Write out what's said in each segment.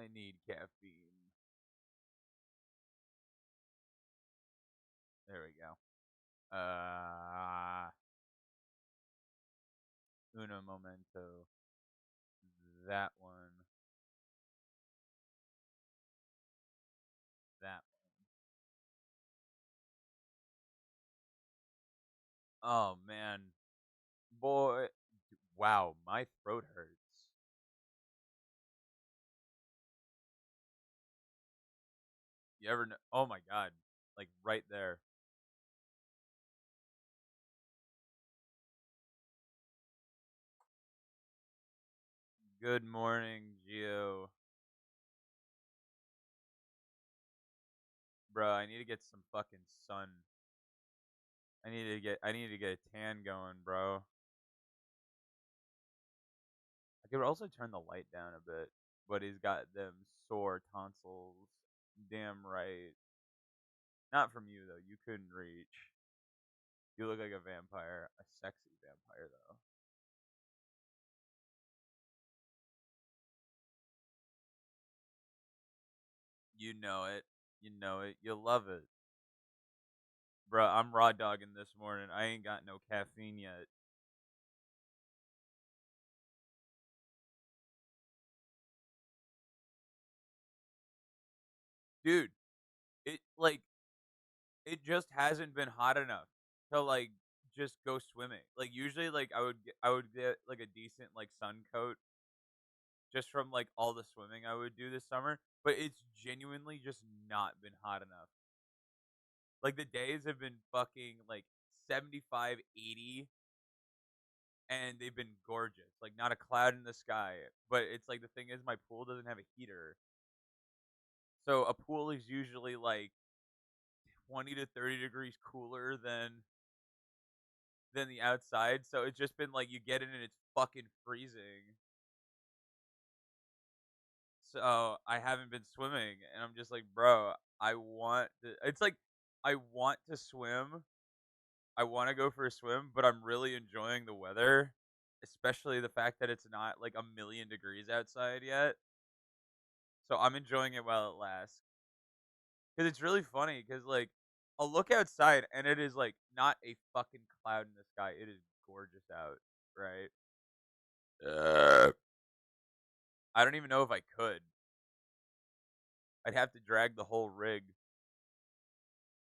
I need caffeine. There we go. Uno momento. That one. That one. Oh man, boy. Wow, my throat hurts. You ever know? Oh my god, like right there. Good morning, Gio. Bro, I need to get some fucking sun. I need to get a tan going, bro. I could also turn the light down a bit, but he's got them sore tonsils. Damn right. Not from you though. You couldn't reach. You look like a vampire, a sexy vampire though. You know it. You know it. You love it. Bro, I'm raw dogging this morning. I ain't got no caffeine yet. Dude, it just hasn't been hot enough to just go swimming. Like usually like I would get like a decent like sun coat just from like all the swimming I would do this summer, but it's genuinely just not been hot enough. Like the days have been fucking like 75, 80, and they've been gorgeous. Like not a cloud in the sky. But it's like the thing is my pool doesn't have a heater. So a pool is usually like 20 to 30 degrees cooler than the outside. So it's just been like you get in and it's fucking freezing. So I haven't been swimming and I'm just like, bro, I want to it's like I want to swim. I want to go for a swim, but I'm really enjoying the weather, especially the fact that it's not like a million degrees outside yet. So I'm enjoying it while it lasts. Cuz it's really funny cuz like I'll look outside and it is like not a fucking cloud in the sky. It is gorgeous out, right? I don't even know if I could. I'd have to drag the whole rig,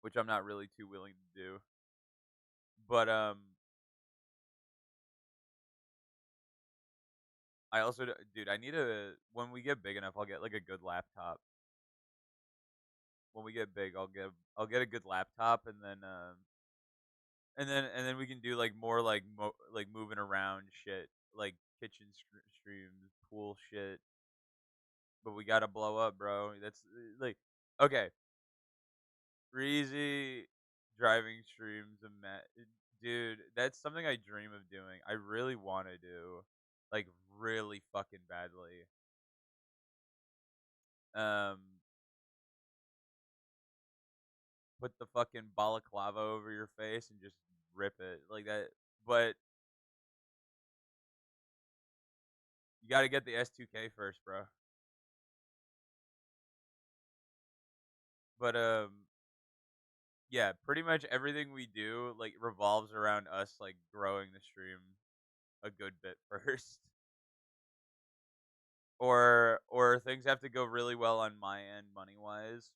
which I'm not really too willing to do. But I also, dude, I need a. When we get big enough, I'll get like a good laptop. When we get big, I'll get a good laptop, and then we can do like more like moving around shit, like kitchen streams, pool shit. But we gotta blow up, bro. That's like okay. Breezy driving streams, dude. That's something I dream of doing. I really want to do, like really fucking badly. Um, put the fucking balaclava over your face and just rip it like that. But you got to get the S2K first, bro. But yeah, pretty much everything we do like revolves around us like growing the stream a good bit first. Or things have to go really well on my end money wise.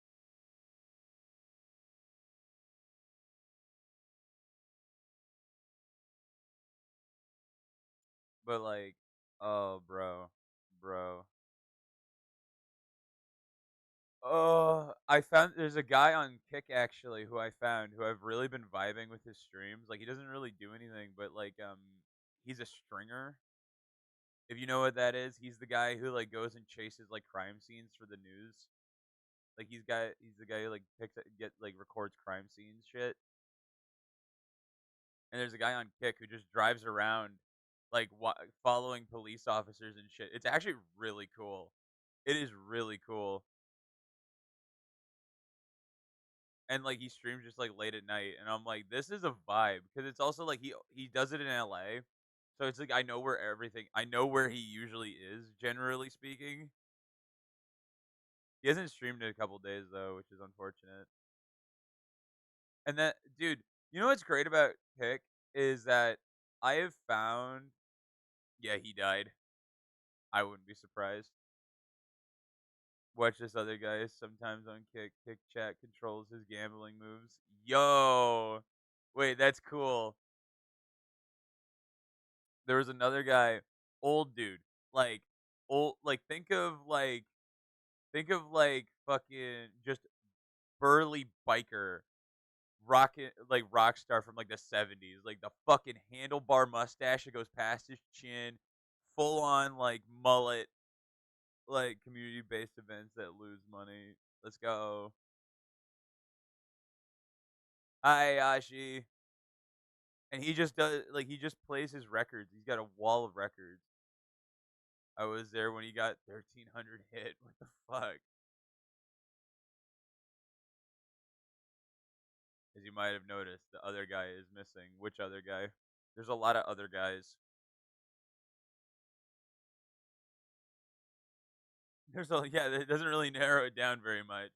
But like, oh, bro. Oh, I found there's a guy on Kick actually who I found who I've really been vibing with his streams. Like he doesn't really do anything, but like he's a stringer. If you know what that is, he's the guy who like goes and chases like crime scenes for the news. Like he's the guy who like records crime scenes shit. And there's a guy on Kick who just drives around like following police officers and shit. It's actually really cool. It is really cool. And like he streams just like late at night and I'm like this is a vibe because it's also like he does it in LA. So it's like I know where he usually is generally speaking. He hasn't streamed in a couple days though, which is unfortunate. And that dude, you know what's great about Kick is that I have found yeah, he died. I wouldn't be surprised. Watch this other guy sometimes on Kick. Kick chat controls his gambling moves. Yo! Wait, that's cool. There was another guy, old dude. Like old like think of like fucking just burly biker rocket like rock star from like the 70s. Like the fucking handlebar mustache that goes past his chin, full on like mullet, like community based events that lose money. Let's go. Hi Ashi. And he just does like he just plays his records. He's got a wall of records. I was there when he got 1300 hit. What the fuck? As you might have noticed, the other guy is missing. Which other guy? There's a lot of other guys. There's a yeah, it doesn't really narrow it down very much.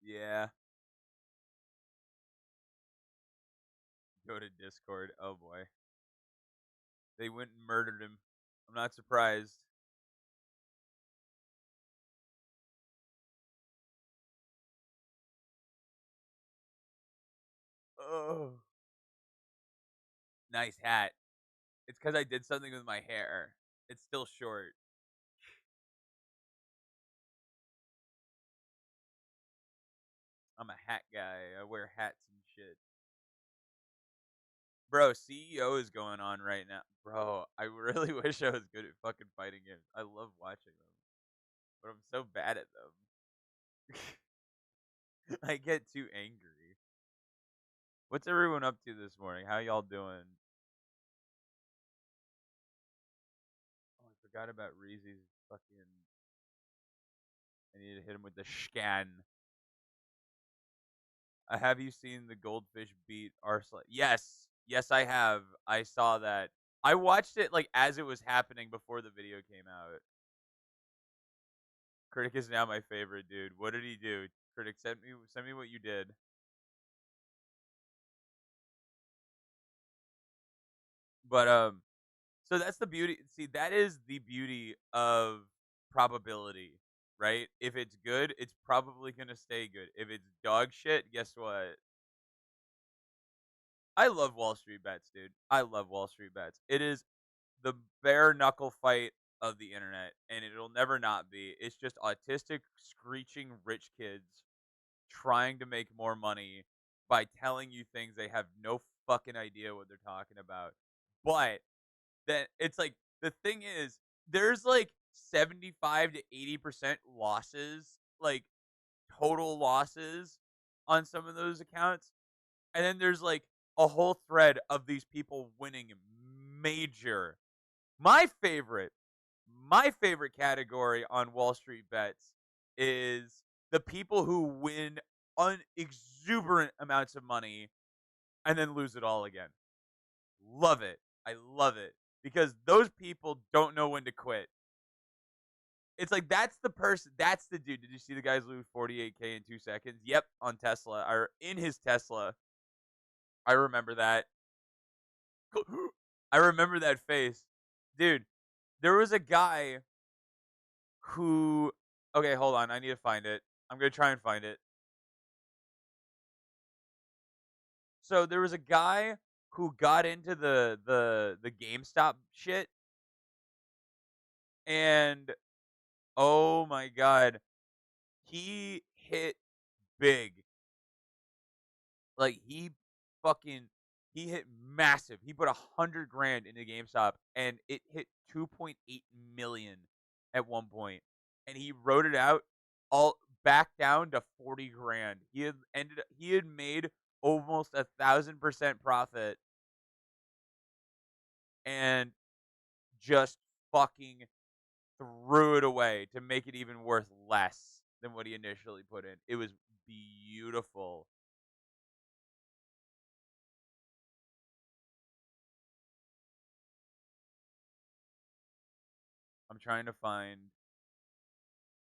Yeah. Go to Discord. Oh boy. They went and murdered him. I'm not surprised. Oh. Nice hat. It's because I did something with my hair. It's still short. I'm a hat guy. I wear hats and shit. Bro, CEO is going on right now. Bro, I really wish I was good at fucking fighting games. I love watching them, but I'm so bad at them. I get too angry. What's everyone up to this morning? How y'all doing? Oh, I forgot about Reezy's fucking. I need to hit him with the scan. Have you seen the goldfish beat Arslan? Yes, yes, I have. I saw that. I watched it like as it was happening before the video came out. Critic is now my favorite dude. What did he do? Critic, send me what you did. But so that's the beauty. See, that is the beauty of probability, right? If it's good, it's probably gonna stay good. If it's dog shit, guess what? I love Wall Street bets, dude. I love Wall Street bets. It is the bare knuckle fight of the internet, and it'll never not be. It's just autistic, screeching rich kids trying to make more money by telling you things they have no fucking idea what they're talking about. But then it's like the thing is, there's like 75 to 80% losses, like total losses on some of those accounts. And then there's like a whole thread of these people winning major. My favorite, my favorite category on Wall Street bets is the people who win exuberant amounts of money and then lose it all again. Love it. I love it because those people don't know when to quit. It's like that's the person, that's the dude. Did you see the guys lose 48K in 2 seconds? Yep, on Tesla or in his Tesla. I remember that. I remember that face. Dude, there was a guy who okay, hold on. I need to find it. I'm going to try and find it. So there was a guy who got into the GameStop shit and oh my god, he hit big. Like fucking he hit massive. He put 100 grand into GameStop and it hit 2.8 million at one point. And he wrote it out all back down to 40 grand. He had made almost 1,000% profit and just fucking threw it away to make it even worth less than what he initially put in. It was beautiful. I'm trying to find,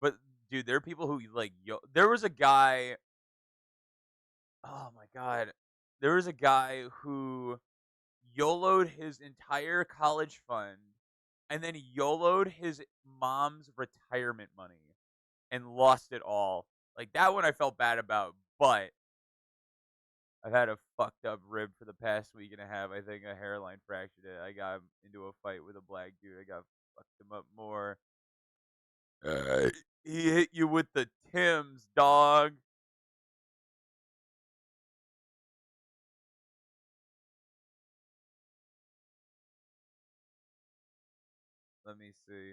but dude, there are people who like there was a guy. Oh my god, there was a guy who YOLO'd his entire college fund, and then YOLO'd his mom's retirement money and lost it all. Like that one, I felt bad about, but I've had a fucked up rib for the past week and a half. I think a hairline fractured it. I got into a fight with a black dude. I got fucked him up more. Uh, he hit you with the Tims, dog. Let me see.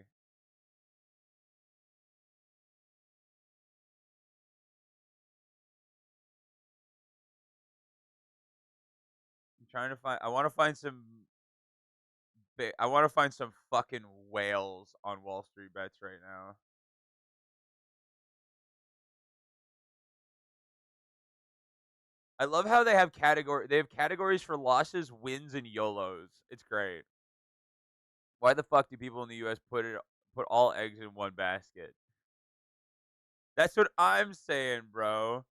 I'm trying to find. I want to find some. I want to find some fucking whales on Wall Street bets right now. I love how they have category. They have categories for losses, wins, and YOLOs. It's great. Why the fuck do people in the U.S. put all eggs in one basket? That's what I'm saying, bro.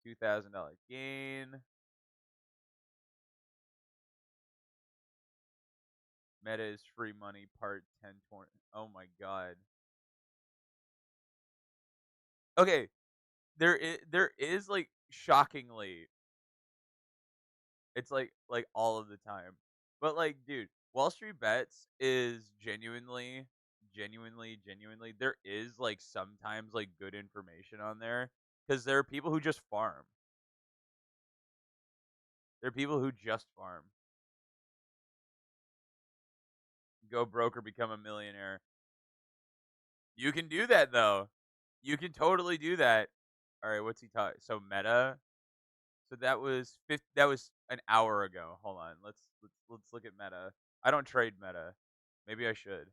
$2,000 gain. Meta is free money. Part 1020. Oh my god. Okay, there is like shockingly, it's like all of the time. But like, dude, Wall Street Bets is genuinely. There is like sometimes like good information on there because there are people who just farm. There are people who just farm. Go broke or become a millionaire. You can do that though. You can totally do that. All right, what's he talking? So Meta. So that was an hour ago. Hold on. Let's look at Meta. I don't trade Meta. Maybe I should.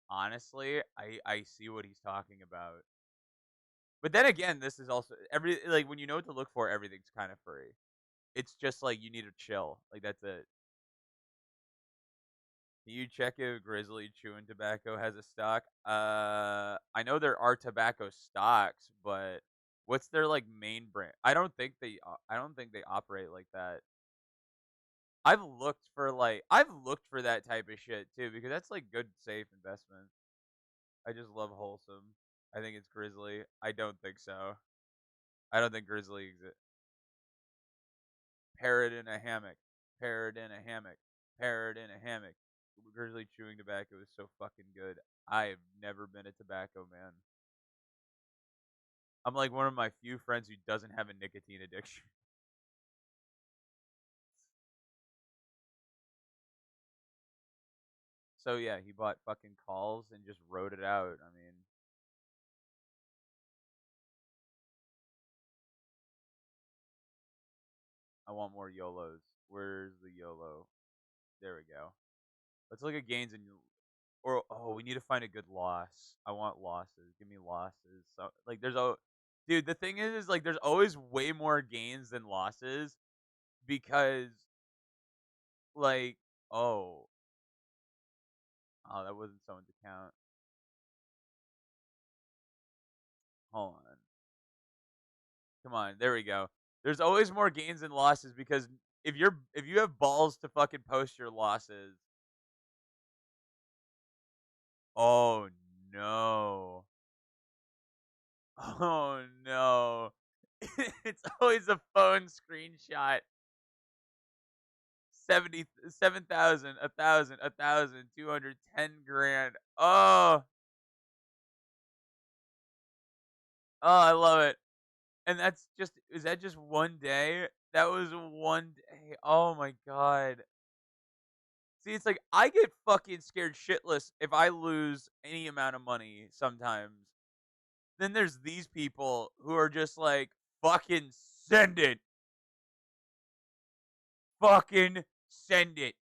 Honestly, I see what he's talking about. But then again, this is also every like when you know what to look for, everything's kind of free. It's just like you need to chill. Like that's it. Can you check if Grizzly Chewing Tobacco has a stock? I know there are tobacco stocks, but what's their like main brand? I don't think they operate like that. I've looked for that type of shit too because that's like good safe investment. I just love wholesome. I think it's Grizzly. I don't think so. I don't think Grizzly exists. Parrot in a hammock. Parrot in a hammock. Parrot in a hammock. Grizzly chewing tobacco is so fucking good. I've never been a tobacco man. I'm like one of my few friends who doesn't have a nicotine addiction. So yeah, he bought fucking calls and just wrote it out. I mean, I want more YOLOs. Where's the YOLO? There we go. Let's look at gains and or oh, we need to find a good loss. I want losses. Give me losses. So like there's a dude, the thing is like there's always way more gains than losses because like oh, oh that wasn't someone's account. Hold on. Come on. There we go. There's always more gains than losses because if you have balls to fucking post your losses. Oh no. Oh no. It's always a phone screenshot. 70, 7,000, 1,000, 1,000, 210 grand. Oh, oh, I love it. And is that just one day? That was one day. Oh my god. See, it's like I get fucking scared shitless if I lose any amount of money sometimes. Then there's these people who are just like, fucking send it. Fucking send it.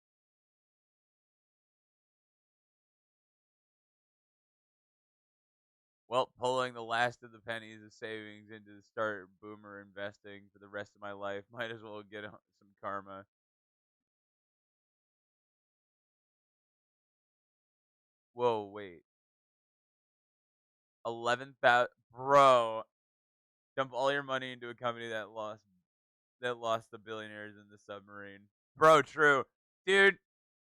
Well, pulling the last of the pennies of savings into the start boomer investing for the rest of my life. Might as well get some karma. Whoa, wait. 11,000, bro. Dump all your money into a company that lost the billionaires in the submarine. Bro, true. Dude,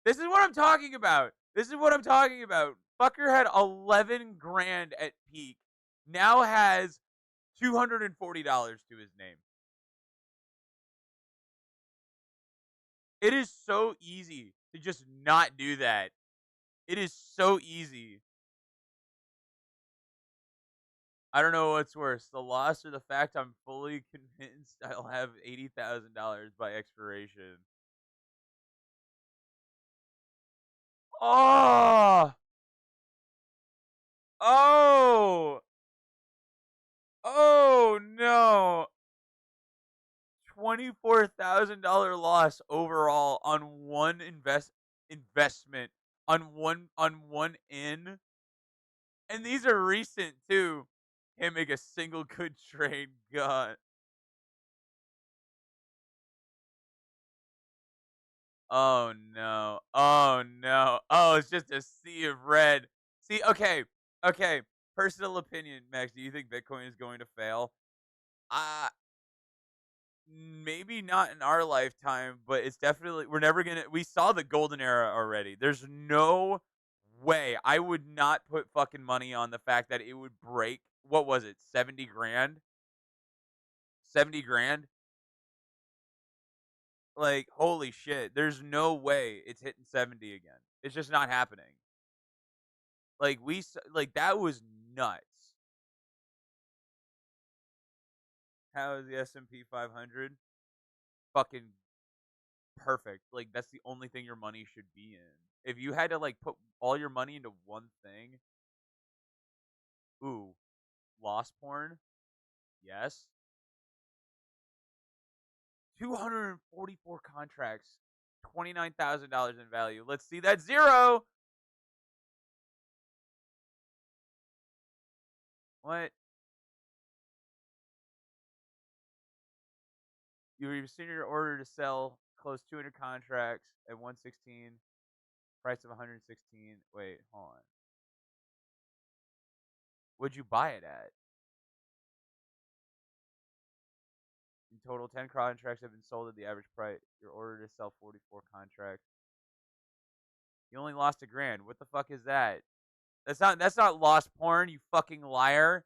this is what I'm talking about. This is what I'm talking about. Fucker had 11 grand at peak. Now has $240 to his name. It is so easy to just not do that. It is so easy. I don't know what's worse, the loss or the fact I'm fully convinced I'll have $80,000 by expiration. Oh! Oh! Oh no! $24,000 loss overall on one investment on one in, and these are recent too. Can't make a single good trade. God. Oh no. Oh no. Oh, it's just a sea of red. See, okay, okay. Personal opinion, Max. Do you think Bitcoin is going to fail? Uh Maybe not in our lifetime, but it's definitely we're never gonna. We saw the golden era already. There's no way I would not put fucking money on the fact that it would break. What was it? 70 grand. 70 grand. Like holy shit. There's no way it's hitting 70 again. It's just not happening. Like like that was nuts. How is the S&P 500? Fucking perfect. Like that's the only thing your money should be in. If you had to like put all your money into one thing, ooh, lost porn, yes. 244 contracts, $29,000 in value. Let's see that zero. What? You rescinded your order to sell, close 200 contracts at 116, price of 116. Wait, hold on. What'd you buy it at? In total, 10 contracts have been sold at the average price. Your order to sell 44 contracts. You only lost a grand. What the fuck is that? That's not lost porn, you fucking liar.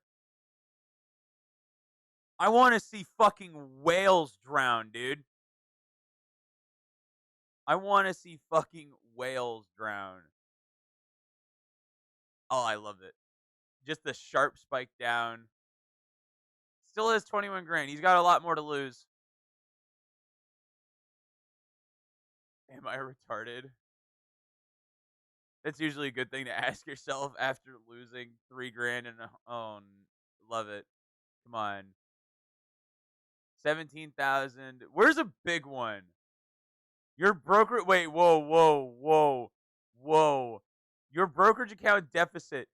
I want to see fucking whales drown, dude. I want to see fucking whales drown. Oh, I love it. Just the sharp spike down. Still has 21 grand. He's got a lot more to lose. Am I retarded? That's usually a good thing to ask yourself after losing 3 grand and oh, love it. Come on. 17,000. Where's a big one? Your broker. Wait, whoa, whoa, whoa, whoa. Your brokerage account deficit.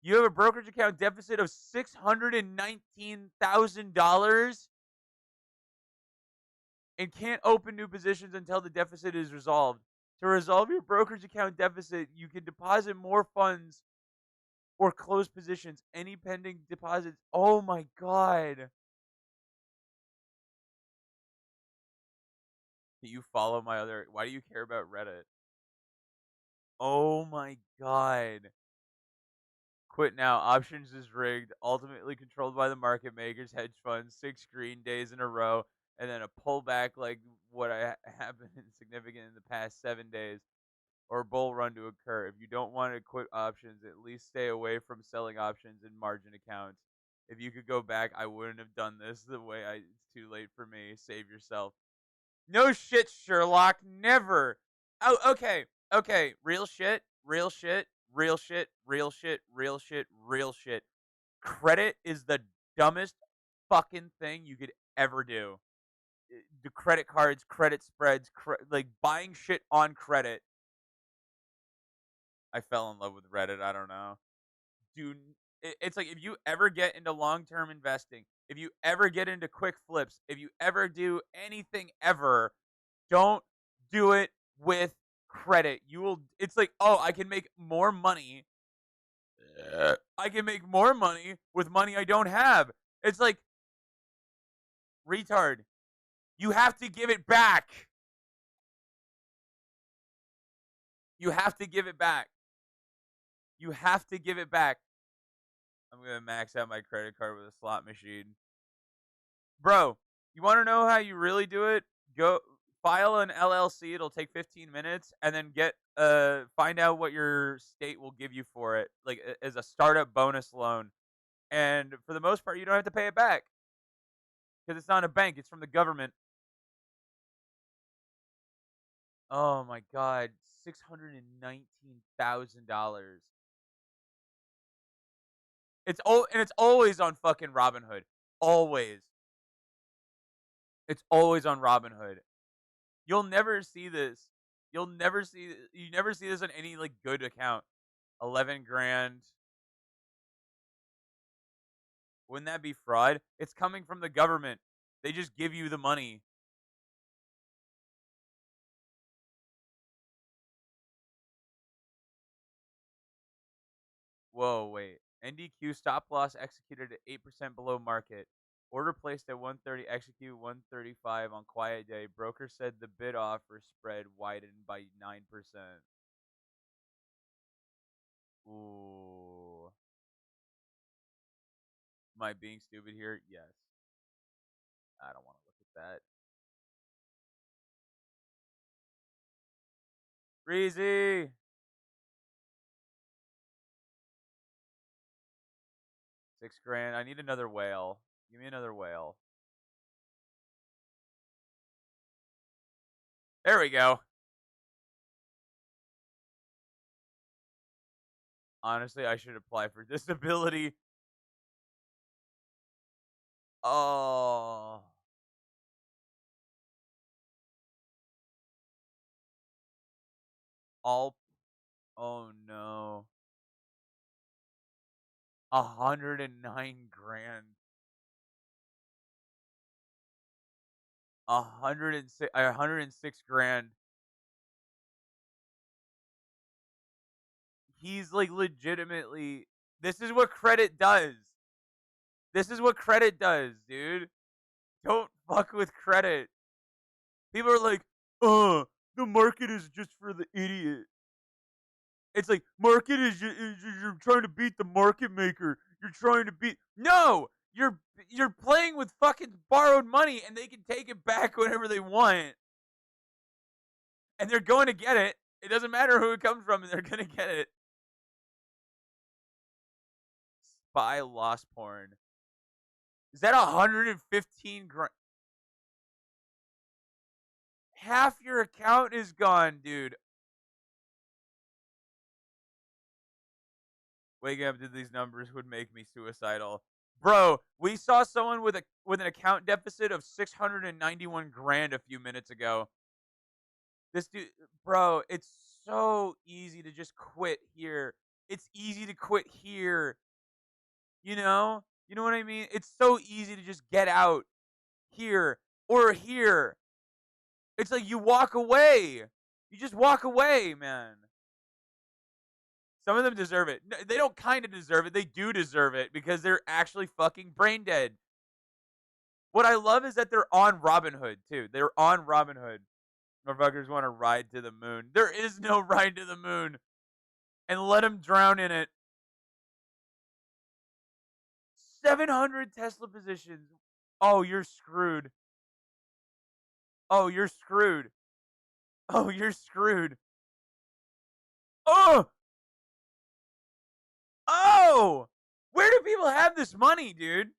You have a brokerage account deficit of $619,000 and can't open new positions until the deficit is resolved. To resolve your brokerage account deficit, you can deposit more funds or close positions. Any pending deposits. Oh my god. Do you follow my other? Why do you care about Reddit? Oh my god. Quit now. Options is rigged, ultimately controlled by the market makers, hedge funds, 6 green days in a row, and then a pullback like what happened significant in the past 7 days, or a bull run to occur. If you don't want to quit options, at least stay away from selling options in margin accounts. If you could go back, I wouldn't have done this the way it's too late for me. Save yourself. No shit, Sherlock. Never. Oh, okay. Okay. Real shit. Real shit. Real shit. Real shit. Real shit. Real shit. Credit is the dumbest fucking thing you could ever do. The credit cards, credit spreads, like buying shit on credit. I fell in love with Reddit. I don't know. Do it's like if you ever get into long-term investing, if you ever get into quick flips, if you ever do anything ever, don't do it with credit. You will it's like, "Oh, I can make more money. I can make more money with money I don't have." It's like, retard. You have to give it back. You have to give it back. You have to give it back. I'm going to max out my credit card with a slot machine. Bro, you want to know how you really do it? Go file an LLC. It'll take 15 minutes, and then find out what your state will give you for it, like as a startup bonus loan. And for the most part, you don't have to pay it back because it's not a bank; it's from the government. Oh my god, $619,000. It's always on fucking Robinhood. Always. It's always on Robinhood. You'll never see this. You never see this on any like good account. 11 grand. Wouldn't that be fraud? It's coming from the government. They just give you the money. Whoa, wait. NDQ stop loss executed at 8% below market. Order placed at 130, execute 135 on quiet day. Broker said the bid offer spread widened by 9%. Ooh. Am I being stupid here? Yes. I don't want to look at that. Breezy! 6 grand. I need another whale. Give me another whale. There we go. Honestly, I should apply for disability. Oh. All. Oh no. 109 grand. 106 grand. He's like legitimately. This is what credit does. This is what credit does, dude. Don't fuck with credit. People are like, the market is just for the idiot. It's like market you're trying to beat the market maker. You're trying to beat no. You're playing with fucking borrowed money, and they can take it back whenever they want, and they're going to get it. It doesn't matter who it comes from, and they're going to get it. Spy lost porn. Is that 115 grand? Half your account is gone, dude. Waking up to these numbers would make me suicidal. Bro, we saw someone with an account deficit of 691 grand a few minutes ago. This dude, bro, it's so easy to just quit here. It's easy to quit here. You know? You know what I mean? It's so easy to just get out here or here. It's like you walk away. You just walk away, man. Some of them deserve it. They don't kind of deserve it. They do deserve it because they're actually fucking brain dead. What I love is that they're on Robinhood too. They're on Robinhood. Motherfuckers want to ride to the moon. There is no ride to the moon. And let them drown in it. 700 Tesla positions. Oh, you're screwed. Oh, you're screwed. Oh, you're screwed. Oh! Oh! Where do people have this money, dude?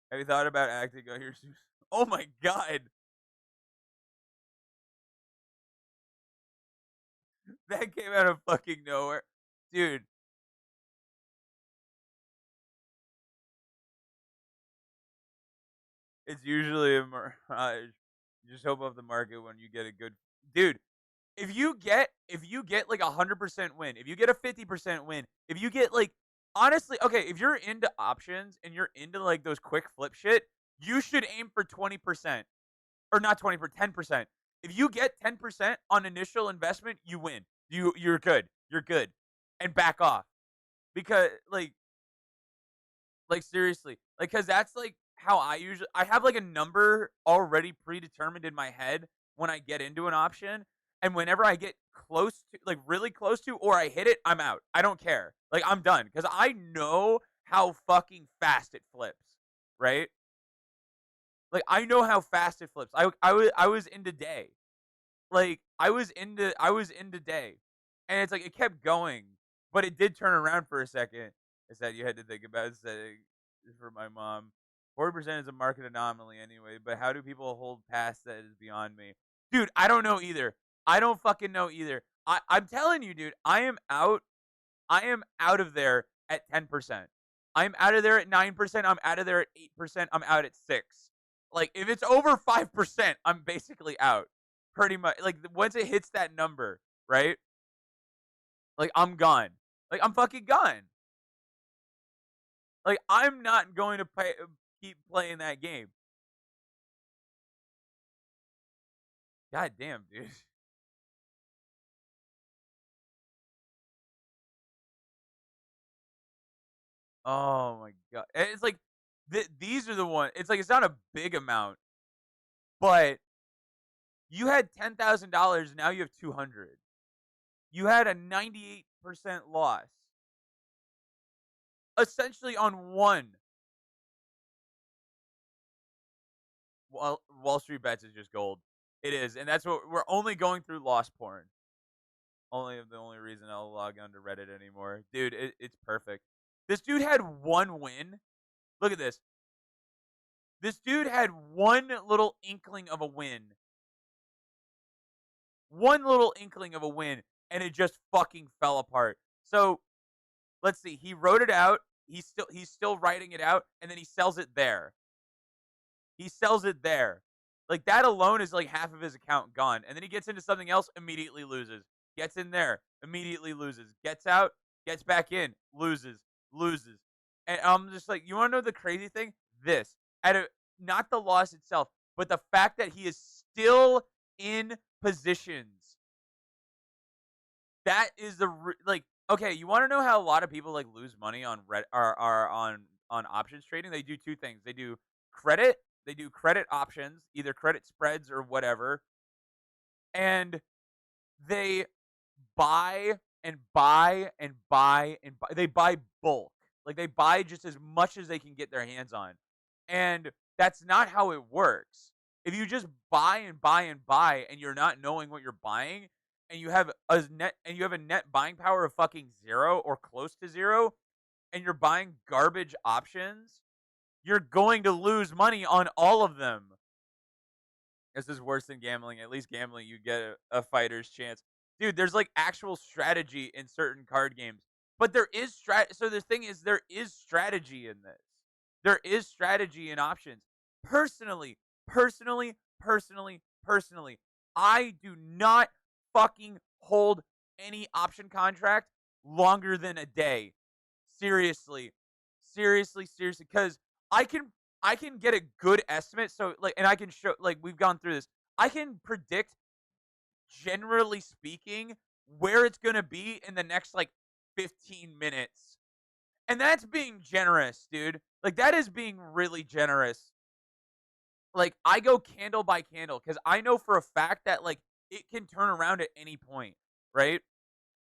Have you thought about acting on your... Oh my god. That came out of fucking nowhere. Dude, It's usually a mirage. You just hope off the market when you get a good dude. If you get like 100% win, if you get a 50% win, if you get like honestly, okay, if you're into options and you're into like those quick flip shit, you should aim for 20% or not 20 for 10%. If you get 10% on initial investment, you win. You're good. You're good. And back off because like seriously, like cuz that's like how I have like a number already predetermined in my head when I get into an option, and whenever I get close to like really close to or I hit it, I'm out. I don't care. Like I'm done cuz I know how fucking fast it flips, right? Like I know how fast it flips. I was into day. Like I was into day. And it's like it kept going, but it did turn around for a second. I said you had to think about setting for my mom. 40% is a market anomaly anyway, but how do people hold past that is beyond me. Dude, I don't know either. I don't fucking know either. I'm telling you, dude, I am out of there at 10%. I'm out of there at 9%. I'm out of there at 8%. I'm out at 6. Like if it's over 5%, I'm basically out. Pretty much. Like once it hits that number, right? Like I'm gone. Like I'm fucking gone. Like I'm not going to keep playing that game. God damn, dude. Oh my god. And it's like these are the one. It's like it's not a big amount, but you had $10,000. Now you have 200. You had a 98% loss, essentially on one. Wall Street Bets is just gold. It is, and that's what we're only going through loss porn. Only the only reason I'll log on to Reddit anymore, dude. It's perfect. This dude had one win. Look at this. This dude had one little inkling of a win. One little inkling of a win, and it just fucking fell apart. So let's see. He wrote it out. He's still writing it out, and then he sells it there. He sells it there. Like that alone is like half of his account gone. And then he gets into something else, immediately loses. Gets in there, immediately loses. Gets out, gets back in, loses, loses. And I'm just like, you want to know the crazy thing? This, at a, not the loss itself, but the fact that he is still in positions. That is like okay. You want to know how a lot of people like lose money on are on options trading? They do two things. Credit. They do credit options, either credit spreads or whatever, and they buy and buy and buy and buy. They buy bulk. Like they buy just as much as they can get their hands on. And that's not how it works. If you just buy and buy and buy and you're not knowing what you're buying and you have a net buying power of fucking 0 or close to 0 and you're buying garbage options, you're going to lose money on all of them. This is worse than gambling. At least gambling, you get a fighter's chance. Dude, there's like actual strategy in certain card games. But there is so the thing is there is strategy in this. There is strategy in options. Personally, personally, I do not fucking hold any option contract longer than a day. Seriously. Seriously. Because I can I can get a good estimate. So like, and I can show like we've gone through this. I can predict, generally speaking, where it's gonna be in the next like 15 minutes, and that's being generous, dude. Like that is being really generous. Like I go candle by candle because I know for a fact that like it can turn around at any point, right?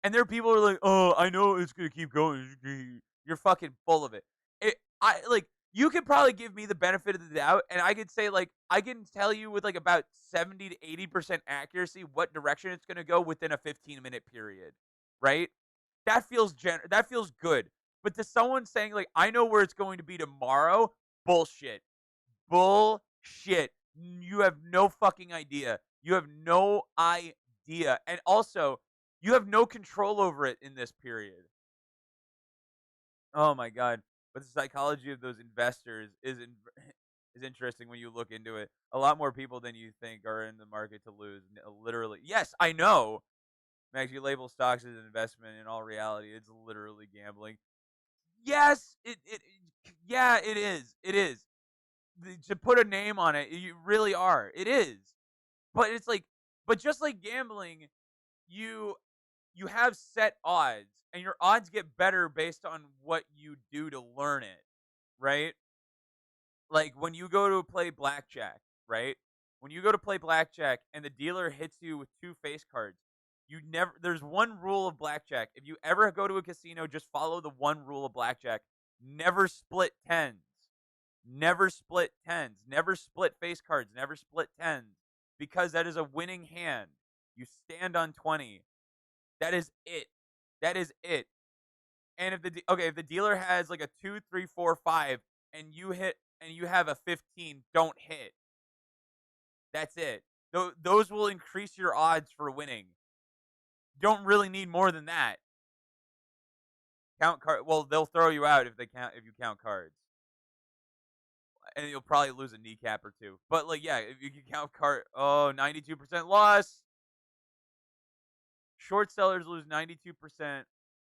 And there are people who are like, "Oh, I know it's gonna keep going." You're fucking full of it. I like you could probably give me the benefit of the doubt, and I could say like I can tell you with like about 70 to 80% accuracy what direction it's gonna go within a 15-minute period, right? That feels good. But to someone saying like I know where it's going to be tomorrow, bullshit, bullshit. You have no fucking idea. You have no idea, and also you have no control over it in this period. Oh my god. But the psychology of those investors is is interesting when you look into it. A lot more people than you think are in the market to lose. Literally, yes, I know. Max, you label stocks as an investment. In all reality, it's literally gambling. Yes, yeah, it is. It is. To put a name on it, you really are. It is. But it's like, but just like gambling, you you have set odds, and your odds get better based on what you do to learn it, right? Like when you go to play blackjack, right? When you go to play blackjack and the dealer hits you with two face cards, you never there's one rule of blackjack. If you ever go to a casino, just follow the one rule of blackjack. Never split tens. Never split tens. Never split face cards. Never split tens. Because that is a winning hand. You stand on 20. That is it. That is it. And if the dealer has like a 2, 3, 4, 5, and you have a 15, don't hit. That's it. Those will increase your odds for winning. Don't really need more than that. Count card. Well, they'll throw you out if you count cards, and you'll probably lose a kneecap or two. But like, yeah, if you can count card, 92% loss. Short sellers lose 92%.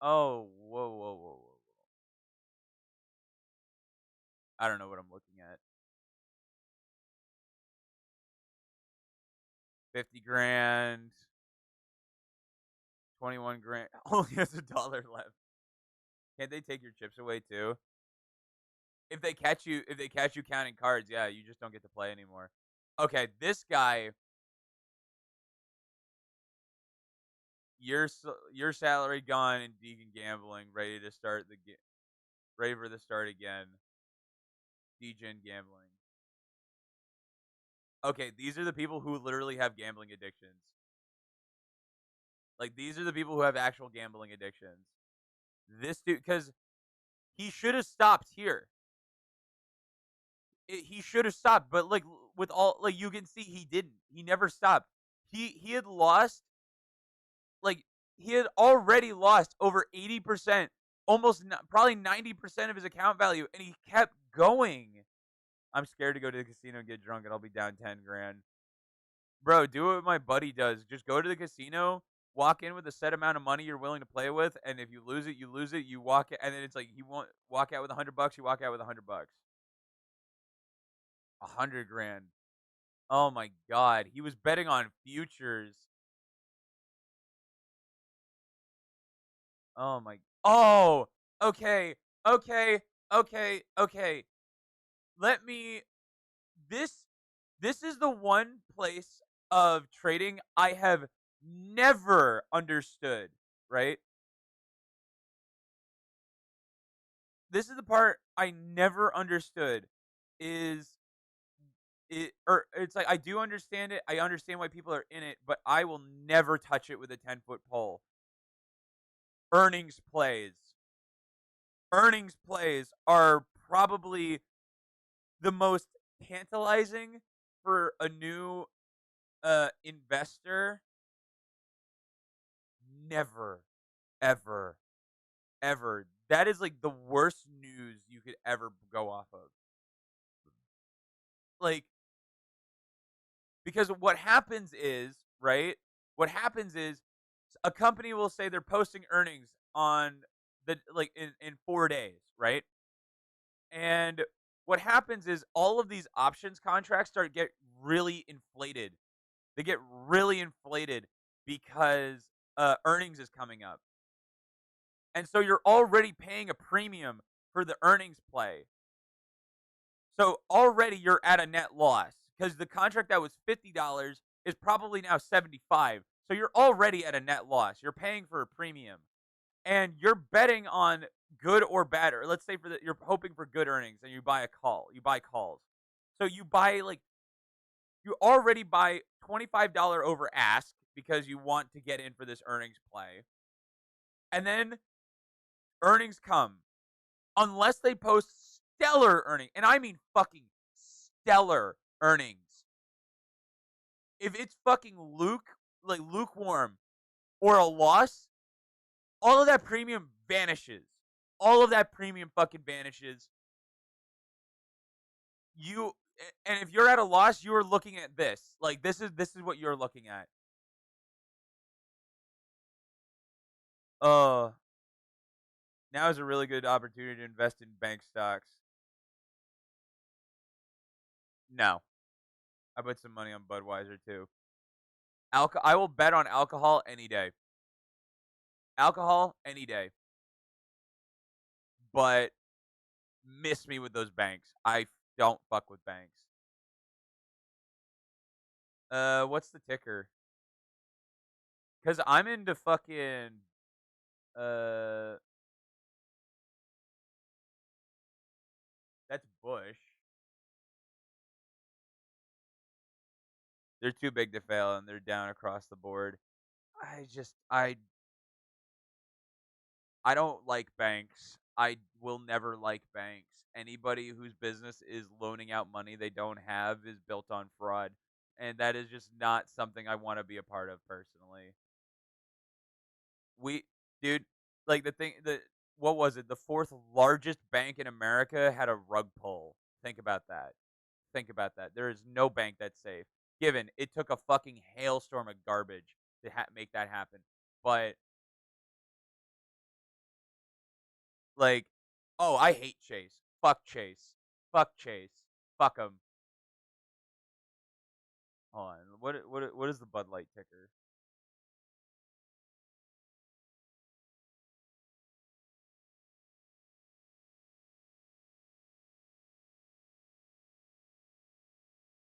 Oh, whoa, whoa, whoa, whoa. I don't know what I'm looking at. 50 grand. 21 grand. Only has $1 left. Can't they take your chips away too? If they catch you counting cards, yeah, you just don't get to play anymore. Okay, this guy, your salary gone and Deegan gambling, ready for the start again. Degen gambling. Okay, these are the people who literally have gambling addictions. Like these are the people who have actual gambling addictions. This dude, because he should have stopped here. He should have stopped, but like with all like you can see he didn't. He never stopped. He had lost like he had already lost over 80%, probably 90% of his account value, and he kept going. I'm scared to go to the casino and get drunk, and I'll be down 10 grand. Bro, do what my buddy does. Just go to the casino, walk in with a set amount of money you're willing to play with, and if you lose it, you lose it. You walk, and then it's like you won't walk out with $100. You walk out with $100. 100 grand. Oh my god, he was betting on futures. Oh my. Oh, okay, okay, okay. Let me. This this is the one place of trading I have never understood. Right. This is the part I never understood. Is it's like I do understand it. I understand why people are in it, but I will never touch it with a 10-foot pole. Earnings plays. Earnings plays are probably the most tantalizing for a new investor. Never, ever, ever. That is like the worst news you could ever go off of. Like, because what happens is, right? What happens is a company will say they're posting earnings on in 4 days, right? And what happens is all of these options contracts get really inflated. They get really inflated because earnings is coming up. And so you're already paying a premium for the earnings play. So already you're at a net loss because the contract that was $50 is probably now $75. So you're already at a net loss. You're paying for a premium. And you're betting on good or bad, or let's say you're hoping for good earnings, and you buy a call. You buy calls. So you already buy $25 over ask because you want to get in for this earnings play. And then earnings come. Unless they post stellar earnings, and I mean fucking stellar earnings. If it's fucking lukewarm or a loss, all of that premium vanishes. All of that premium fucking vanishes. And if you're at a loss, you are looking at this. Like this is what you're looking at. Uh, Now is a really good opportunity to invest in bank stocks. No, I put some money on Budweiser too. I will bet on alcohol any day. Alcohol any day. But miss me with those banks. I don't fuck with banks. What's the ticker? Because I'm into fucking uh, that's Bush. They're too big to fail, and they're down across the board. I don't like banks. I will never like banks. Anybody whose business is loaning out money they don't have is built on fraud, and that is just not something I want to be a part of personally. We, dude, like the thing that what was it? The fourth largest bank in America had a rug pull. Think about that. Think about that. There is no bank that's safe. Given it took a fucking hailstorm of garbage to make that happen, but like, oh, I hate Chase. Fuck Chase. Fuck Chase. Fuck him. Hold on. What is the Bud Light ticker?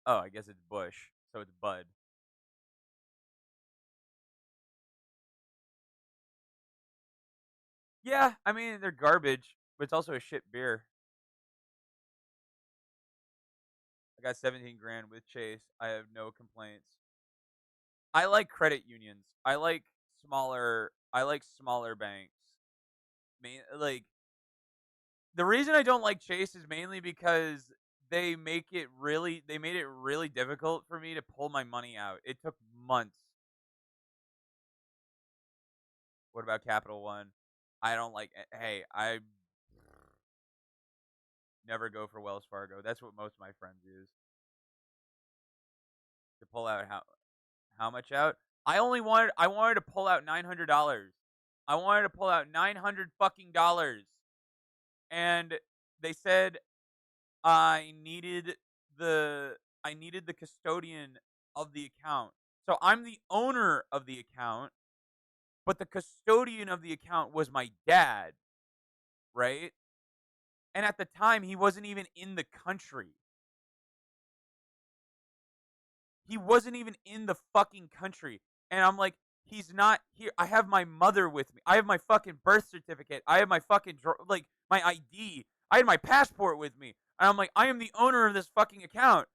Oh, I guess it's Bush. So it's Bud. Yeah, I mean they're garbage, but it's also a shit beer. I got 17 grand with Chase. I have no complaints. I like credit unions. I like smaller banks. Like the reason I don't like Chase is mainly because they made it really difficult for me to pull my money out. It took months. What about Capital One? I don't like hey, I never go for Wells Fargo. That's what most of my friends use to pull out how much out? I wanted to pull out $900. I wanted to pull out 900 fucking dollars. And they said I needed the I needed the custodian of the account. So I'm the owner of the account, but the custodian of the account was my dad, right? And at the time he wasn't even in the country. He wasn't even in the fucking country. And I'm like, he's not here. I have my mother with me. I have my fucking birth certificate. I have my fucking like my ID. I had my passport with me. And I'm like, I am the owner of this fucking account.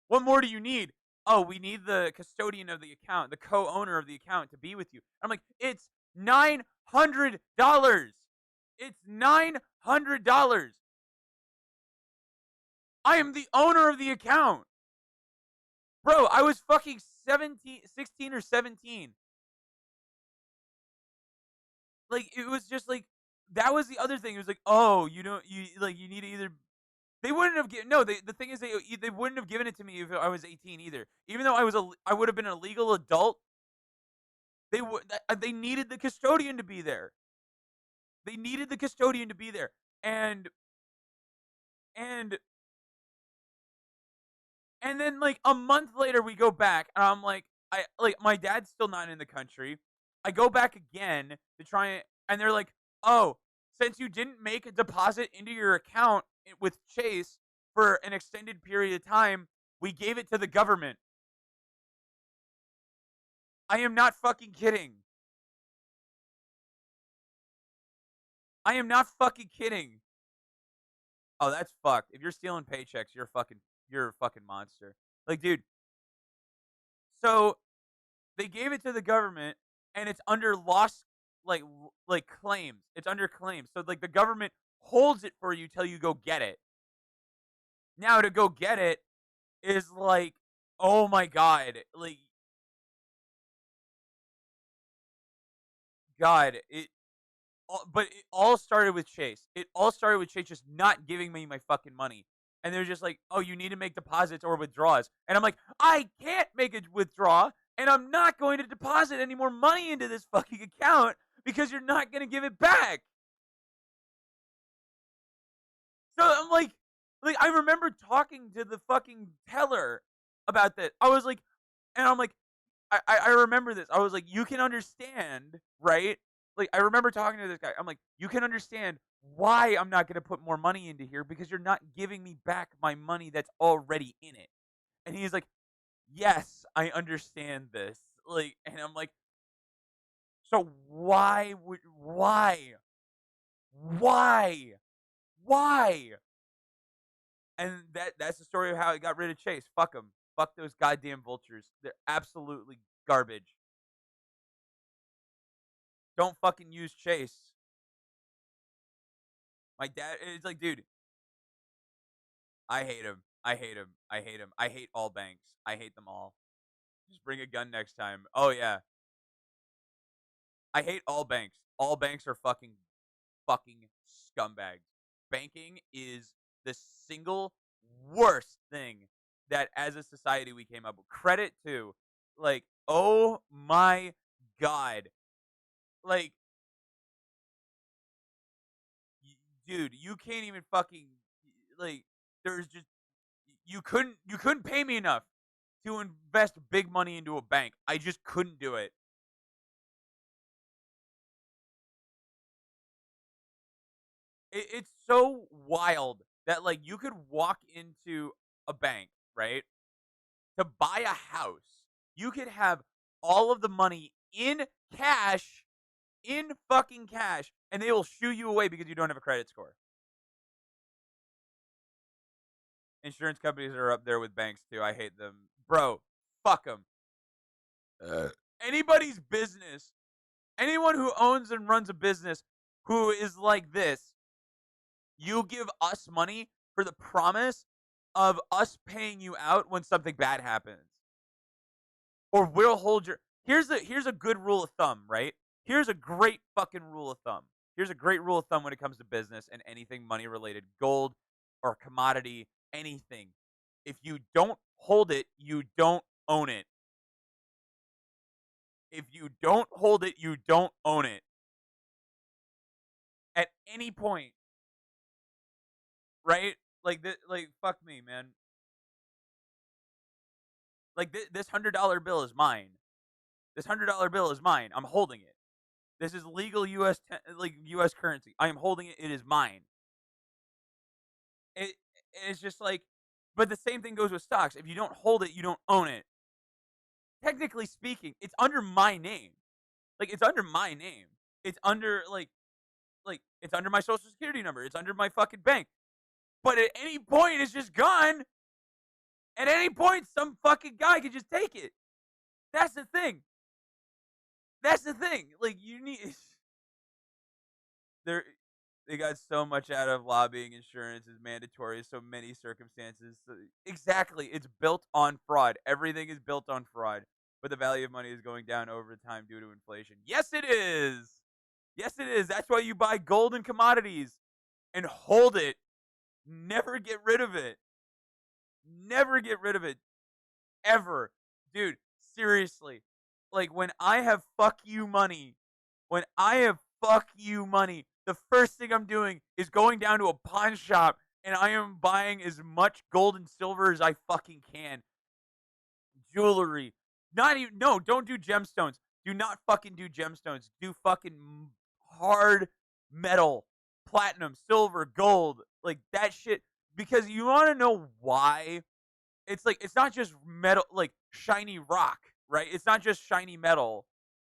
What more do you need? Oh, we need the custodian of the account, the co-owner of the account to be with you. I'm like, it's $900. It's $900. I am the owner of the account. Bro, I was fucking 17, 16 or 17. Like it was just like that was the other thing. It was like, "Oh, you need to either they wouldn't have given no, the thing is they wouldn't have given it to me if I was 18 either. Even though I would have been a legal adult, they needed the custodian to be there. They needed the custodian to be there. And and then like a month later we go back and I'm like my dad's still not in the country. I go back again to try and they're like, "Oh, since you didn't make a deposit into your account with Chase for an extended period of time, we gave it to the government." I am not fucking kidding. I am not fucking kidding. Oh, that's fucked. If you're stealing paychecks, you're a fucking monster. Like, dude, so they gave it to the government and it's under lost like claims. It's under claims. So like the government holds it for you till you go get it. Now to go get it is like, oh my god, like god, but it all started with Chase. It all started with Chase just not giving me my fucking money. And they're just like, oh, you need to make deposits or withdrawals. And I'm like, I can't make a withdrawal, and I'm not going to deposit any more money into this fucking account because you're not going to give it back. So I'm like I remember talking to the fucking teller about that. I was like, and I'm like, I remember this. I was like, you can understand, right? Like, I remember talking to this guy. I'm like, you can understand why I'm not going to put more money into here because you're not giving me back my money that's already in it. And he's like, yes, I understand this. Like, and I'm like, so why, why? And that's the story of how he got rid of Chase. Fuck them. Fuck those goddamn vultures. They're absolutely garbage. Don't fucking use Chase. My dad is like, dude, I hate him. I hate him. I hate him. I hate all banks. I hate them all. Just bring a gun next time. Oh yeah. I hate all banks. All banks are fucking scumbags. Banking is the single worst thing that as a society we came up with. Credit to, like, oh my god. Like, dude, you can't even fucking, like, there's just, you couldn't pay me enough to invest big money into a bank. I just couldn't do it. It's so wild that, like, you could walk into a bank, right, to buy a house. You could have all of the money in cash, in fucking cash, and they will shoo you away because you don't have a credit score. Insurance companies are up there with banks too. I hate them, bro. Fuck them. Anybody's business, anyone who owns and runs a business who is like this, you give us money for the promise of us paying you out when something bad happens. Or we'll hold your, here's a good rule of thumb, right? Here's a great fucking rule of thumb. Here's a great rule of thumb when it comes to business and anything money related, gold or commodity, anything. If you don't hold it, you don't own it. If you don't hold it, you don't own it. At any point, right? Like fuck me, man. Like this $100 bill is mine. This $100 bill is mine. I'm holding it. This is legal U.S. currency. I am holding it. It is mine. It it's just like, but the same thing goes with stocks. If you don't hold it, you don't own it. Technically speaking, it's under my name. Like, it's under my name. It's under like it's under my social security number. It's under my fucking bank. But at any point, it's just gone. At any point, some fucking guy could just take it. That's the thing. That's the thing. Like, you need there. They got so much out of lobbying insurance is mandatory. So many circumstances. So, exactly, it's built on fraud. Everything is built on fraud. But the value of money is going down over time due to inflation. Yes, it is. Yes, it is. That's why you buy gold and commodities and hold it. Never get rid of it. Never get rid of it. Ever. Dude, seriously. Like, when I have fuck you money, the first thing I'm doing is going down to a pawn shop and I am buying as much gold and silver as I fucking can. Jewelry. Not even, no, don't do gemstones. Do not fucking do gemstones. Do fucking hard metal, platinum, silver, gold, like that shit. Because you want to know why? It's like, it's not just metal, like shiny rock, right? It's not just shiny metal.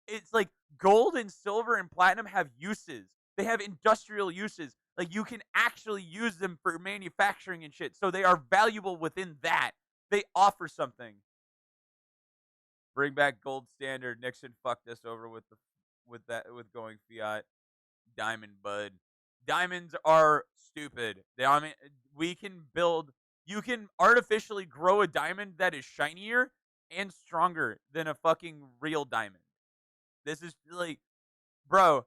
It's like gold and silver and platinum have uses. They have industrial uses. Like, you can actually use them for manufacturing and shit. So they are valuable within that. They offer something. Bring back gold standard. Nixon fucked us over with going fiat. Diamond bud. Diamonds are stupid. We can build. You can artificially grow a diamond that is shinier and stronger than a fucking real diamond. This is like, bro.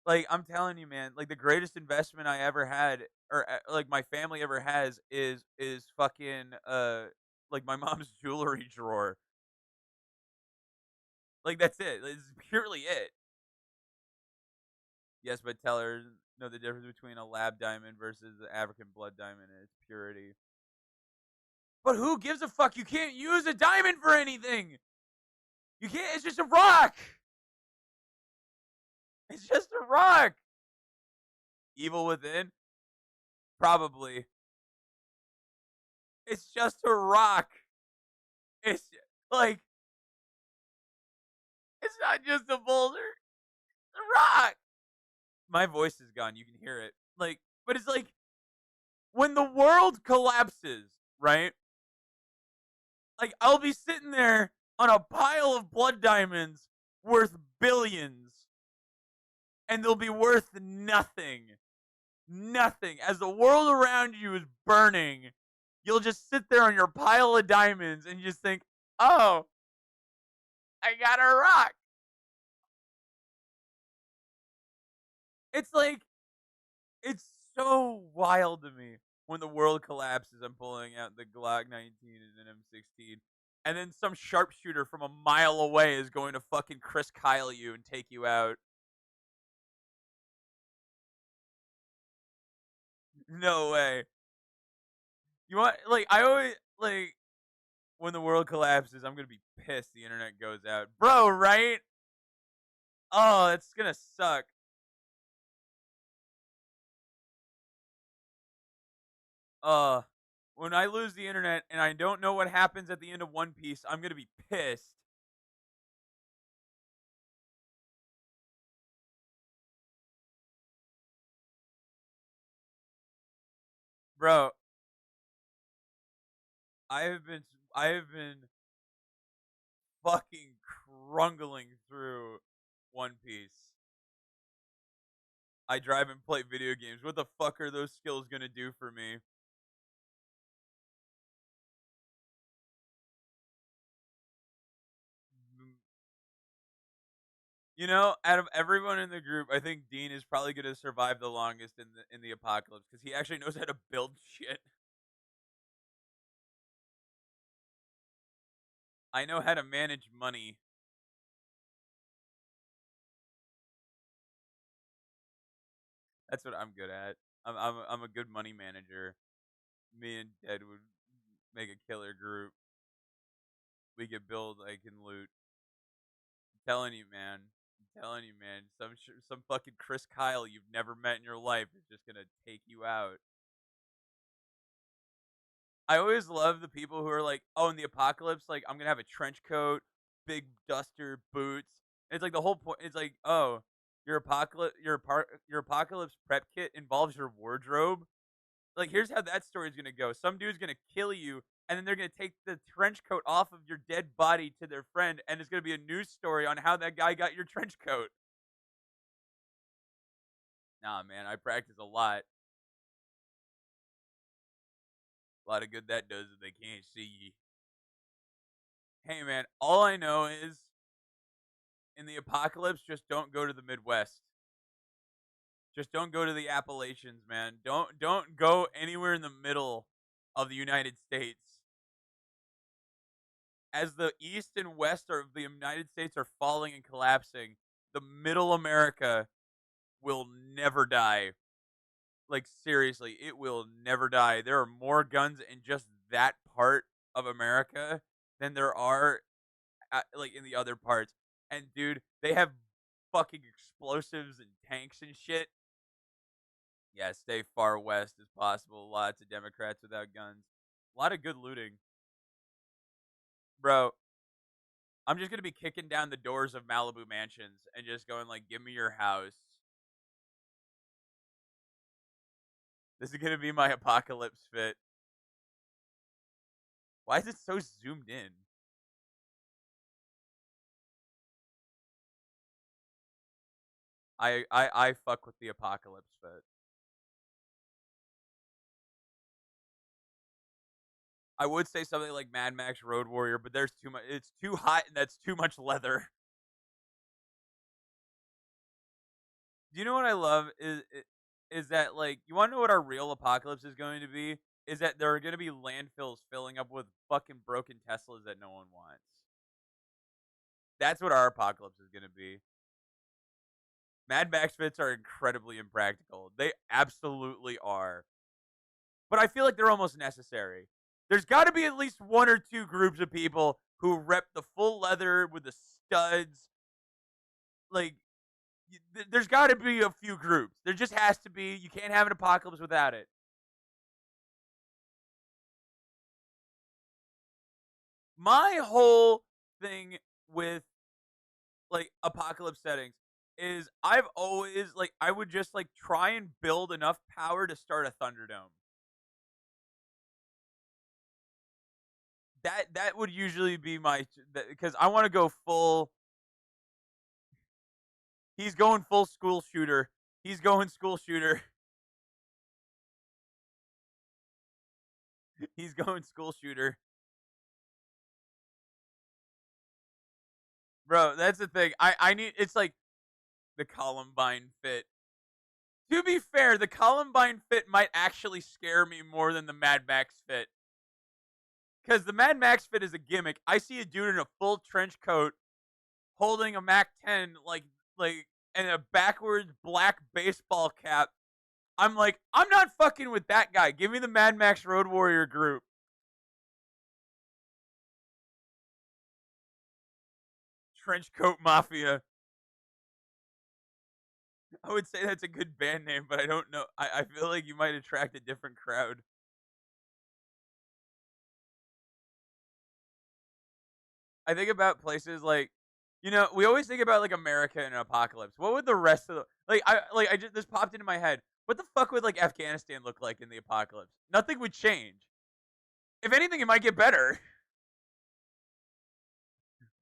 Like, I'm telling you, man, like, the greatest investment I ever had or, like, my family ever has is fucking, like, my mom's jewelry drawer. Like, that's it. It's purely it. Yes, but tell her know the difference between a lab diamond versus the African blood diamond and its purity. But who gives a fuck? You can't use a diamond for anything. You can't. It's just a rock. It's just a rock. Evil within? Probably. It's just a rock. It's like it's not just a boulder. It's a rock. My voice is gone. You can hear it. Like, but it's like when the world collapses, right? Like I'll be sitting there on a pile of blood diamonds worth billions, and they'll be worth nothing. Nothing. As the world around you is burning, you'll just sit there on your pile of diamonds and you just think, oh, I got a rock. It's like, it's so wild to me when the world collapses. I'm pulling out the Glock 19 and an M16. And then some sharpshooter from a mile away is going to fucking Chris Kyle you and take you out. No way. You want, like, I always, like, when the world collapses, I'm gonna be pissed the internet goes out. Bro, right? Oh, it's gonna suck. Uh, when I lose the internet and I don't know what happens at the end of One Piece, I'm gonna be pissed. Bro, I have been I have been fucking crungling through One Piece. I drive and play video games. What the fuck are those skills gonna do for me? You know, out of everyone in the group, I think Dean is probably gonna survive the longest in the apocalypse because he actually knows how to build shit. I know how to manage money. That's what I'm good at. I'm a good money manager. Me and Ted would make a killer group. We could build. I can loot. I'm telling you, man. I'm telling you, man. Some fucking Chris Kyle you've never met in your life is just gonna take you out. I always love the people who are like, oh, in the apocalypse, like I'm gonna have a trench coat, big duster, boots. And it's like the whole point. It's like, oh, your apocalypse prep kit involves your wardrobe. Like, here's how that story's gonna go. Some dude's gonna kill you, and then they're gonna take the trench coat off of your dead body to their friend, and it's gonna be a news story on how that guy got your trench coat. Nah, man, I practice a lot. A lot of good that does if they can't see ye. Hey, man, all I know is in the apocalypse, just don't go to the Midwest. Just don't go to the Appalachians, man. Don't go anywhere in the middle of the United States. As the east and west of the United States are falling and collapsing, the middle America will never die. Like seriously, it will never die. There are more guns in just that part of America than there are like in the other parts. And dude, they have fucking explosives and tanks and shit. Yeah, stay far west as possible. Lots of Democrats without guns. A lot of good looting. Bro, I'm just gonna be kicking down the doors of Malibu mansions and just going like, "Give me your house." This is gonna be my apocalypse fit. Why is it so zoomed in? I fuck with the apocalypse fit. I would say something like Mad Max Road Warrior, but there's too much. It's too hot, and that's too much leather. Do you know what I love is that, like, you wanna know what our real apocalypse is going to be? Is that there are gonna be landfills filling up with fucking broken Teslas that no one wants. That's what our apocalypse is gonna be. Mad Max fits are incredibly impractical. They absolutely are. But I feel like they're almost necessary. There's got to be at least one or two groups of people who rep the full leather with the studs. Like, there's got to be a few groups. There just has to be. You can't have an apocalypse without it. My whole thing with like apocalypse settings is I've always like I would just like try and build enough power to start a Thunderdome. That would usually be my because I want to go full. He's going full school shooter. He's going school shooter. He's going school shooter. Bro, that's the thing. I need it's like the Columbine fit. To be fair, the Columbine fit might actually scare me more than the Mad Max fit. Cuz the Mad Max fit is a gimmick. I see a dude in a full trench coat holding a Mac 10 like and a backwards black baseball cap. I'm like, I'm not fucking with that guy. Give me the Mad Max Road Warrior group. Trenchcoat Mafia. I would say that's a good band name, but I don't know. I feel like you might attract a different crowd. I think about places like, we always think about like America and an apocalypse. What would the rest of the I just this popped into my head. What the fuck would like Afghanistan look like in the apocalypse? Nothing would change. If anything, it might get better.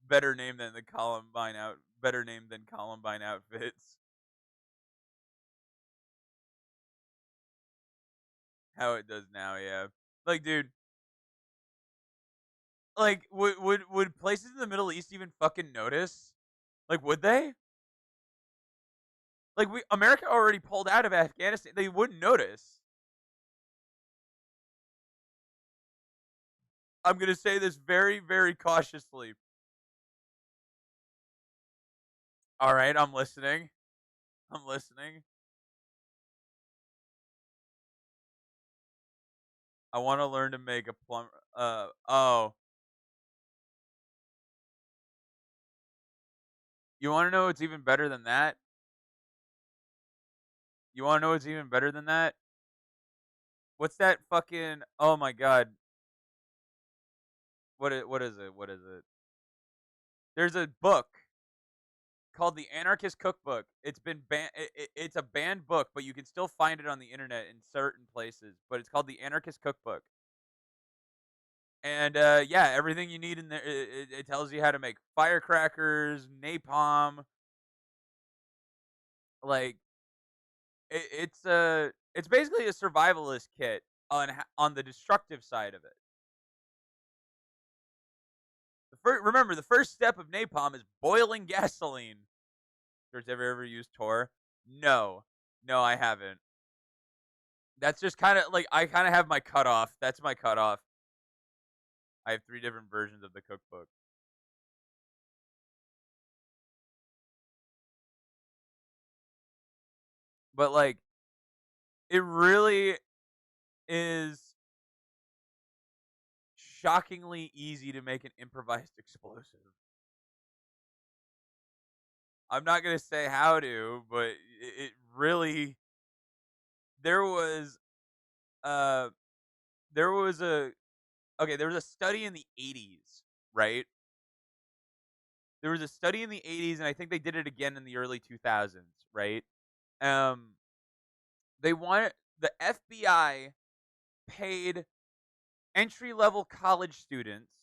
Better name than the Columbine out. Better name than Columbine outfits. How it does now, yeah. Like, dude, like would places in the Middle East even fucking notice? Like, would they? Like, we America already pulled out of Afghanistan. They wouldn't notice. I'm gonna say this very, very cautiously. All right, I'm listening. I'm listening. I want to learn to make a plumber. Oh, you want to know what's even better than that? You want to know what's even better than that? What's that fucking? Oh my god! What is it? What is it? There's a book called the Anarchist Cookbook. It's been banned. It's a banned book, but you can still find it on the internet in certain places. But it's called the Anarchist Cookbook. And yeah, everything you need in there. It tells you how to make firecrackers, napalm. Like it's basically a survivalist kit on the destructive side of it. Remember, the first step of napalm is boiling gasoline. George, have you ever used Tor? No, no, I haven't. That's just kind of like I kind of have my cutoff. That's my cutoff. I have three different versions of the cookbook. But like, it really is shockingly easy to make an improvised explosive. I'm not gonna say how to, but it really there was uh there was a okay, there was a study in the 80s, right? There was a study in the 80s and I think they did it again in the early 2000s, right? Um they wanted the FBI paid entry level college students,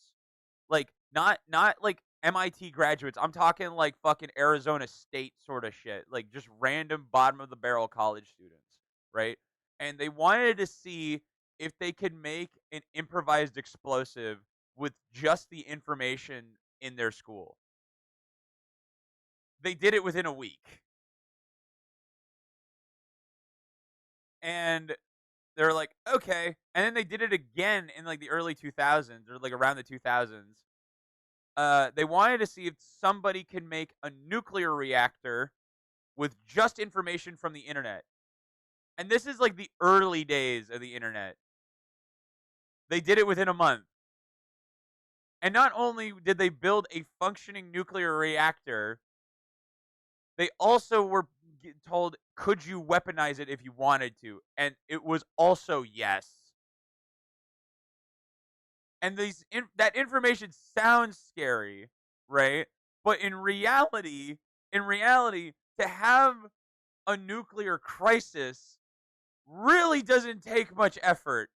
like not like MIT graduates. I'm talking like fucking Arizona State sort of shit, like just random bottom of the barrel college students, right? And they wanted to see if they could make an improvised explosive with just the information in their school. They did it within a week. And they're like, okay. And then they did it again in like the early 2000s or like around the 2000s. They wanted to see if somebody can make a nuclear reactor with just information from the internet. And this is like the early days of the internet. They did it within a month. And not only did they build a functioning nuclear reactor, they also were told, could you weaponize it if you wanted to? And it was also yes. And that information sounds scary, right? But in reality, to have a nuclear crisis really doesn't take much effort.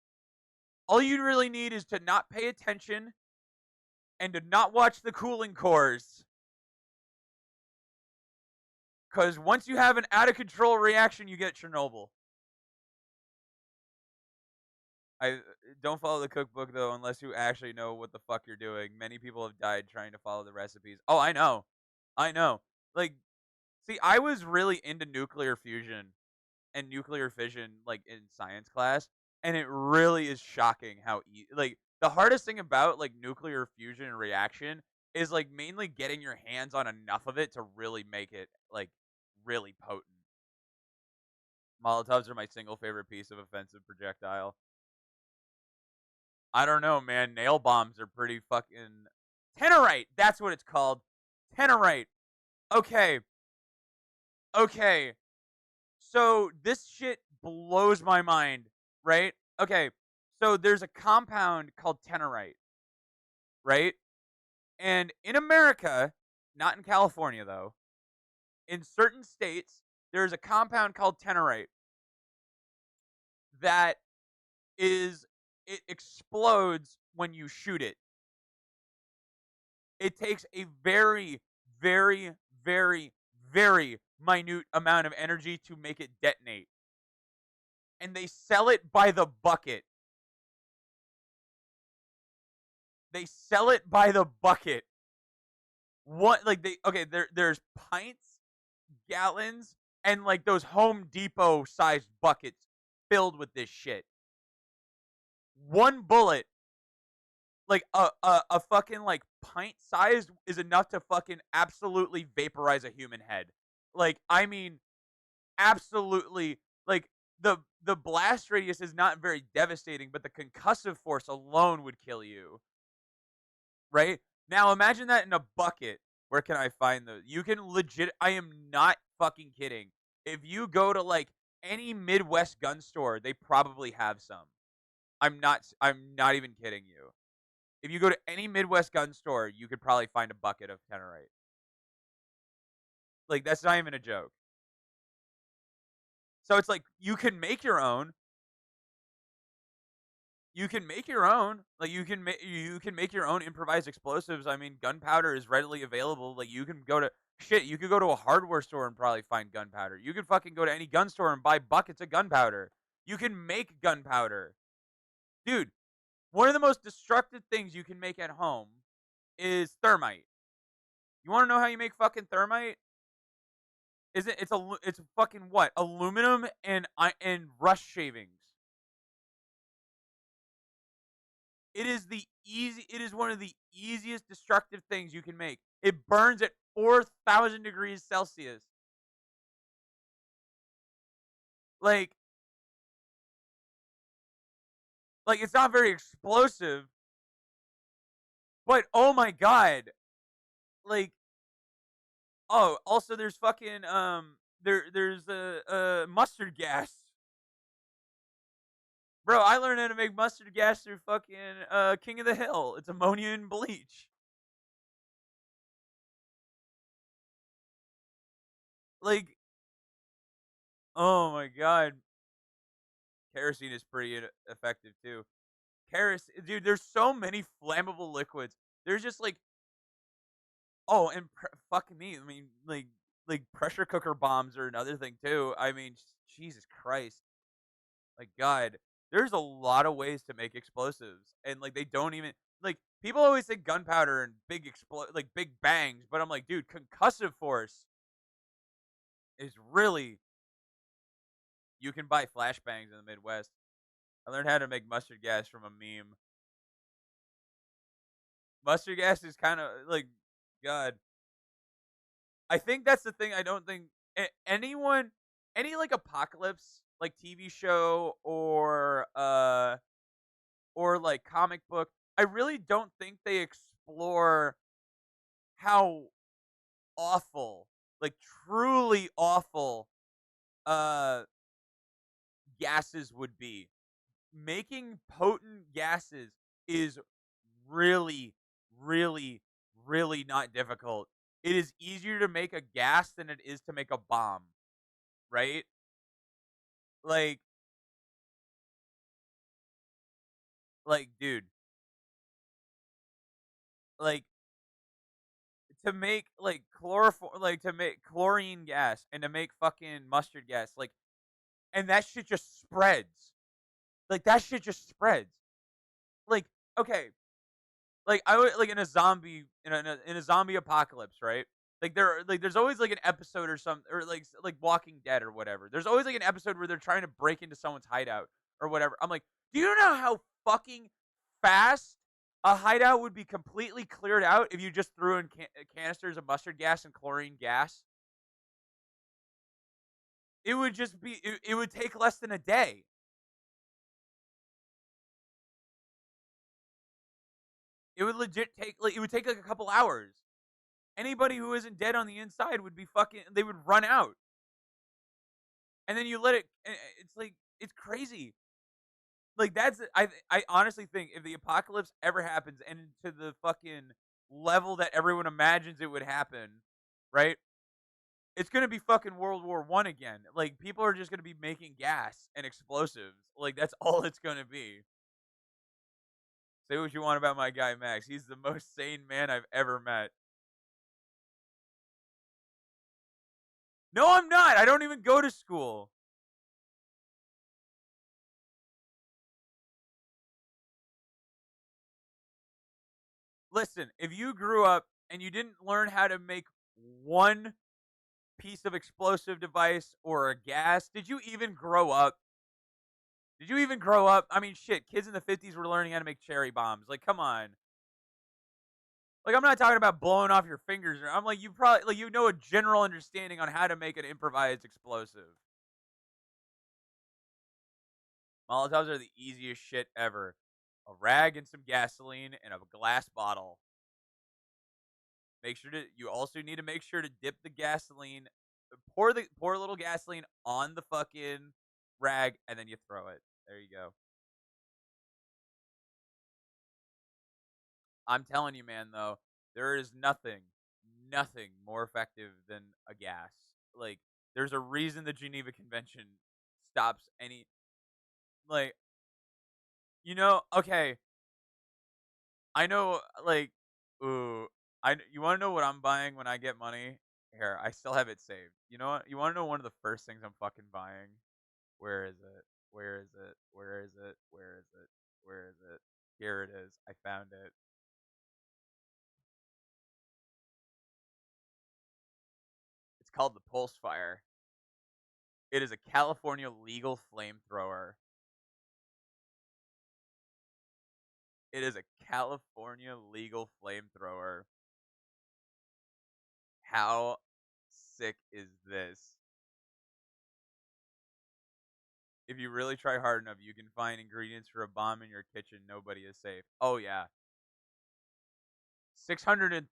All you really need is to not pay attention and to not watch the cooling cores. Because once you have an out of control reaction, you get Chernobyl. I don't follow the cookbook though, unless you actually know what the fuck you're doing. Many people have died trying to follow the recipes. Oh, I know. Like, see, I was really into nuclear fusion and nuclear fission, like in science class, and it really is shocking how like the hardest thing about like nuclear fusion and reaction is like mainly getting your hands on enough of it to really make it like really potent. Molotovs are my single favorite piece of offensive projectile. I don't know, man. Nail bombs are pretty fucking Tenorite. That's what it's called. Tenorite. Okay. Okay. So this shit blows my mind, right? Okay. So there's a compound called Tenorite, right? And in America, not in California though, in certain states, there's a compound called Tenorite that it explodes when you shoot it. It takes a very, very, very, very minute amount of energy to make it detonate. And they sell it by the bucket. They sell it by the bucket. What like there's pints, gallons, and like those Home Depot sized buckets filled with this shit. One bullet, like a fucking like pint sized is enough to fucking absolutely vaporize a human head. Like, I mean, absolutely, like the blast radius is not very devastating, but the concussive force alone would kill you. Right? Now imagine that in a bucket. Where can I find those? You can legit I am not fucking kidding. If you go to like any Midwest gun store, they probably have some. I'm not even kidding you. If you go to any Midwest gun store, you could probably find a bucket of Tenorite. Like, that's not even a joke. So it's like you can make your own. You can make your own. Like you can make your own improvised explosives. I mean, gunpowder is readily available. Like you can go to shit. You could go to a hardware store and probably find gunpowder. You could fucking go to any gun store and buy buckets of gunpowder. You can make gunpowder, dude. One of the most destructive things you can make at home is thermite. You want to know how you make fucking thermite? Is it? It's fucking what? Aluminum and rust shavings. It is one of the easiest destructive things you can make. It burns at 4,000 degrees Celsius. Like it's not very explosive, but oh my god. Like, oh, also there's fucking there's mustard gas. Bro, I learned how to make mustard gas through fucking King of the Hill. It's ammonia and bleach. Like, oh my god. Kerosene is pretty effective too. Kerosene, dude, there's so many flammable liquids. There's just like, oh, and fuck me. I mean, like pressure cooker bombs are another thing too. I mean, Jesus Christ. Like, God, there's a lot of ways to make explosives, and like they don't even like people always say gunpowder and like big bangs, but I'm like, dude, concussive force is really You can buy flashbangs in the Midwest. I learned how to make mustard gas from a meme. Mustard gas is kind of like, God. I think that's the thing. I don't think anyone, any like apocalypse, like TV show or like comic book. I really don't think they explore how awful, like truly awful, uh, gases would be. Making potent gases is really, really, really not difficult. It is easier to make a gas than it is to make a bomb, right? Like, dude, like to make like chloroform, like to make chlorine gas and to make fucking mustard gas, like, and that shit just spreads. Like that shit just spreads. Like, okay, like I would like in a zombie in a zombie apocalypse, right? Like there's always like an episode or some or like Walking Dead or whatever. There's always like an episode where they're trying to break into someone's hideout or whatever. I'm like, do you know how fucking fast a hideout would be completely cleared out if you just threw in canisters of mustard gas and chlorine gas? It would just be it would take less than a day. It would legit take like it would take like a couple hours. Anybody who isn't dead on the inside would be fucking. They would run out, and then you let it. It's like it's crazy. Like that's I honestly think if the apocalypse ever happens and to the fucking level that everyone imagines it would happen, right? It's gonna be fucking World War I again. Like people are just gonna be making gas and explosives. Like that's all it's gonna be. Say what you want about my guy Max. He's the most sane man I've ever met. No, I'm not. I don't even go to school. Listen, if you grew up and you didn't learn how to make one piece of explosive device or a gas, did you even grow up? Did you even grow up? I mean, shit, kids in the 50s were learning how to make cherry bombs. Like, come on. Like, I'm not talking about blowing off your fingers. I'm like, you probably, like, you know a general understanding on how to make an improvised explosive. Molotovs are the easiest shit ever. A rag and some gasoline and a glass bottle. Make sure to. You also need to make sure to dip the gasoline, pour a little gasoline on the fucking rag, and then you throw it. There you go. I'm telling you, man. Though there is nothing more effective than a gas. Like there's a reason the Geneva Convention stops any. Like okay, I know. Like, ooh, you want to know what I'm buying when I get money? Here, I still have it saved. You know what? You want to know one of the first things I'm fucking buying? Where is it? Where is it? Where is it? Where is it? Where is it? Here it is. I found it. It's called the Pulse Fire. It is a California legal flamethrower. It is a California legal flamethrower. How sick is this? If you really try hard enough, you can find ingredients for a bomb in your kitchen. Nobody is safe. Oh yeah. $630.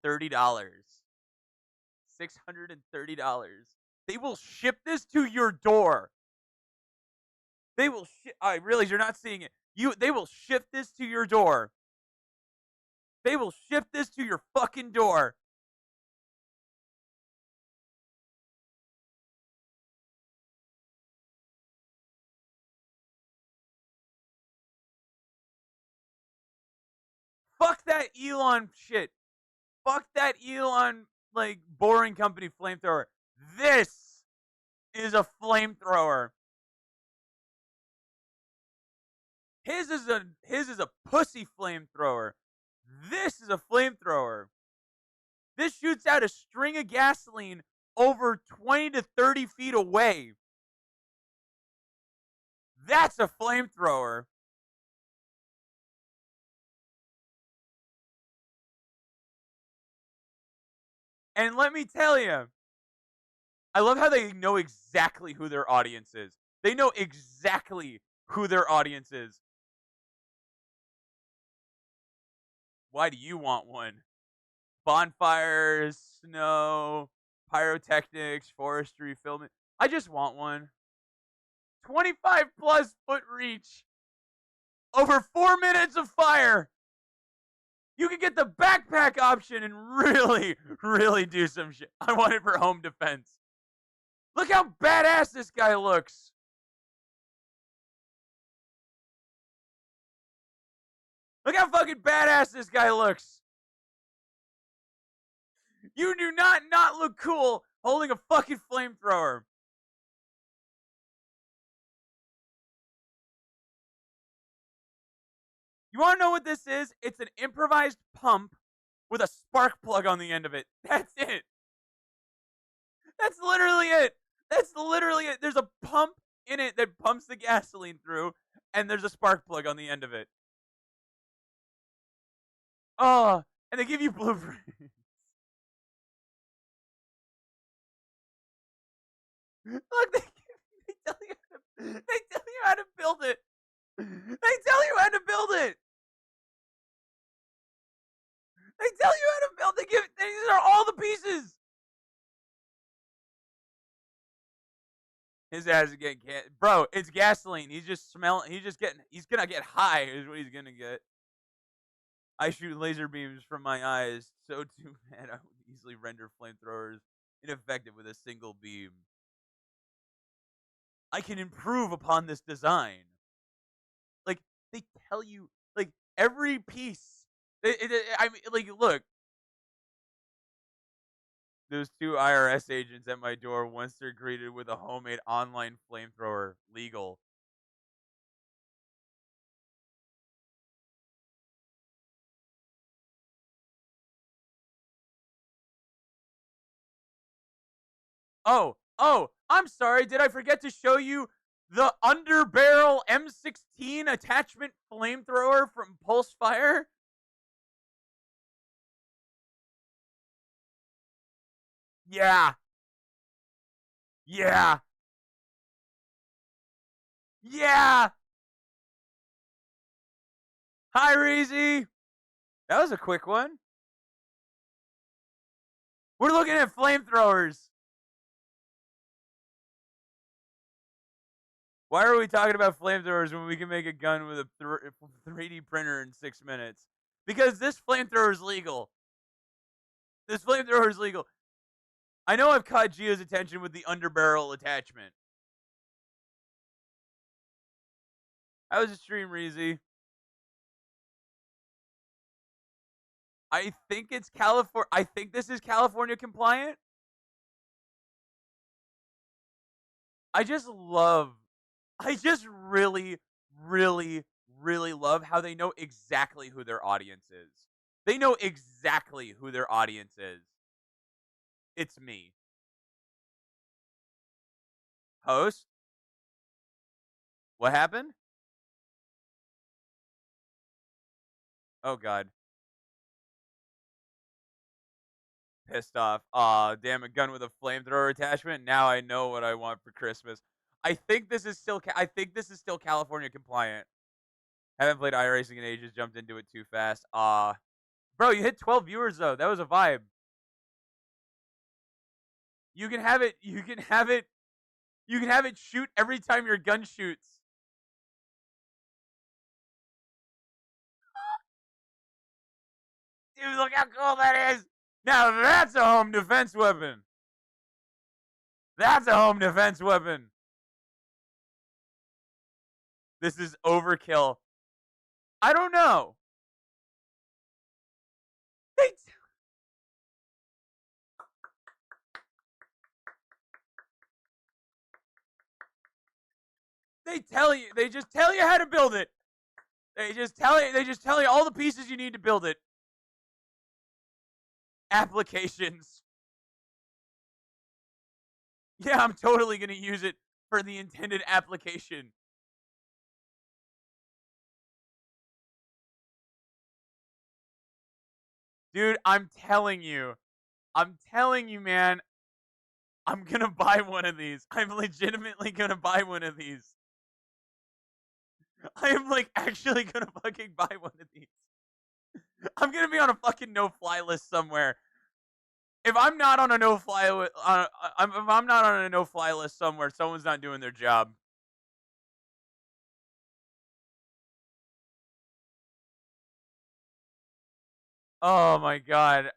$630. They will ship this to your door. They will ship. I realize you're not seeing it. They will ship this to your door. They will ship this to your fucking door. Fuck that Elon shit. Fuck that Elon like boring company flamethrower. This is a flamethrower. His is a pussy flamethrower. This is a flamethrower. This shoots out a string of gasoline over 20 to 30 feet away. That's a flamethrower. And let me tell you, I love how they know exactly who their audience is. They know exactly who their audience is. Why do you want one? Bonfires, snow, pyrotechnics, forestry, filming. I just want one. 25 plus foot reach. Over 4 minutes of fire. You can get the backpack option and really, really do some shit. I want it for home defense. Look how badass this guy looks. Look how fucking badass this guy looks. You do not look cool holding a fucking flamethrower. You want to know what this is? It's an improvised pump with a spark plug on the end of it. That's it. That's literally it. That's literally it. There's a pump in it that pumps the gasoline through, and there's a spark plug on the end of it. Oh, and they give you blueprints. Look, they tell you how to build it. They tell you how to build it. They tell you how to build. These are all the pieces. His ass is getting bro. It's gasoline. He's just smelling. He's gonna get high. Is what he's gonna get. I shoot laser beams from my eyes. So too bad I would easily render flamethrowers ineffective with a single beam. I can improve upon this design. Like they tell you, like every piece. I mean, like look. Those 2 IRS agents at my door once they're greeted with a homemade online flamethrower. Legal. Oh, I'm sorry. Did I forget to show you the underbarrel M16 attachment flamethrower from Pulse Fire? Yeah. Yeah. Yeah. Hi, Reezy. That was a quick one. We're looking at flamethrowers. Why are we talking about flamethrowers when we can make a gun with a 3D printer in 6 minutes? Because this flamethrower is legal. This flamethrower is legal. I know I've caught Gio's attention with the underbarrel attachment. How was the stream, Reezy? I think it's California. I think this is California compliant. I just really, really, really love how they know exactly who their audience is. They know exactly who their audience is. It's me. Host? What happened? Oh, God. Pissed off. Aw, damn, a gun with a flamethrower attachment. Now I know what I want for Christmas. I think this is still California compliant. Haven't played iRacing in ages. Jumped into it too fast. Bro, you hit 12 viewers though. That was a vibe. You can have it. You can have it. You can have it shoot every time your gun shoots. Dude, look how cool that is. Now that's a home defense weapon. That's a home defense weapon. This is overkill. I don't know. They just tell you how to build it. They just tell you all the pieces you need to build it. Applications. Yeah, I'm totally going to use it for the intended application. Dude, I'm telling you, man, I'm gonna buy one of these. I'm legitimately gonna buy one of these. I am like actually gonna fucking buy one of these. I'm gonna be on a fucking no-fly list somewhere. If I'm not on a no-fly if I'm not on a no-fly list somewhere, someone's not doing their job. Oh my god.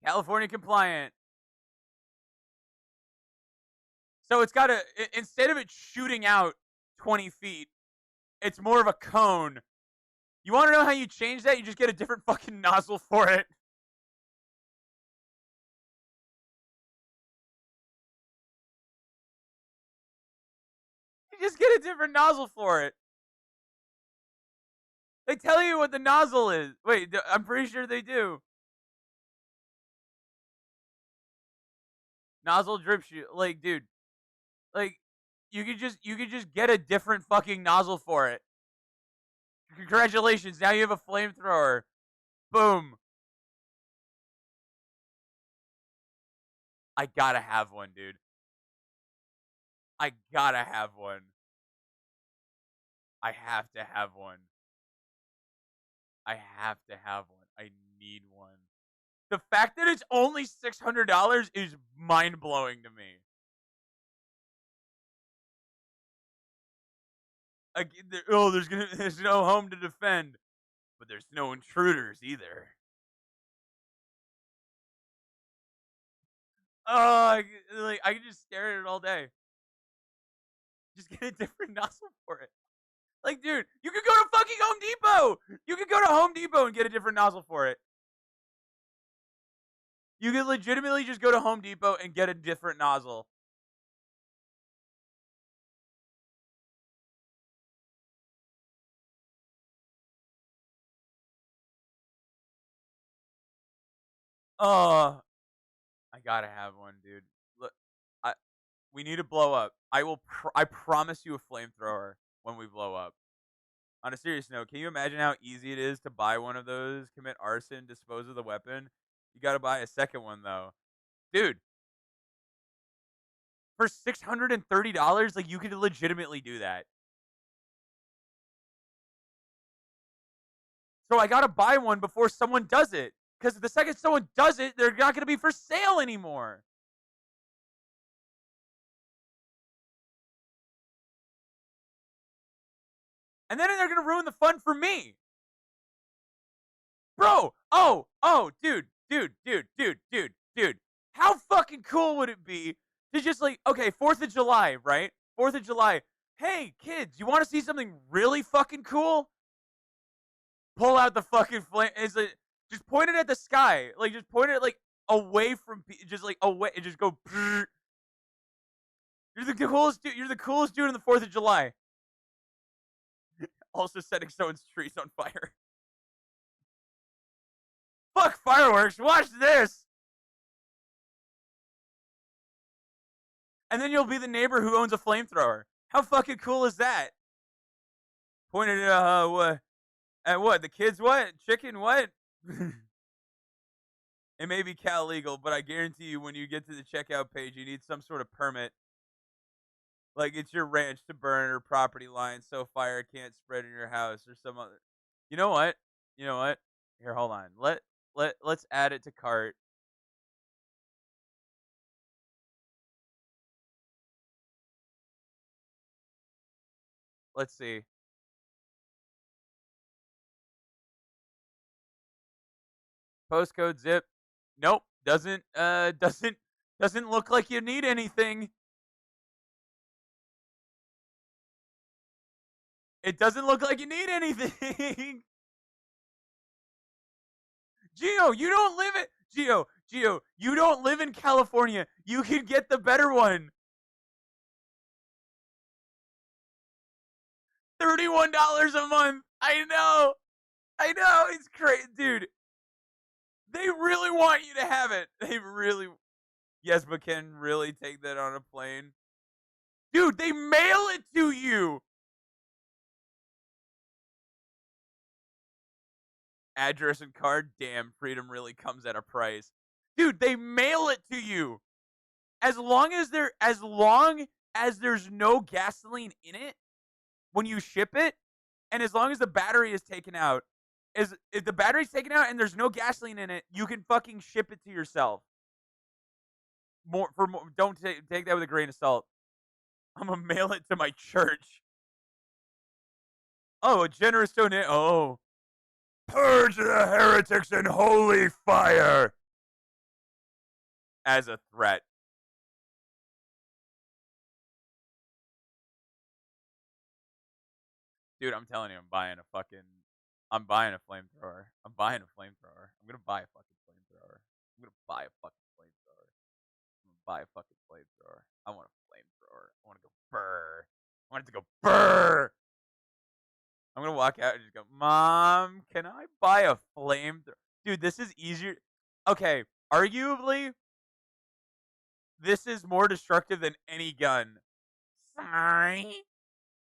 California compliant. So it's got instead of it shooting out 20 feet, it's more of a cone. You want to know how you change that? You just get a different fucking nozzle for it. You just get a different nozzle for it. They tell you what the nozzle is. Wait, I'm pretty sure they do. Nozzle drip shoot. Like, dude, like you could just get a different fucking nozzle for it. Congratulations, now you have a flamethrower. Boom. I gotta have one, dude. I gotta have one. I have to have one. I have to have one. I need one. The fact that it's only $600 is mind blowing to me. Like, there's no home to defend, but there's no intruders either. Oh, I can just stare at it all day. Just get a different nozzle for it. Like, dude, you could go to fucking Home Depot. You could go to Home Depot and get a different nozzle for it. You could legitimately just go to Home Depot and get a different nozzle. Oh, I gotta have one, dude. Look, I we need to blow up. I promise you a flamethrower when we blow up. On a serious note, can you imagine how easy it is to buy one of those, commit arson, dispose of the weapon? You got to buy a second one though, dude. For $630, like you could legitimately do that. So I gotta buy one before someone does it, because the second someone does it, they're not gonna be for sale anymore. And then they're gonna ruin the fun for me. Bro, dude. How fucking cool would it be to just like, okay, 4th of July, right? 4th of July. Hey, kids, you want to see something really fucking cool? Pull out the fucking flame. Just point it at the sky. Like, just point it like away from, just like away, and just go. Brrr. You're the coolest dude. You're the coolest dude on the 4th of July. Also setting someone's trees on fire. Fuck fireworks. Watch this. And then you'll be the neighbor who owns a flamethrower. How fucking cool is that? Pointed at what? The kids what? Chicken what? It may be Cal legal, but I guarantee you when you get to the checkout page, you need some sort of permit. Like it's your ranch to burn or property line so fire can't spread in your house or some other. You know what? You know what? Here, hold on. Let's add it to cart. Let's see. Postcode zip. Nope. Doesn't look like you need anything. It doesn't look like you need anything. Gio, you don't live in Gio, you don't live in California. You can get the better one. $31 a month. I know. It's crazy, dude. They really want you to have it. They really. Yes, but can really take that on a plane, dude. They mail it to you. Address and card. Damn, freedom really comes at a price. Dude, they mail it to you. As long as there's no gasoline in it when you ship it, and as long as the battery is taken out, if the battery's taken out and there's no gasoline in it, you can fucking ship it to yourself. Don't take that with a grain of salt. I'm gonna mail it to my church. Oh, a generous donation. Oh, purge the heretics in holy fire as a threat. Dude, I'm telling you, I'm buying a flamethrower. I'm buying a flamethrower. I'm gonna buy a fucking flamethrower. I'm gonna buy a fucking flamethrower. I'm gonna buy a fucking flamethrower. I want a flamethrower. I want to go burr. I want it to go burr. I'm gonna walk out and just go, Mom, can I buy a flamethrower? Dude, this is easier. Okay, arguably, this is more destructive than any gun. Sorry.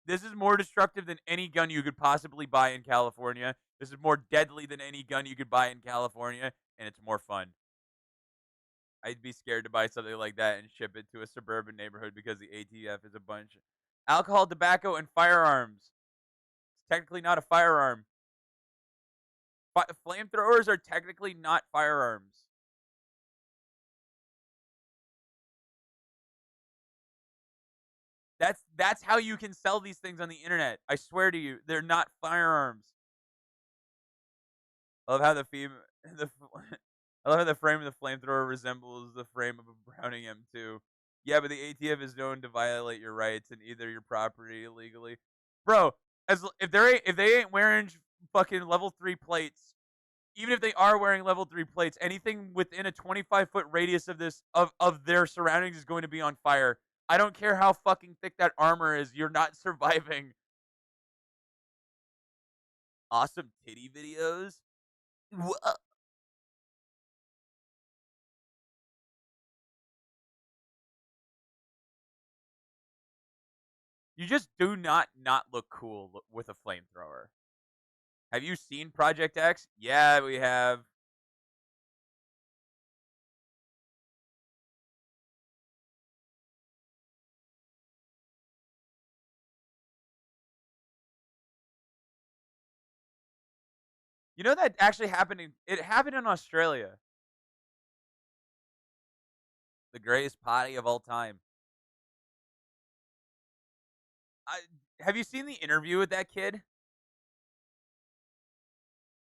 This is more destructive than any gun you could possibly buy in California. This is more deadly than any gun you could buy in California, and it's more fun. I'd be scared to buy something like that and ship it to a suburban neighborhood because the ATF is a bunch. Alcohol, tobacco, and firearms. It's technically not a firearm. Flamethrowers are technically not firearms. That's how you can sell these things on the internet. I swear to you, they're not firearms. I love how I love how the frame of the flamethrower resembles the frame of a Browning M2. Yeah, but the ATF is known to violate your rights and either your property illegally. Bro, if they ain't wearing fucking level 3 plates, even if they are wearing level 3 plates, anything within a 25-foot radius of their surroundings is going to be on fire. I don't care how fucking thick that armor is, you're not surviving. Awesome titty videos. You just do not look cool with a flamethrower. Have you seen Project X? Yeah, we have. You know that actually happened it happened in Australia. The greatest potty of all time. I, have you seen the interview with that kid?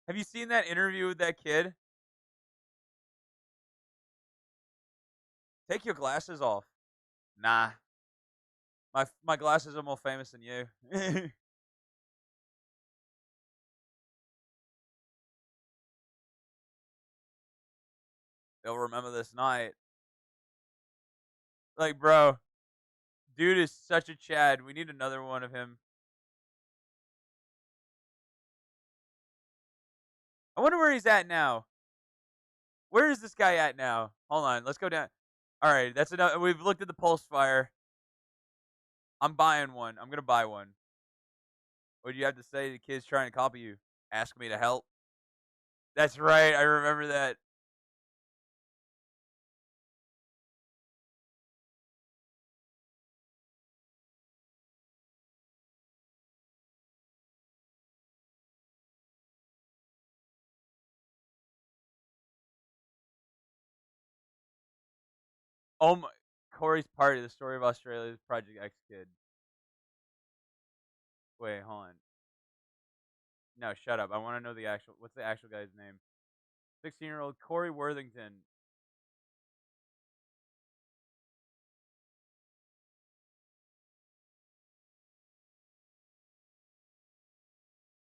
Have you seen that interview with that kid? Take your glasses off. Nah. My glasses are more famous than you. They'll remember this night. Like, bro, dude is such a Chad. We need another one of him. I wonder where he's at now. Where is this guy at now? Hold on, let's go down. All right, that's enough. We've looked at the pulse fire. I'm buying one. I'm gonna buy one. What do you have to say? The kid's trying to copy you. Ask me to help. That's right. I remember that. Oh my, Corey's party. The story of Australia's Project X kid. Wait, hold on. No, shut up. I want to know the actual. What's the actual guy's name? 16-year-old Corey Worthington.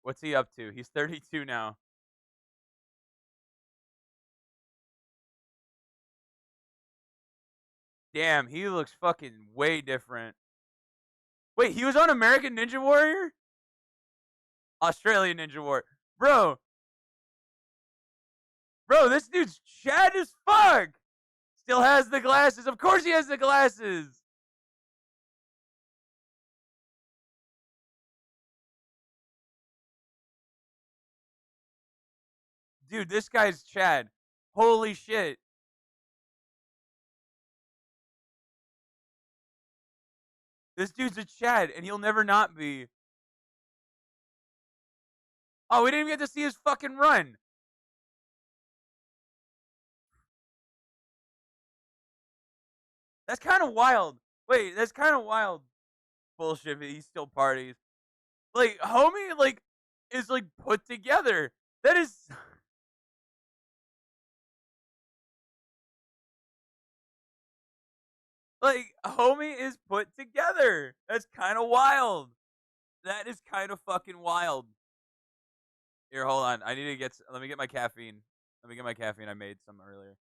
What's he up to? He's 32 now. Damn, he looks fucking way different. Wait, he was on American Ninja Warrior? Australian Ninja Warrior. Bro, this dude's Chad as fuck. Still has the glasses. Of course he has the glasses. Dude, this guy's Chad. Holy shit. This dude's a Chad, and he'll never not be. Oh, we didn't even get to see his fucking run. That's kind of wild. Wait, that's kind of wild. Bullshit. He still parties. Like, homie, like, is like put together. That is like, homie is put together. That's kind of wild. That is kind of fucking wild. Here, hold on. I need to get. Let me get my caffeine. Let me get my caffeine. I made some earlier.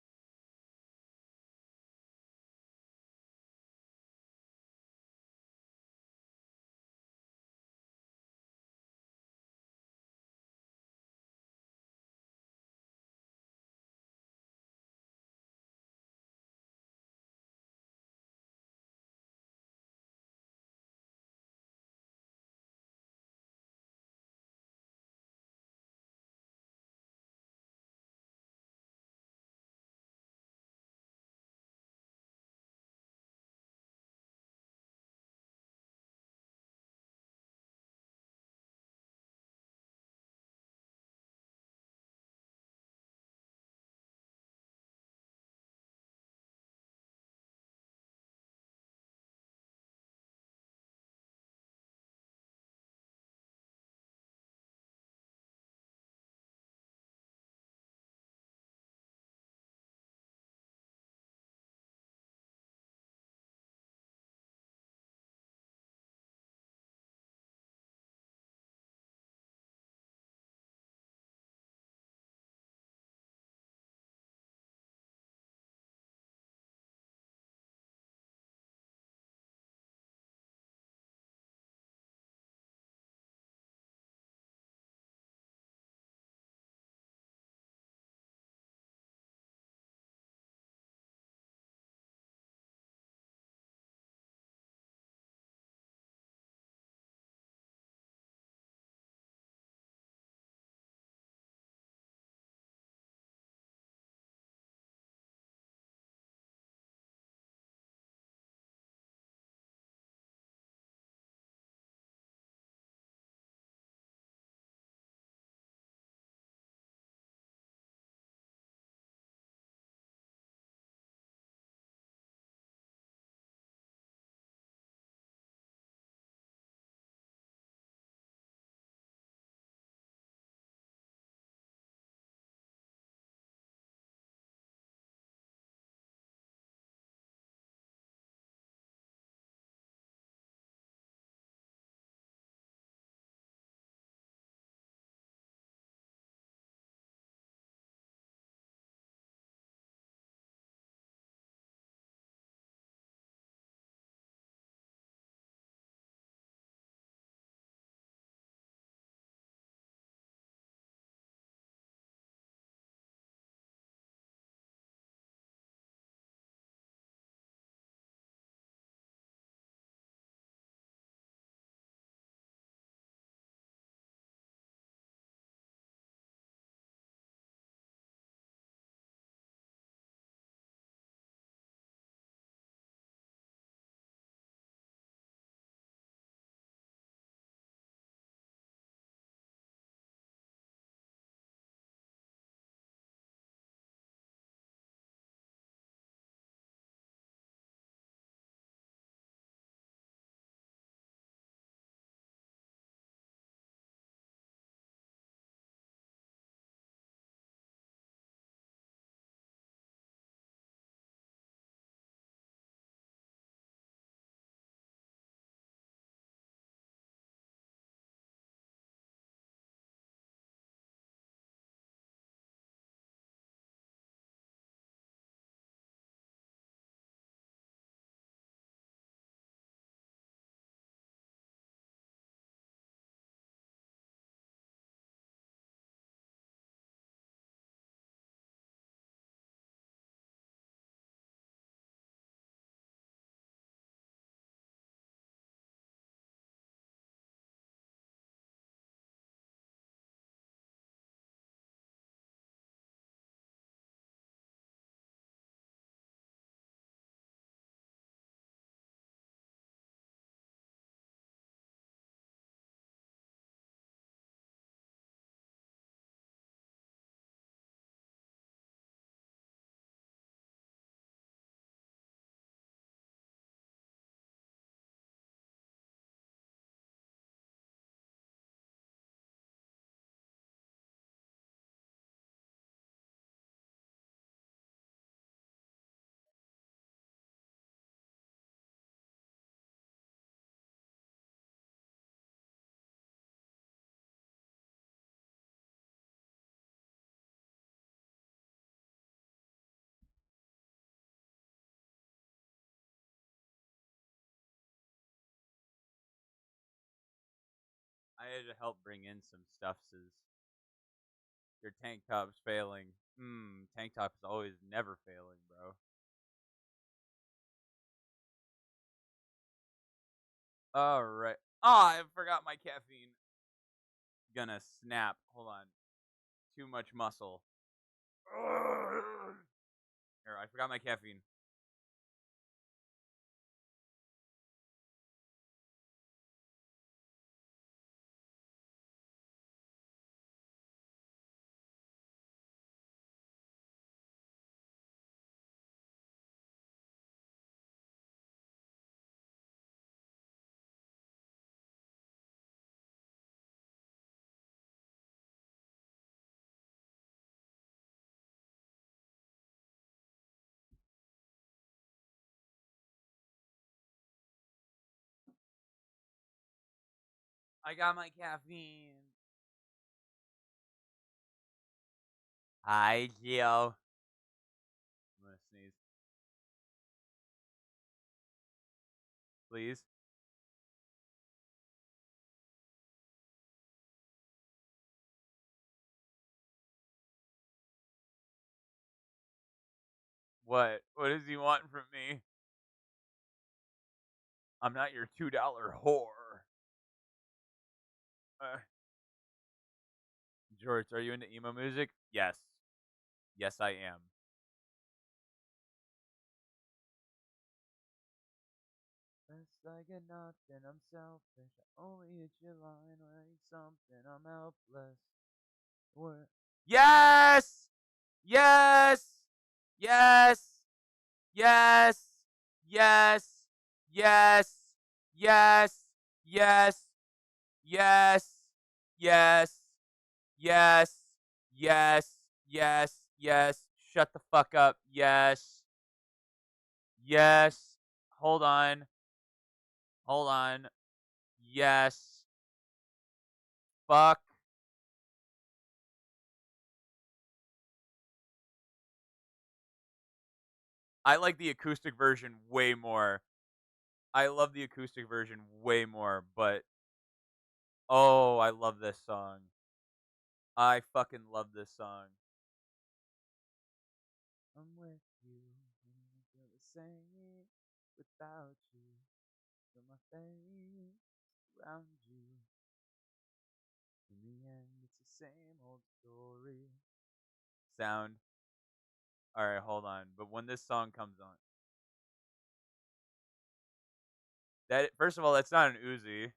had to help bring in some stuffses. Your tank top's failing. Tank top is always never failing, bro. Alright. I forgot my caffeine. Gonna snap. Hold on. Too much muscle. Here, I forgot my caffeine. I got my caffeine. Hi, Gio. I'm gonna sneeze. Please. What? What does he want from me? I'm not your $2 whore. Uh, George, are you into emo music? Yes. Yes, I am. It's like a nothing, I'm selfish. I only hit your line when I need something, I'm helpless. What? Yes! Yes! Yes! Yes! Yes! Yes! Yes! Yes! Yes! Yes! Yes! Yes! Yes! Yes! Shut the fuck up. Yes! Yes! Hold on. Hold on. Yes. Fuck. I like the acoustic version way more. I love the acoustic version way more, but oh, I love this song. I fucking love this song. I'm with you, and I feel the same without you. Feel my face around you. In the end, it's the same old story. Sound. All right, hold on. But when this song comes on, that first of all, that's not an Uzi.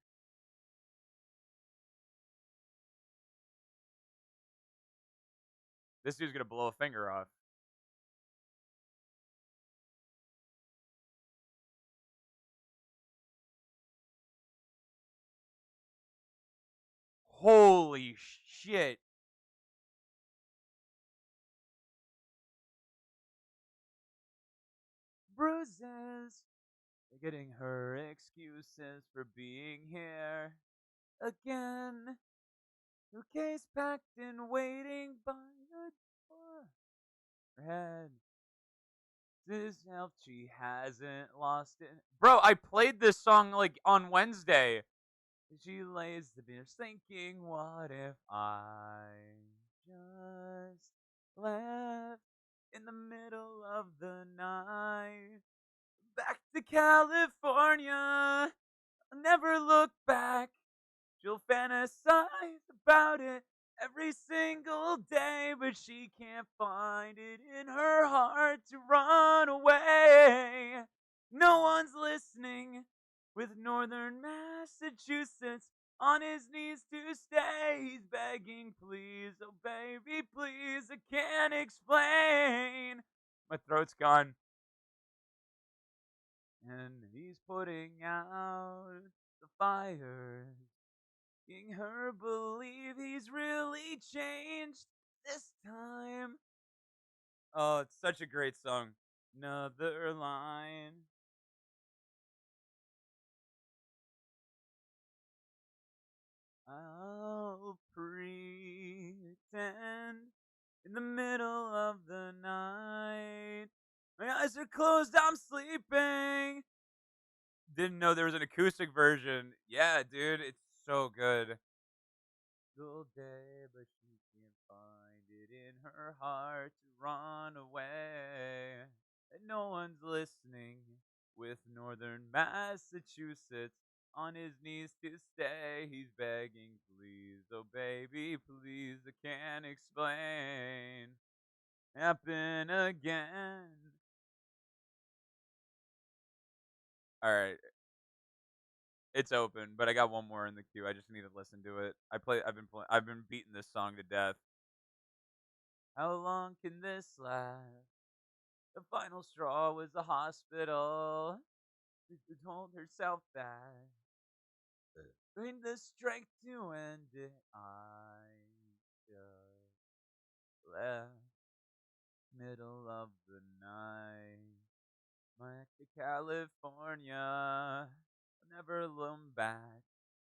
This dude's gonna blow a finger off. Holy shit. Bruises. Getting her excuses for being here again. Suitcase packed and waiting by the door. Her head. This help she hasn't lost it. Bro, I played this song like on Wednesday. She lays the beers thinking, what if I just left in the middle of the night? Back to California, I'll never look back. She'll fantasize about it every single day, but she can't find it in her heart to run away. No one's listening with Northern Massachusetts on his knees to stay. He's begging, please, oh baby, please, I can't explain. My throat's gone. And he's putting out the fires, making her believe he's really changed this time. Oh, it's such a great song. Another line. I'll pretend in the middle of the night. My eyes are closed, I'm sleeping. Didn't know there was an acoustic version. Yeah, dude, it's so good. single day, but she can't find it in her heart to run away. And no one's listening with Northern Massachusetts on his knees to stay. He's begging, please, oh baby, please, I can't explain. Happen again. All right, it's open, but I got one more in the queue. I just need to listen to it. I've been beating this song to death. How long can this last? The final straw was the hospital. She told herself that. Find the strength to end it. I just left middle of the night. Back to California. Never look back.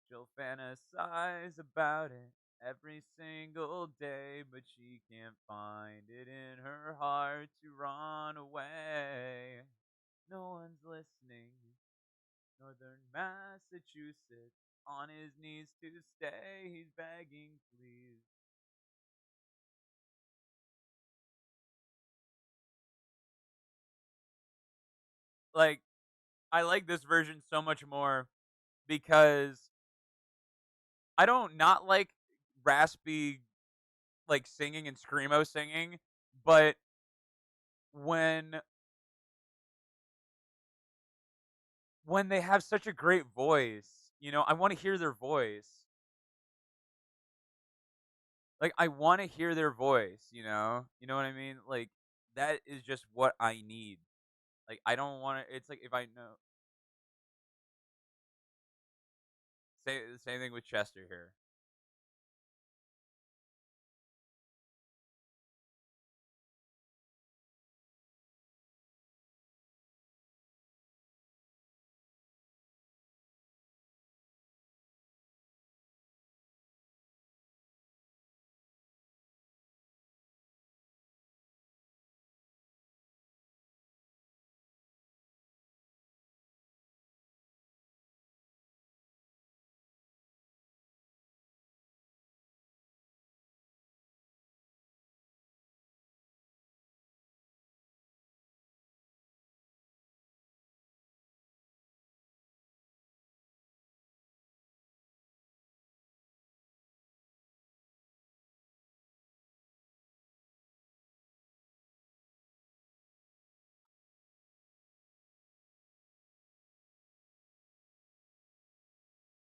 She'll fantasize about it every single day, but she can't find it in her heart to run away. No one's listening. Northern Massachusetts, on his knees to stay, he's begging, please. Like, I like this version so much more because I don't not like raspy like singing and screamo singing, but when when they have such a great voice, I want to hear their voice. Like I want to hear their voice, you know? You know what I mean? Like that is just what I need. Like I don't want to it's like if I know say the same thing with Chester here.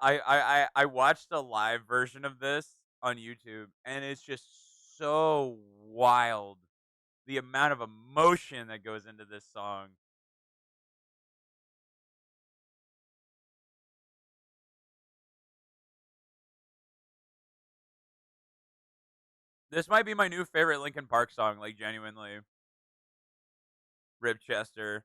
I watched a live version of this on YouTube and it's just so wild the amount of emotion that goes into this song. This might be my new favorite Linkin Park song, like genuinely. Rib Chester.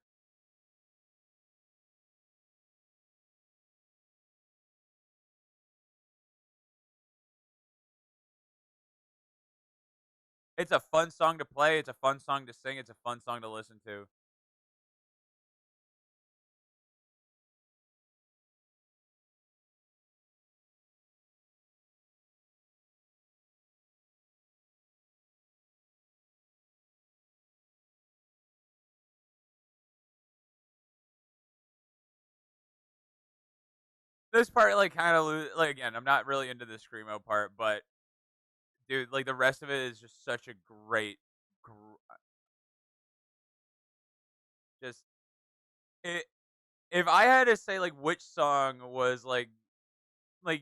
It's a fun song to play, it's a fun song to sing, it's a fun song to listen to. This part like kind of like again, I'm not really into the screamo part, but dude, like the rest of it is just such a just it. If I had to say like which song was like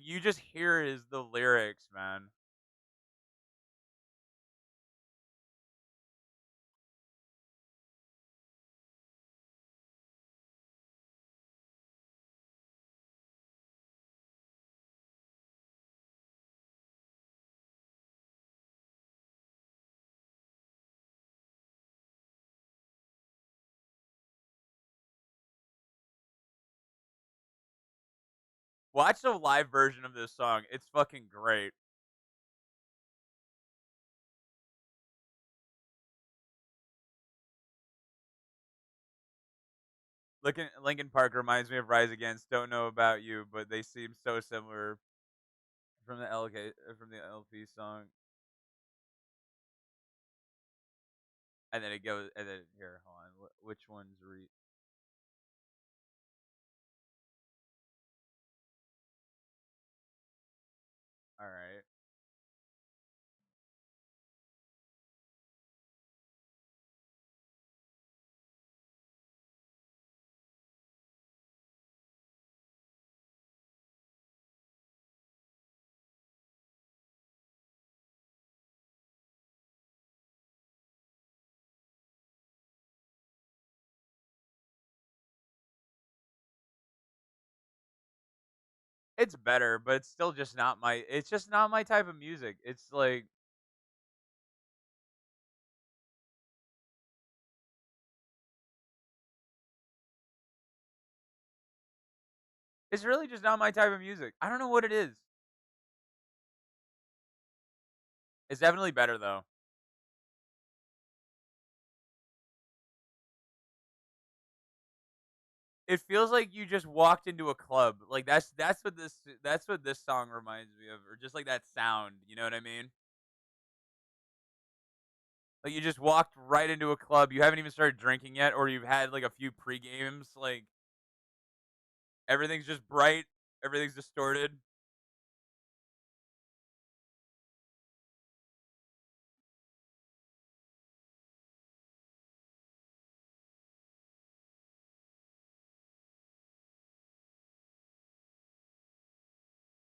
you just hear is the lyrics, man. Watch the live version of this song. It's fucking great. Linkin Park reminds me of Rise Against. Don't know about you, but they seem so similar. from the LP song, and then it goes, and then here, hold on, which one's all right? It's better, but it's still just not my. It's just not my type of music. It's like it's really just not my type of music. I don't know what it is. It's definitely better though. It feels like you just walked into a club. Like that's what this song reminds me of, or just like that sound. You know what I mean? Like you just walked right into a club. You haven't even started drinking yet, or you've had like a few pre games. Like everything's just bright. Everything's distorted.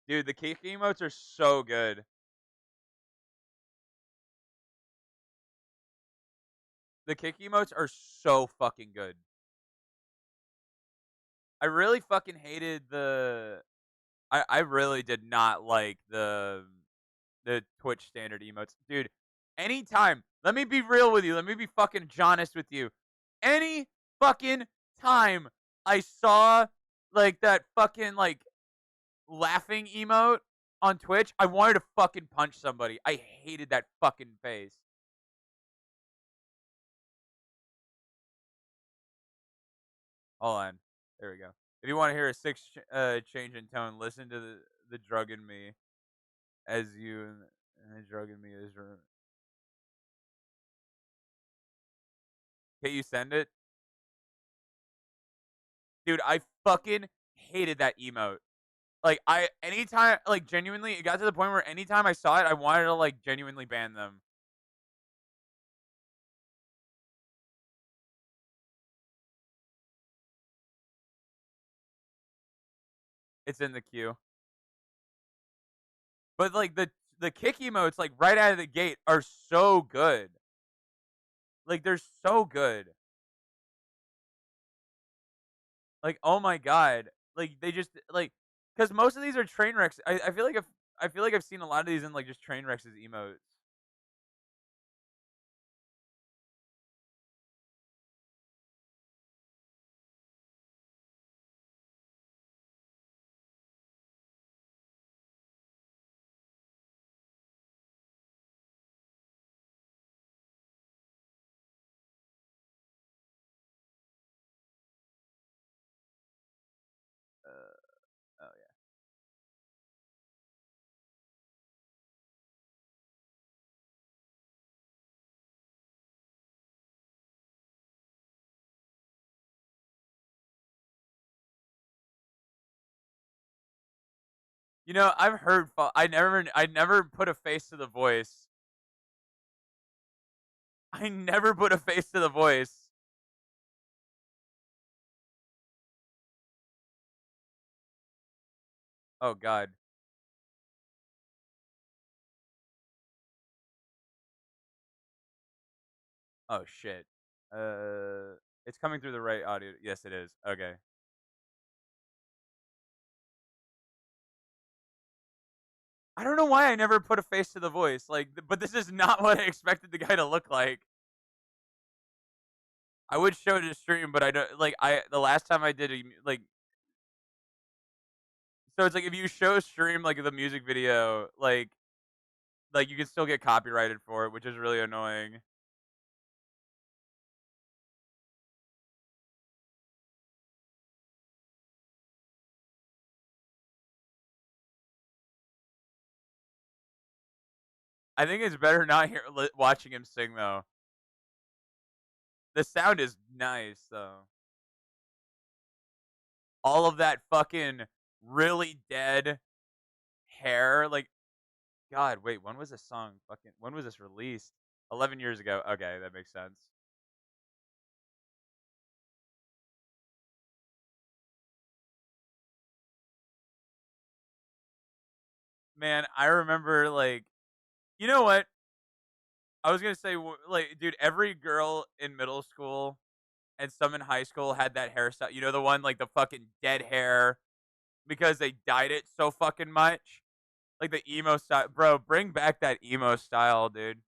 Dude, the kick emotes are so good. The kick emotes are so fucking good. I really fucking hated the. I really did not like the Twitch standard emotes, dude. Anytime, let me be real with you. Let me be fucking honest with you. Any fucking time I saw like that fucking like laughing emote on Twitch, I wanted to fucking punch somebody. I hated that fucking face. Hold on. There we go. If you want to hear a change in tone, listen to the drug in me as you and the drug in me is. Can you send it, dude? I fucking hated that emote. Like I anytime like genuinely, it got to the point where anytime I saw it, I wanted to like genuinely ban them. It's in the queue. But like the kick emotes like right out of the gate are so good. Like they're so good. Like oh my god. Like they just like because most of these are train wrecks. I feel like I feel like I've seen a lot of these in like just train wrecks as emotes. Oh yeah. You know, I've heard. I never put a face to the voice. I never put a face to the voice. Oh god. Oh shit. It's coming through the right audio. Yes, it is. Okay. I don't know why I never put a face to the voice. Like, but this is not what I expected the guy to look like. I would show it to stream, but I don't like. I the last time I did like. So it's like if you show stream like the music video, like you can still get copyrighted for it, which is really annoying. I think it's better not watching him sing though. The sound is nice though. All of that fucking really dead hair, like God, wait, when was this song fucking when was this released? 11 years ago. Okay, that makes sense. Man, I remember like you know what? I was gonna say, like, dude, every girl in middle school and some in high school had that hairstyle. You know, the one like the fucking dead hair because they dyed it so fucking much, like the emo style. Bro, bring back that emo style, dude.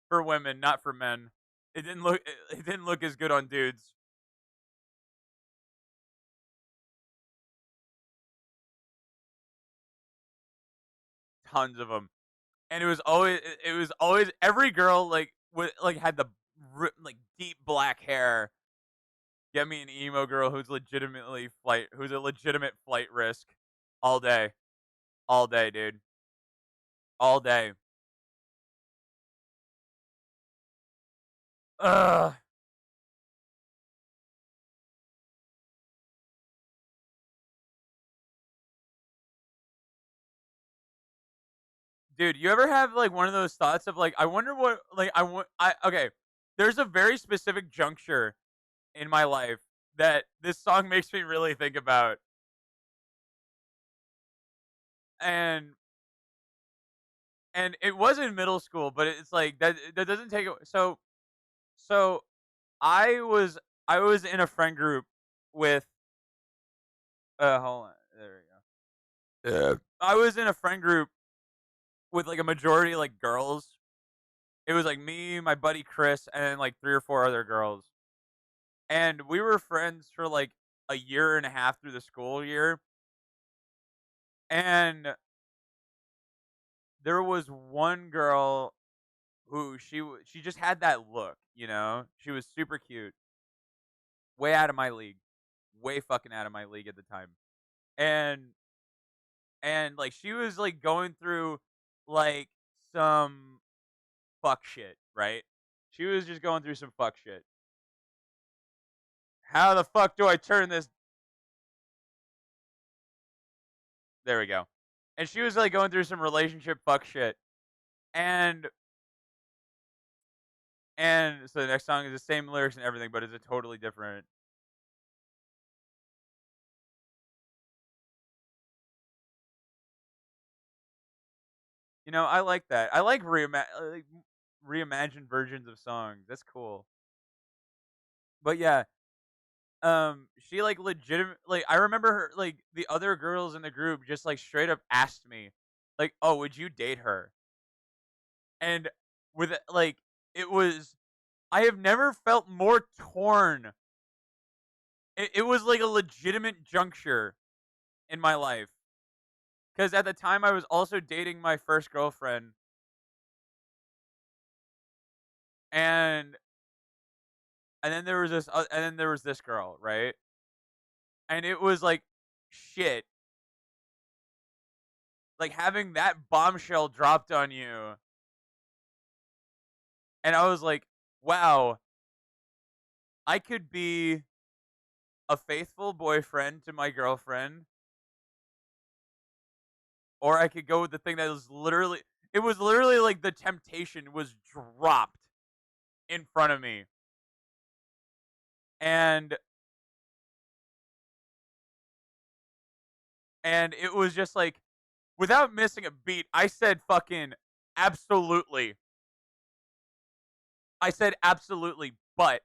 For women, not for men. It didn't look as good on dudes. Tons of them, and it was always every girl like with like had the like deep black hair. Get me an emo girl who's a legitimate flight risk all day. All day, dude. All day. Ugh. Dude, you ever have like one of those thoughts of like I wonder what like I want I okay. There's a very specific juncture in my life that this song makes me really think about. And it was in middle school, but it's like that doesn't take so I was I was in a friend group with hold on. There we go. I was in a friend group with like a majority like girls. It was like me, my buddy Chris, and then like three or four other girls. And we were friends for like a year and a half through the school year. And there was one girl who she just had that look, you know? She was super cute. Way out of my league. Way fucking out of my league at the time. And like she was like going through like some fuck shit, right? She was just going through some fuck shit. How the fuck do I turn this? There we go. And she was like going through some relationship fuck shit. And so the next song is the same lyrics and everything, but it's a totally different. You know, I like that. I like reimagined versions of songs. That's cool. But yeah, she like legitimate. Like I remember her. Like the other girls in the group just like straight up asked me, like, "Oh, would you date her?" And with like it was, I have never felt more torn. It was like a legitimate juncture in my life because at the time I was also dating my first girlfriend, and then there was and then there was this girl, right? And it was like shit, like having that bombshell dropped on you, and I was like, wow, I could be a faithful boyfriend to my girlfriend, or I could go with the thing that was literally, it was literally like the temptation was dropped in front of me, and it was just like without missing a beat, I said fucking absolutely. I said absolutely, but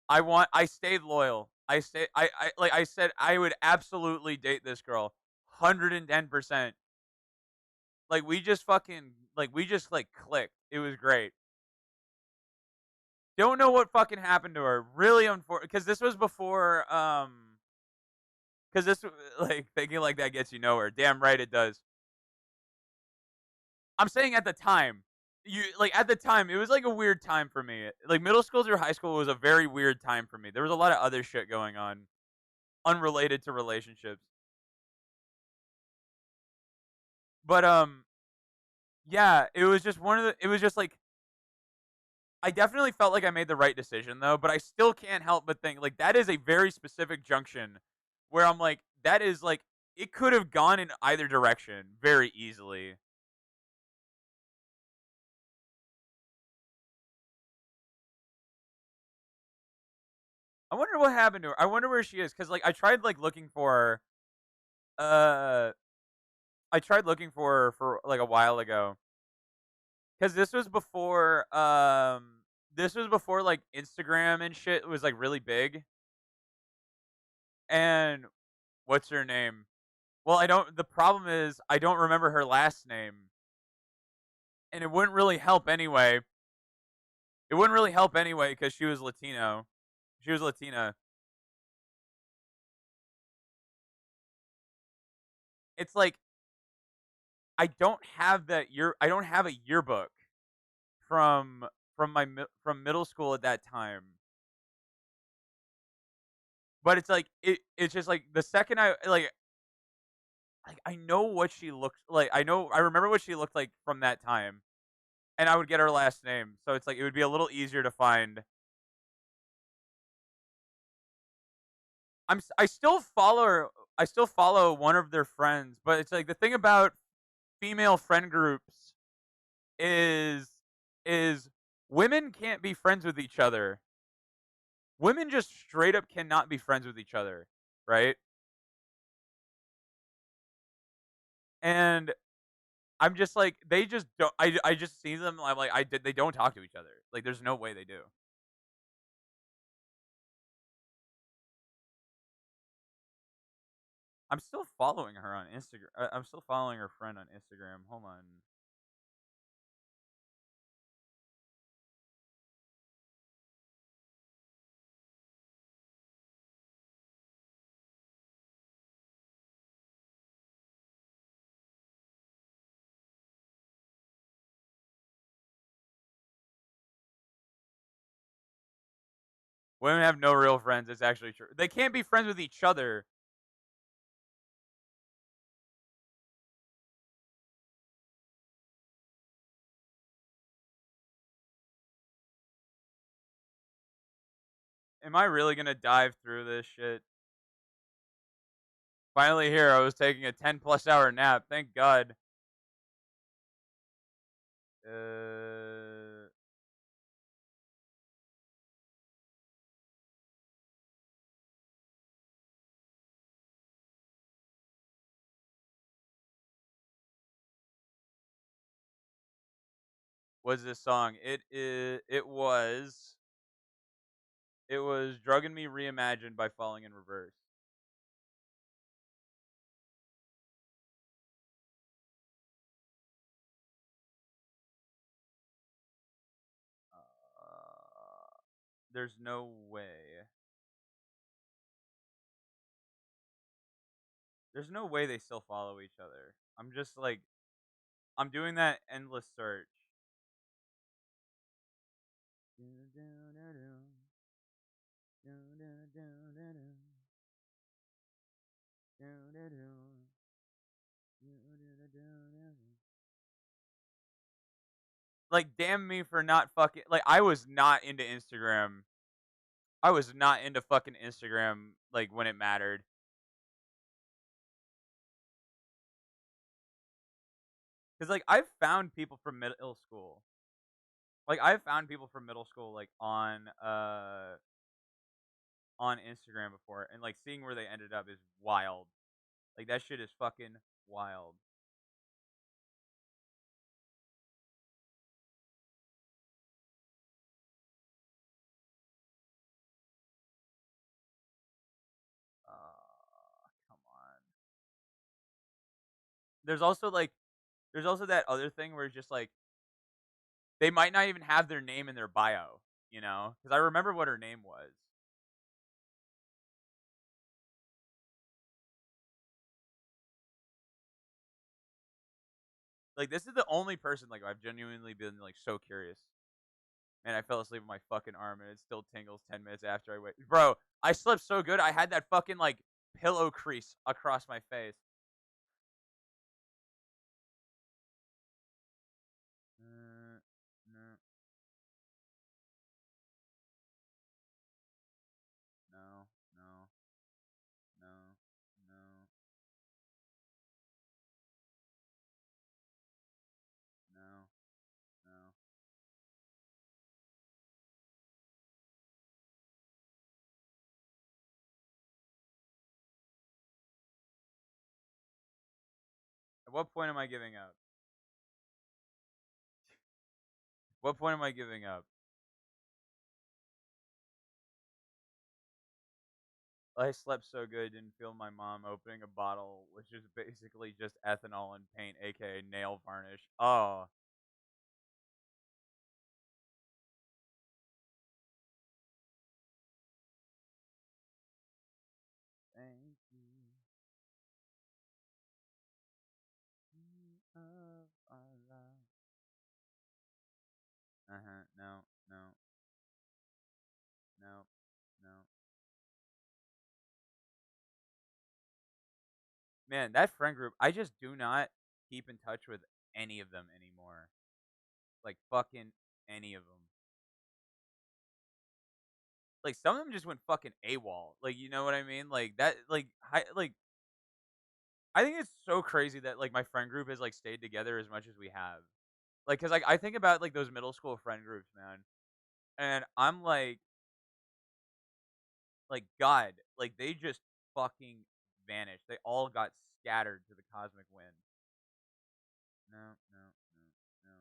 I stayed loyal. I said I would absolutely date this girl. 110%. Like we just fucking like we just like clicked. It was great. Don't know what fucking happened to her. Really unfortunate because this was before because this like thinking like that gets you nowhere. Damn right it does. I'm saying at the time. You like at the time it was like a weird time for me. Like middle school through high school was a very weird time for me. There was a lot of other shit going on unrelated to relationships. But Yeah, it was just one of the it was just like I definitely felt like I made the right decision though, but I still can't help but think like that is a very specific junction where I'm like that is like it could have gone in either direction very easily. I wonder what happened to her. I wonder where she is cuz like I tried like looking for her I tried looking for her for like a while ago cuz this was before like Instagram and shit was like really big and what's her name? Well, I don't the problem is I don't remember her last name. And it wouldn't really help anyway. It wouldn't really help anyway because she was Latino. She was Latina. It's like I don't have a yearbook from from middle school at that time. But it's like it's just like the second I know what she looks like. I remember what she looked like from that time, and I would get her last name. So it's like it would be a little easier to find. I still follow her. I still follow one of their friends, but it's like the thing about female friend groups is is women can't be friends with each other. Women just straight up cannot be friends with each other, right? And I'm just like they just don't. I just see them. I'm like they don't talk to each other. Like there's no way they do. I'm still following her on Instagram. I'm still following her friend on Instagram. Hold on. Women have no real friends. It's actually true. They can't be friends with each other. Am I really gonna dive through this shit? Finally here, I was taking a 10 plus hour nap. Thank God. Uh, what's this song? It was "Drugging Me" reimagined by Falling in Reverse. There's no way. There's no way they still follow each other. I'm just like I'm doing that endless search. Like damn me for not fucking like I was not into Instagram. I was not into fucking Instagram like when it mattered. Cuz like I've found people from middle school. Like I've found people from middle school like on Instagram before and like seeing where they ended up is wild. Like that shit is fucking wild. Come on. There's also like there's also that other thing where it's just like they might not even have their name in their bio, you know? Cuz I remember what her name was. Like this is the only person like I've genuinely been like so curious. And I fell asleep with my fucking arm and it still tingles 10 minutes after I wake. Bro, I slept so good. I had that fucking like pillow crease across my face. What point am I giving up? What point am I giving up? I slept so good, didn't feel my mom opening a bottle, which is basically just ethanol and paint, aka nail varnish. Oh, thank you. Of our love. Uh-huh. No, no, no, no. Man, that friend group, I just do not keep in touch with any of them anymore. Like fucking any of them. Like some of them just went fucking AWOL. Like you know what I mean? Like that. Like I think it's so crazy that like my friend group has like stayed together as much as we have. Like, cause like I think about like those middle school friend groups, man, and I'm like God, like they just fucking vanished. They all got scattered to the cosmic wind. No, no, no, no.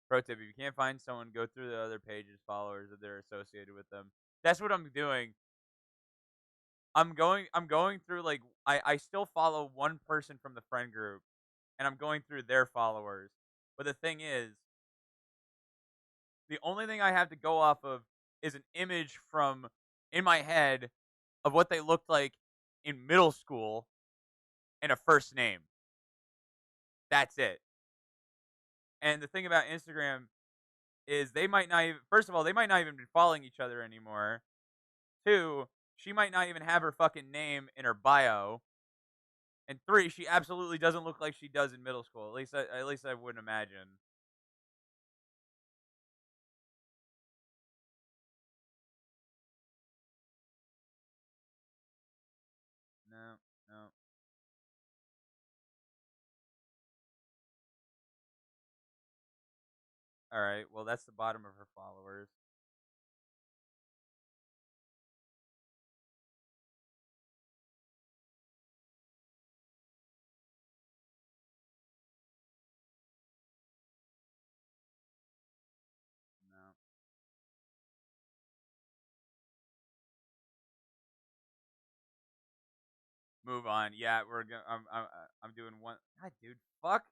Pro tip: if you can't find someone, go through the other pages, followers that they're associated with them. That's what I'm doing. I'm going through like I still follow one person from the friend group, and I'm going through their followers. But the thing is, the only thing I have to go off of is an image from in my head of what they looked like in middle school and a first name. That's it. And the thing about Instagram is they might not even first of all, they might not even be following each other anymore. Two, she might not even have her fucking name in her bio. And three, she absolutely doesn't look like she does in middle school. At least I wouldn't imagine. No, no. All right. Well, that's the bottom of her followers. No. Move on. Yeah, we're going. I'm doing one. God, dude. Fuck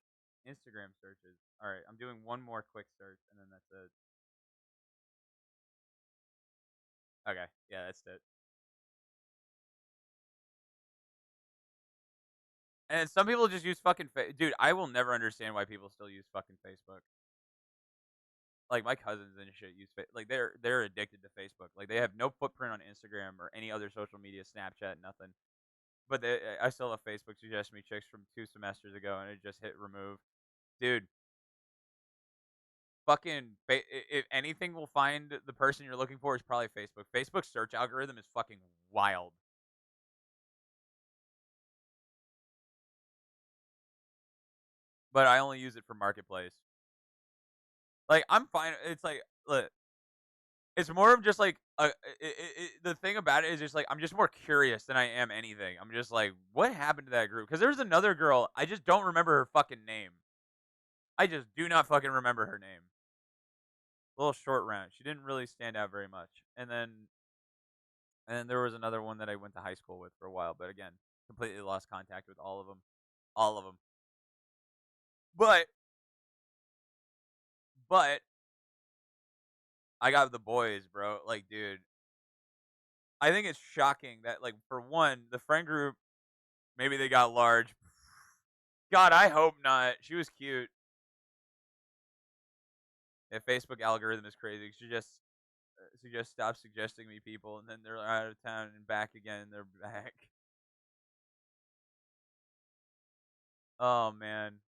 Instagram searches. All right. I'm doing one more quick search, and then that's it. Okay. Yeah, that's it. And some people just use fucking dude. I will never understand why people still use fucking Facebook. Like my cousins and shit use like they're addicted to Facebook. Like they have no footprint on Instagram or any other social media, Snapchat, nothing. But I still have Facebook suggest me chicks from 2 semesters ago, and it just hit remove. Dude, fucking, if anything will find the person you're looking for is probably Facebook. Facebook's search algorithm is fucking wild. But I only use it for marketplace. Like I'm fine. It's like look, it's more of just like the thing about it is just like I'm just more curious than I am anything. I'm just like, what happened to that group? Because there's another girl. I just don't remember her fucking name. I just do not fucking remember her name. A little short round. She didn't really stand out very much. And then there was another one that I went to high school with for a while, but again, completely lost contact with all of them. All of them. But but I got the boys, bro. Like, dude, I think it's shocking that like for one, the friend group maybe they got large. God, I hope not. She was cute. The Facebook algorithm is crazy. She just stopped suggesting me people, and then they're out of town and back again. And they're back. Oh man.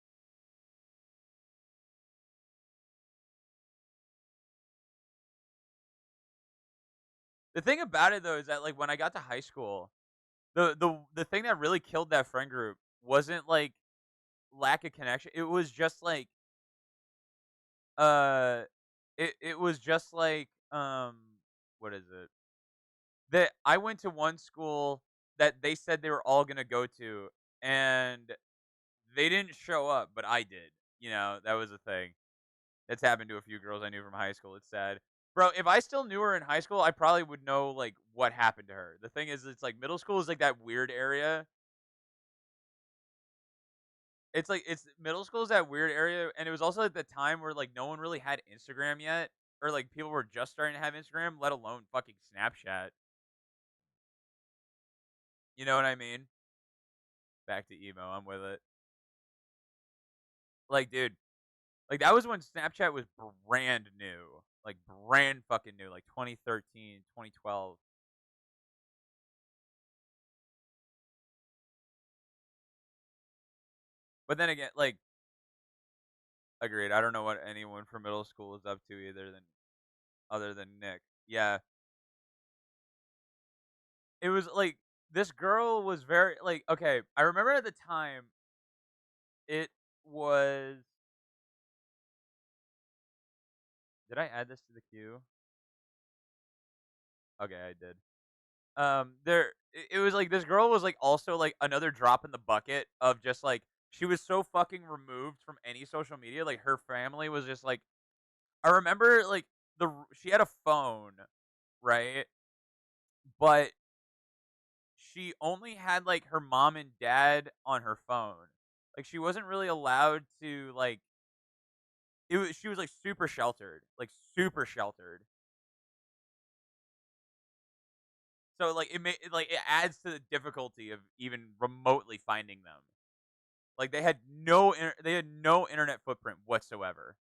The thing about it though is that like when I got to high school, the thing that really killed that friend group wasn't like lack of connection. It was just like Uh, it was just like, what is it? That I went to one school that they said they were all gonna go to, and they didn't show up, but I did. That was a thing. That's happened to a few girls I knew from high school. It's sad. Bro, if I still knew her in high school, I probably would know like what happened to her. The thing is, it's like middle school is like that weird area. It's like it's middle school is that weird area, and it was also like the time where like no one really had Instagram yet, or like people were just starting to have Instagram, let alone fucking Snapchat. You know what I mean? Back to emo, I'm with it. Like, dude, like that was when Snapchat was brand new, like brand fucking new, like 2013, 2012. But then again, like, agreed. I don't know what anyone from middle school is up to either than other than Nick. Yeah, it was like this girl was very like okay. I remember at the time it was. Did I add this to the queue? Okay, I did. It was like this girl was like also like another drop in the bucket of just like she was so fucking removed from any social media. Like her family was just like I remember like she had a phone, right? But she only had like her mom and dad on her phone. Like she wasn't really allowed to like she was like super sheltered, like super sheltered. So like it adds to the difficulty of even remotely finding them. Like they had no internet footprint whatsoever.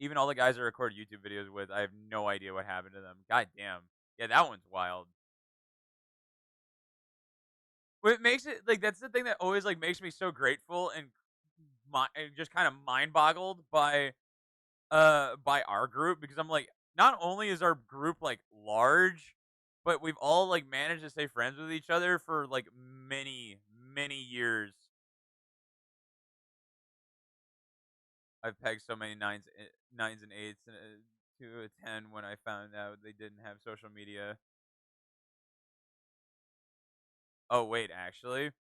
Even all the guys I record YouTube videos with, I have no idea what happened to them. God damn. Yeah, that one's wild. What makes it like that's the thing that always like makes me so grateful and just kind of mind boggled by our group because I'm like not only is our group like large, but we've all like managed to stay friends with each other for like many years. I've pegged so many nines and eights to a 10 when I found out they didn't have social media. Oh wait, actually,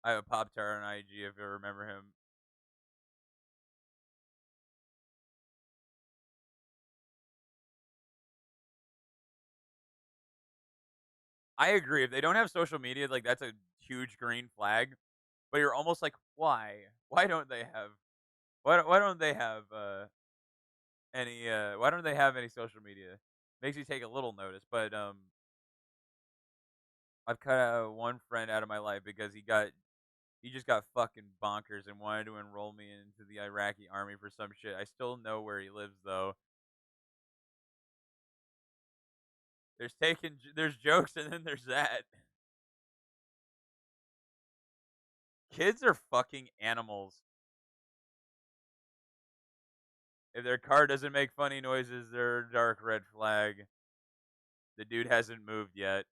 I have a Pop Tart on IG if you remember him. I agree. If they don't have social media, like that's a huge green flag. But you're almost like, why? Why don't they have? Why don't they have any? Why don't they have any social media? Makes you take a little notice. But I've cut out one friend out of my life because he just got fucking bonkers and wanted to enroll me into the Iraqi army for some shit. I still know where he lives though. There's jokes and then there's that. Kids are fucking animals. If their car doesn't make funny noises, they're a dark red flag. The dude hasn't moved yet.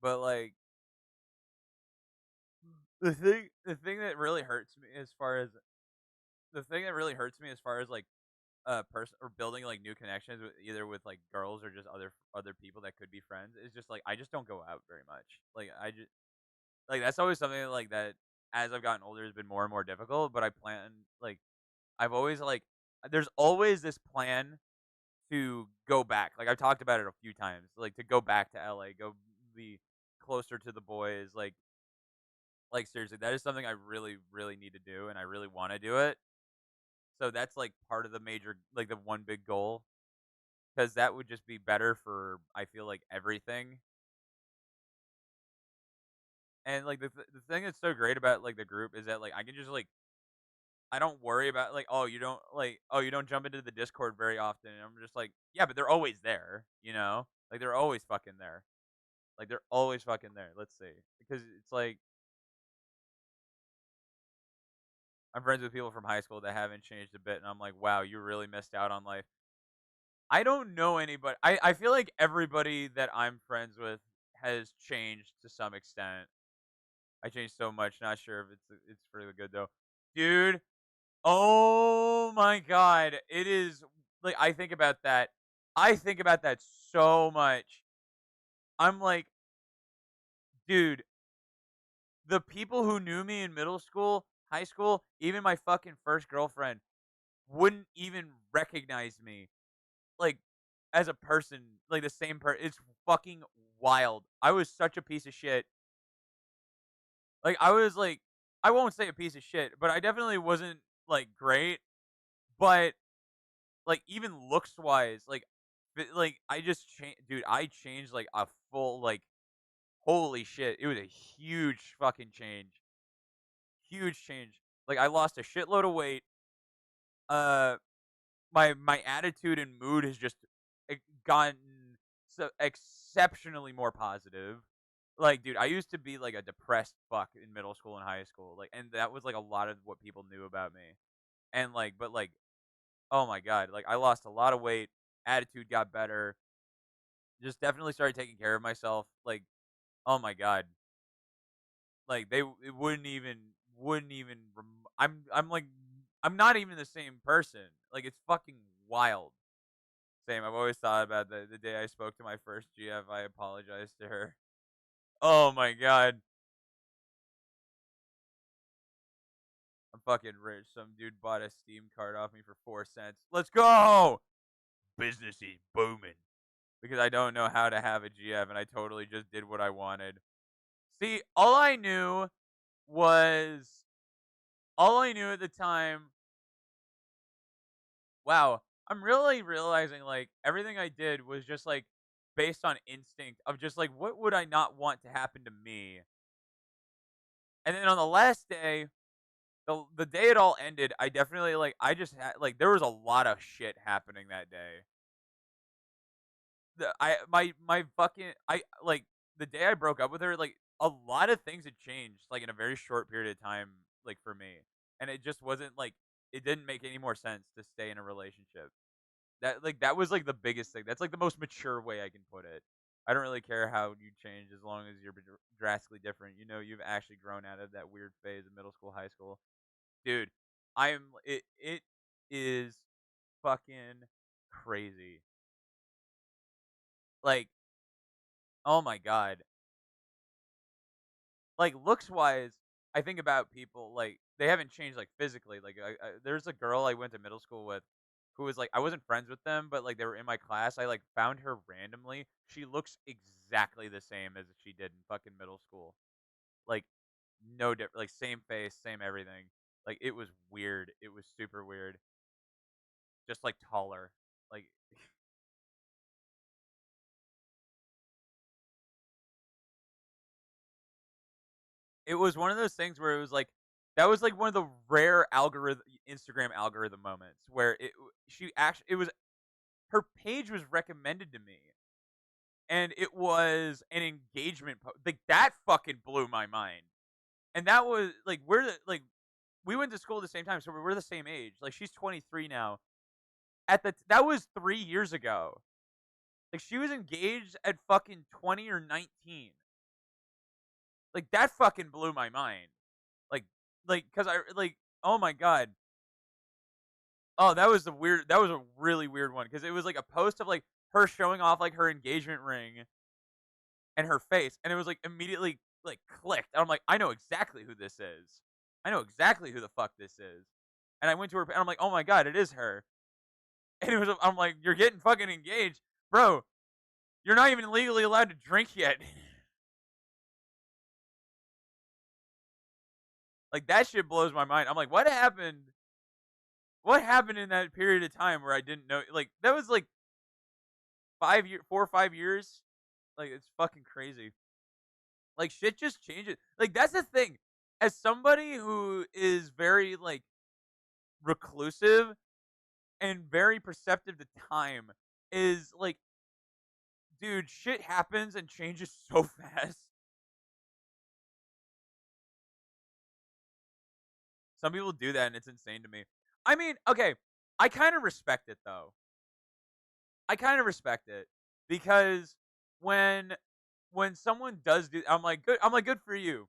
But like the thing that really hurts me as far as the thing that really hurts me as far as like person or building like new connections with either with like girls or just other people that could be friends is just like I just don't go out very much. Like I just like that's always something that, like that as I've gotten older has been more and more difficult. But I plan like I've always like there's always this plan to go back. Like I've talked about it a few times, like to go back to LA, go be closer to the boys. Like seriously, that is something I really need to do, and I really want to do it. So that's like part of the major, like the one big goal, because that would just be better for I feel like everything. And like the thing that's so great about like the group is that like I can just like I don't worry about like oh you don't jump into the Discord very often. And I'm just like yeah, but they're always there, you know. Like they're always fucking there. Like they're always fucking there. Let's see, because it's like I'm friends with people from high school that haven't changed a bit, and I'm like, wow, you really missed out on life. I don't know anybody. I feel like everybody that I'm friends with has changed to some extent. I changed so much. Not sure if it's really good though, dude. Oh my god, it is like I think about that. I think about that so much. I'm like, dude, the people who knew me in middle school, high school, even my fucking first girlfriend wouldn't even recognize me like as a person, like the same person. It's fucking wild. I was such a piece of shit. Like I was like I won't say a piece of shit, but I definitely wasn't like great, but like even looks wise, like I just changed, dude. I changed like a full like holy shit. It was a huge fucking change. Huge change. Like I lost a shitload of weight. Uh my attitude and mood has just gotten so exceptionally more positive. Like, dude, I used to be like a depressed fuck in middle school and high school. Like and that was like a lot of what people knew about me. And like but like oh my god, like I lost a lot of weight, attitude got better, just definitely started taking care of myself. Like, oh my god, like it wouldn't even. I'm like I'm not even the same person. Like it's fucking wild. Same. I've always thought about the day I spoke to my first GF. I apologized to her. Oh my god, I'm fucking rich. Some dude bought a Steam card off me for 4 cents. Let's go. Business is booming because I don't know how to have a GF, and I totally just did what I wanted. See, was all I knew at the time. Wow, I'm really realizing like everything I did was just like based on instinct of just like what would I not want to happen to me. And then on the last day, the day it all ended, I definitely like I just had like there was a lot of shit happening that day. My fucking I like the day I broke up with her, like a lot of things had changed like in a very short period of time, like for me, and it just wasn't like it didn't make any more sense to stay in a relationship. That was like the biggest thing. That's like the most mature way I can put it. I don't really care how you change as long as you're drastically different. You know, you've actually grown out of that weird phase of middle school, high school, dude. It is fucking crazy. Like, oh my god. Like looks wise, I think about people like they haven't changed like physically. Like there's a girl I went to middle school with who was like I wasn't friends with them, but like they were in my class. I like found her randomly. She looks exactly the same as she did in fucking middle school. Like no different. Like same face, same everything. Like it was weird. It was super weird. Just like taller. Like it was one of those things where it was like that was like one of the rare algorithm Instagram algorithm moments where she actually it was her page was recommended to me and it was an engagement like that fucking blew my mind. And that was like like we went to school at the same time, so we're the same age. Like she's 23 now. That was 3 years ago. Like she was engaged at fucking 20 or 19. Like that fucking blew my mind. Like cuz I like oh my god. Oh, that was a really weird one cuz it was like a post of like her showing off like her engagement ring and her face, and it was like immediately like clicked. And I'm like, I know exactly who this is. I know exactly who the fuck this is. And I went to her, and I'm like, oh my god, it is her. And it was, I'm like, you're getting fucking engaged, bro. You're not even legally allowed to drink yet. Like that shit blows my mind. I'm like, what happened? What happened in that period of time where I didn't know? Like that was like 5 year, 4 or 5 years. Like it's fucking crazy. Like shit just changes. Like that's the thing. As somebody who is very like reclusive and very perceptive to time is like dude, shit happens and changes so fast. Some people do that, and it's insane to me. I mean, okay, I kind of respect it though. I kind of respect it because when when someone does do, I'm like good. I'm like good for you.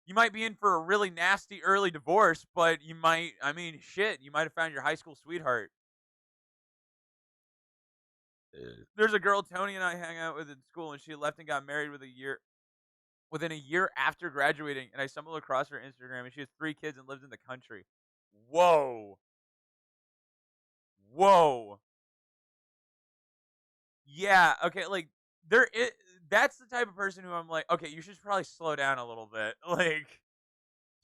You might be in for a really nasty early divorce, but you might. I mean, shit, you might have found your high school sweetheart. There's a girl Tony and I hang out with in school, and she left and got married within a year after graduating. And I stumbled across her Instagram, and she has 3 kids and lives in the country. Whoa, whoa. Yeah, okay, like, there I that's the type of person who I'm like, "Okay, you should probably slow down a little bit." Like,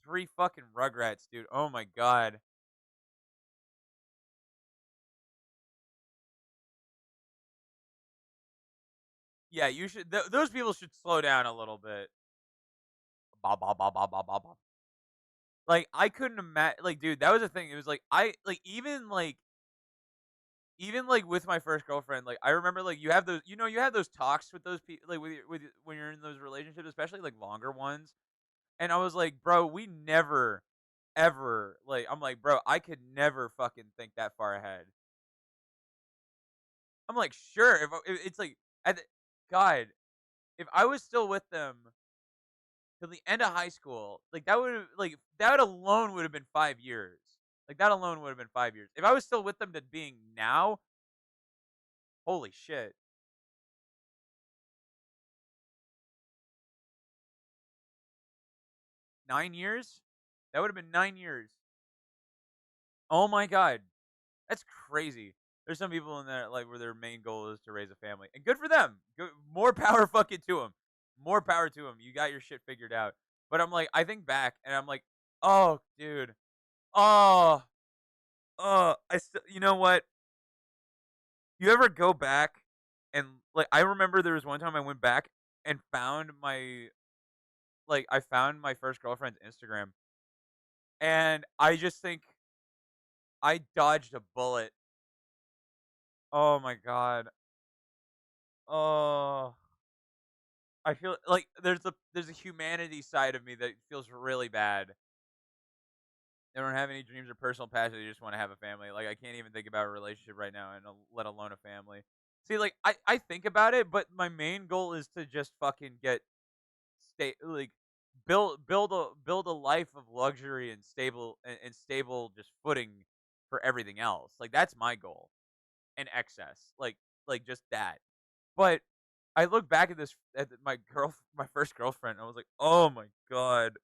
3 fucking rugrats, dude, oh my god. Yeah, you should those people should slow down a little bit. Ba ba ba ba ba ba ba. Like, I couldn't imagine. Like, dude, that was the thing, it was like, I like, even, with my first girlfriend, like, I remember, like, you have those you have those talks with those people, like, when you're in those relationships, especially, like, longer ones, and I was like, "Bro, we never ever, like," I'm like, "Bro, I could never fucking think that far ahead." I'm like, "Sure, if it's like at the God, if I was still with them till the end of high school, like, that alone would have been 5 years. Like, that alone would have been 5 years. If I was still with them to being now, holy shit. 9 years? That would have been 9 years. Oh my god. That's crazy. There's some people in there, like, where their main goal is to raise a family, and good for them. Good, more power fucking to them. More power to them. You got your shit figured out. But I'm like, I think back, and I'm like, oh, dude, oh, I still, you know what? You ever go back and like, I remember there was one time I went back and found I found my first girlfriend's Instagram, and I just think I dodged a bullet. Oh my god. Oh. I feel like there's a humanity side of me that feels really bad. They don't have any dreams or personal passion. They just want to have a family. Like, I can't even think about a relationship right now, and let alone a family. See, like, I think about it, but my main goal is to just fucking get stay like build a life of luxury and stable just footing for everything else. Like, that's my goal and excess. Like just that. But I look back at my first girlfriend, and I was like, "Oh my god.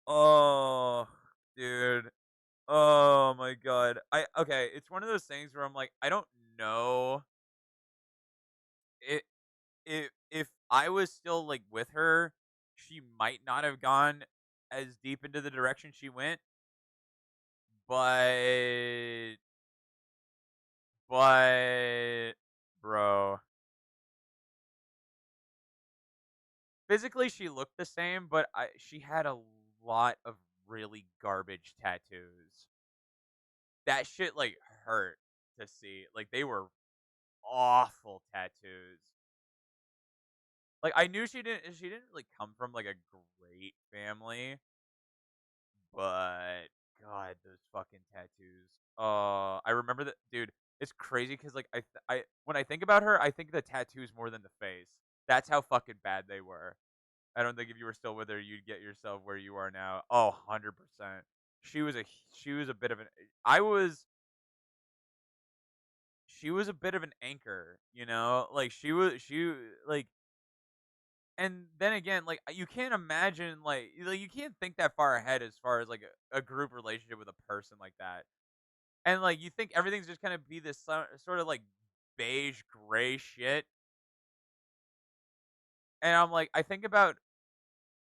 Oh, dude. Oh my god." Okay, it's one of those things where I'm like, I don't know it if I was still like with her, she might not have gone as deep into the direction she went, but but bro, physically she looked the same, but she had a lot of really garbage tattoos. That shit like hurt to see. Like, they were awful tattoos. Like, I knew she didn't really come from like a great family, but god, those fucking tattoos. I remember that, dude. It's crazy because like I when I think about her, I think the tattoos more than the face. That's how fucking bad they were. I don't think if you were still with her, you'd get yourself where you are now. Oh, 100%. She was a she was a bit of an I was she was a bit of an anchor, you know? Like, she like, and then again, like, you can't imagine like you can't think that far ahead as far as like a group relationship with a person like that. And like, you think everything's just gonna be this sort of like beige gray shit. And I'm like, I think about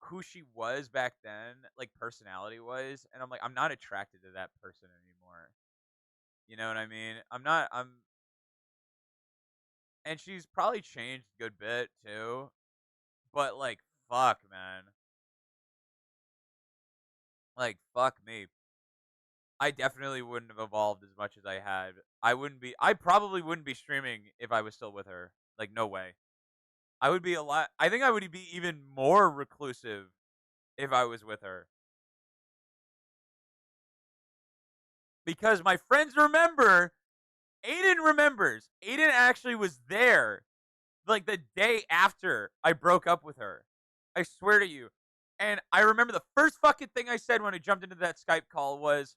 who she was back then, like personality wise, and I'm like, I'm not attracted to that person anymore. You know what I mean? And she's probably changed a good bit too. But like, fuck, man. Like, fuck me. I definitely wouldn't have evolved as much as I had. I probably wouldn't be streaming if I was still with her. Like, no way. I would be a lot. I think I would be even more reclusive if I was with her because my friends remember. Aiden remembers. Aiden actually was there like the day after I broke up with her. I swear to you. And I remember the first fucking thing I said when I jumped into that Skype call was,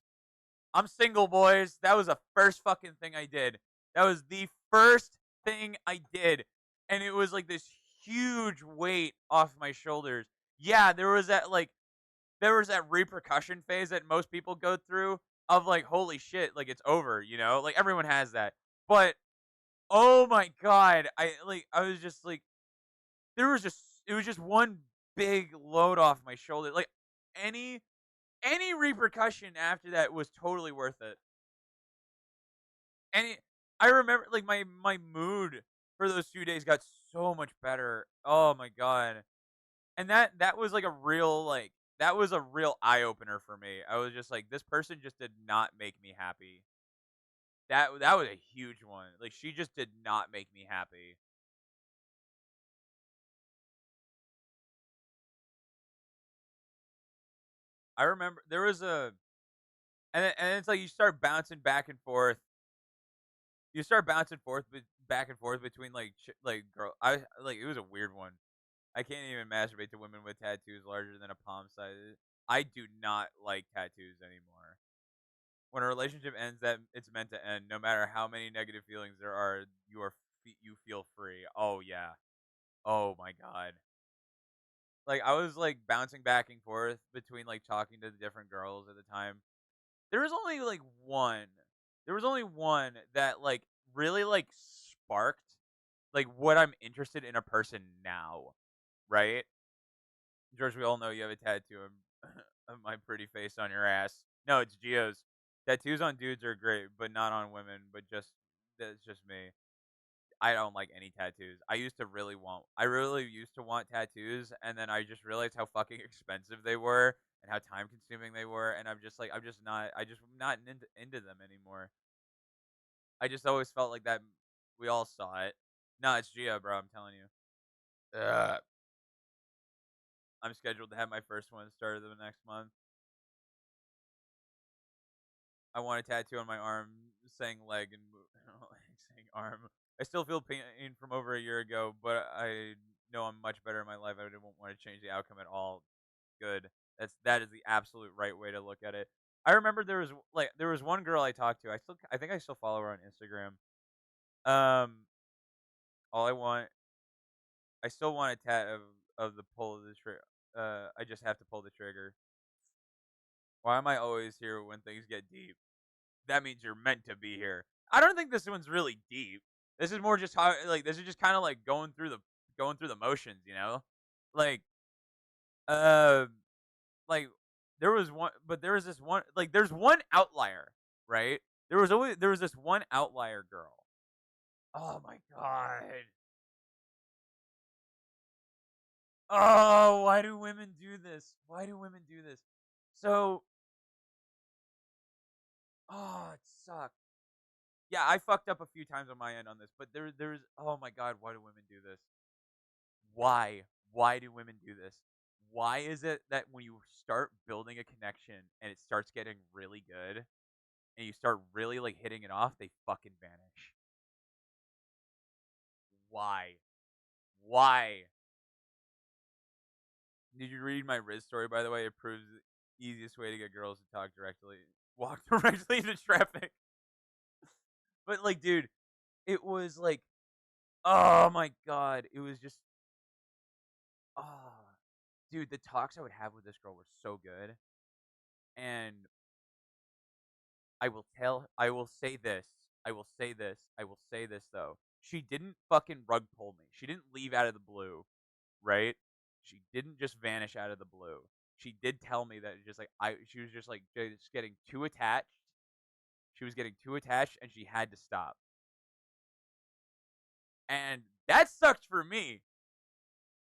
I'm single, boys. That was the first fucking thing I did. That was the first thing I did. And it was like this huge weight off my shoulders. Yeah, there was that repercussion phase that most people go through of like, holy shit, like it's over, you know? Like everyone has that. But oh my god, I was just like there was just it was just one big load off my shoulder. Like any any repercussion after that was totally worth it. Any I remember like my mood for those few days got so much better. Oh my god. And that was like a real like that was a real eye opener for me. I was just like this person just did not make me happy. That was a huge one. Like she just did not make me happy. I remember there was a and it's like you start bouncing back and forth. You start bouncing back and forth between like girl. I like it was a weird one. I can't even masturbate to women with tattoos larger than a palm size. I do not like tattoos anymore. When a relationship ends, that it's meant to end. No matter how many negative feelings there are, you feel free. Oh yeah. Oh my god. Like I was like bouncing back and forth between like talking to the different girls at the time. There was only like one. There was only one that like really like sparked like what I'm interested in a person now, right? George, we all know you have a tattoo of my pretty face on your ass. No, it's Gio's. Tattoos on dudes are great, but not on women. But just that's just me. I don't like any tattoos. I really used to want tattoos, and then I just realized how fucking expensive they were and how time consuming they were, and I'm just not, not into them anymore. I just always felt like that. We all saw it. No, it's Gia, bro. I'm telling you. Ugh. I'm scheduled to have my first one started the next month. I want a tattoo on my arm saying leg and saying arm. I still feel pain from over a year ago, but I know I'm much better in my life. I wouldn't want to change the outcome at all. Good. That is the absolute right way to look at it. I remember there was one girl I talked to. I think I still follow her on Instagram. Um, all I still want a tat of the pull of the trigger. I just have to pull the trigger. Why am I always here when things get deep? That means you're meant to be here. I don't think this one's really deep. This is more just how like this is just kind of like going through the motions, you know? Like uh like there was one but there was this one like there's one outlier, right? There was this one outlier girl. Oh my god. Oh, why do women do this? Why do women do this? So, oh, it sucks. Yeah, I fucked up a few times on my end on this, but there's oh my god, why do women do this? Why? Why do women do this? Why is it that when you start building a connection and it starts getting really good and you start really like hitting it off, they fucking vanish? Why? Why? Did you read my Riz story by the way? It proves the easiest way to get girls to walk directly into traffic. But like, dude, it was like, oh my god, it was just, oh, dude, the talks I would have with this girl were so good, and I will say this. I will say this though. She didn't fucking rug pull me. She didn't leave out of the blue, right? She didn't just vanish out of the blue. She did tell me that just like she was just like just getting too attached. She was getting too attached and she had to stop. And that sucked for me.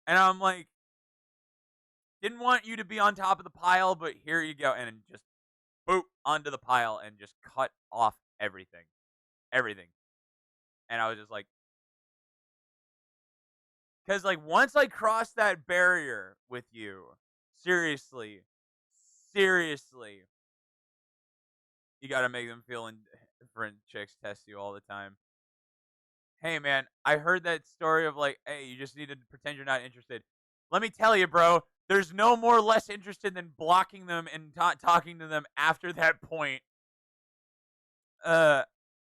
And I'm like, didn't want you to be on top of the pile, but here you go. And just boop onto the pile and just cut off everything. Everything. And I was just like, Because like once I cross that barrier with you, seriously, seriously, you got to make them feel different. Chicks test you all the time. Hey man, I heard that story of like, hey, you just need to pretend you're not interested. Let me tell you, bro, there's no more less interested than blocking them and talking to them after that point. All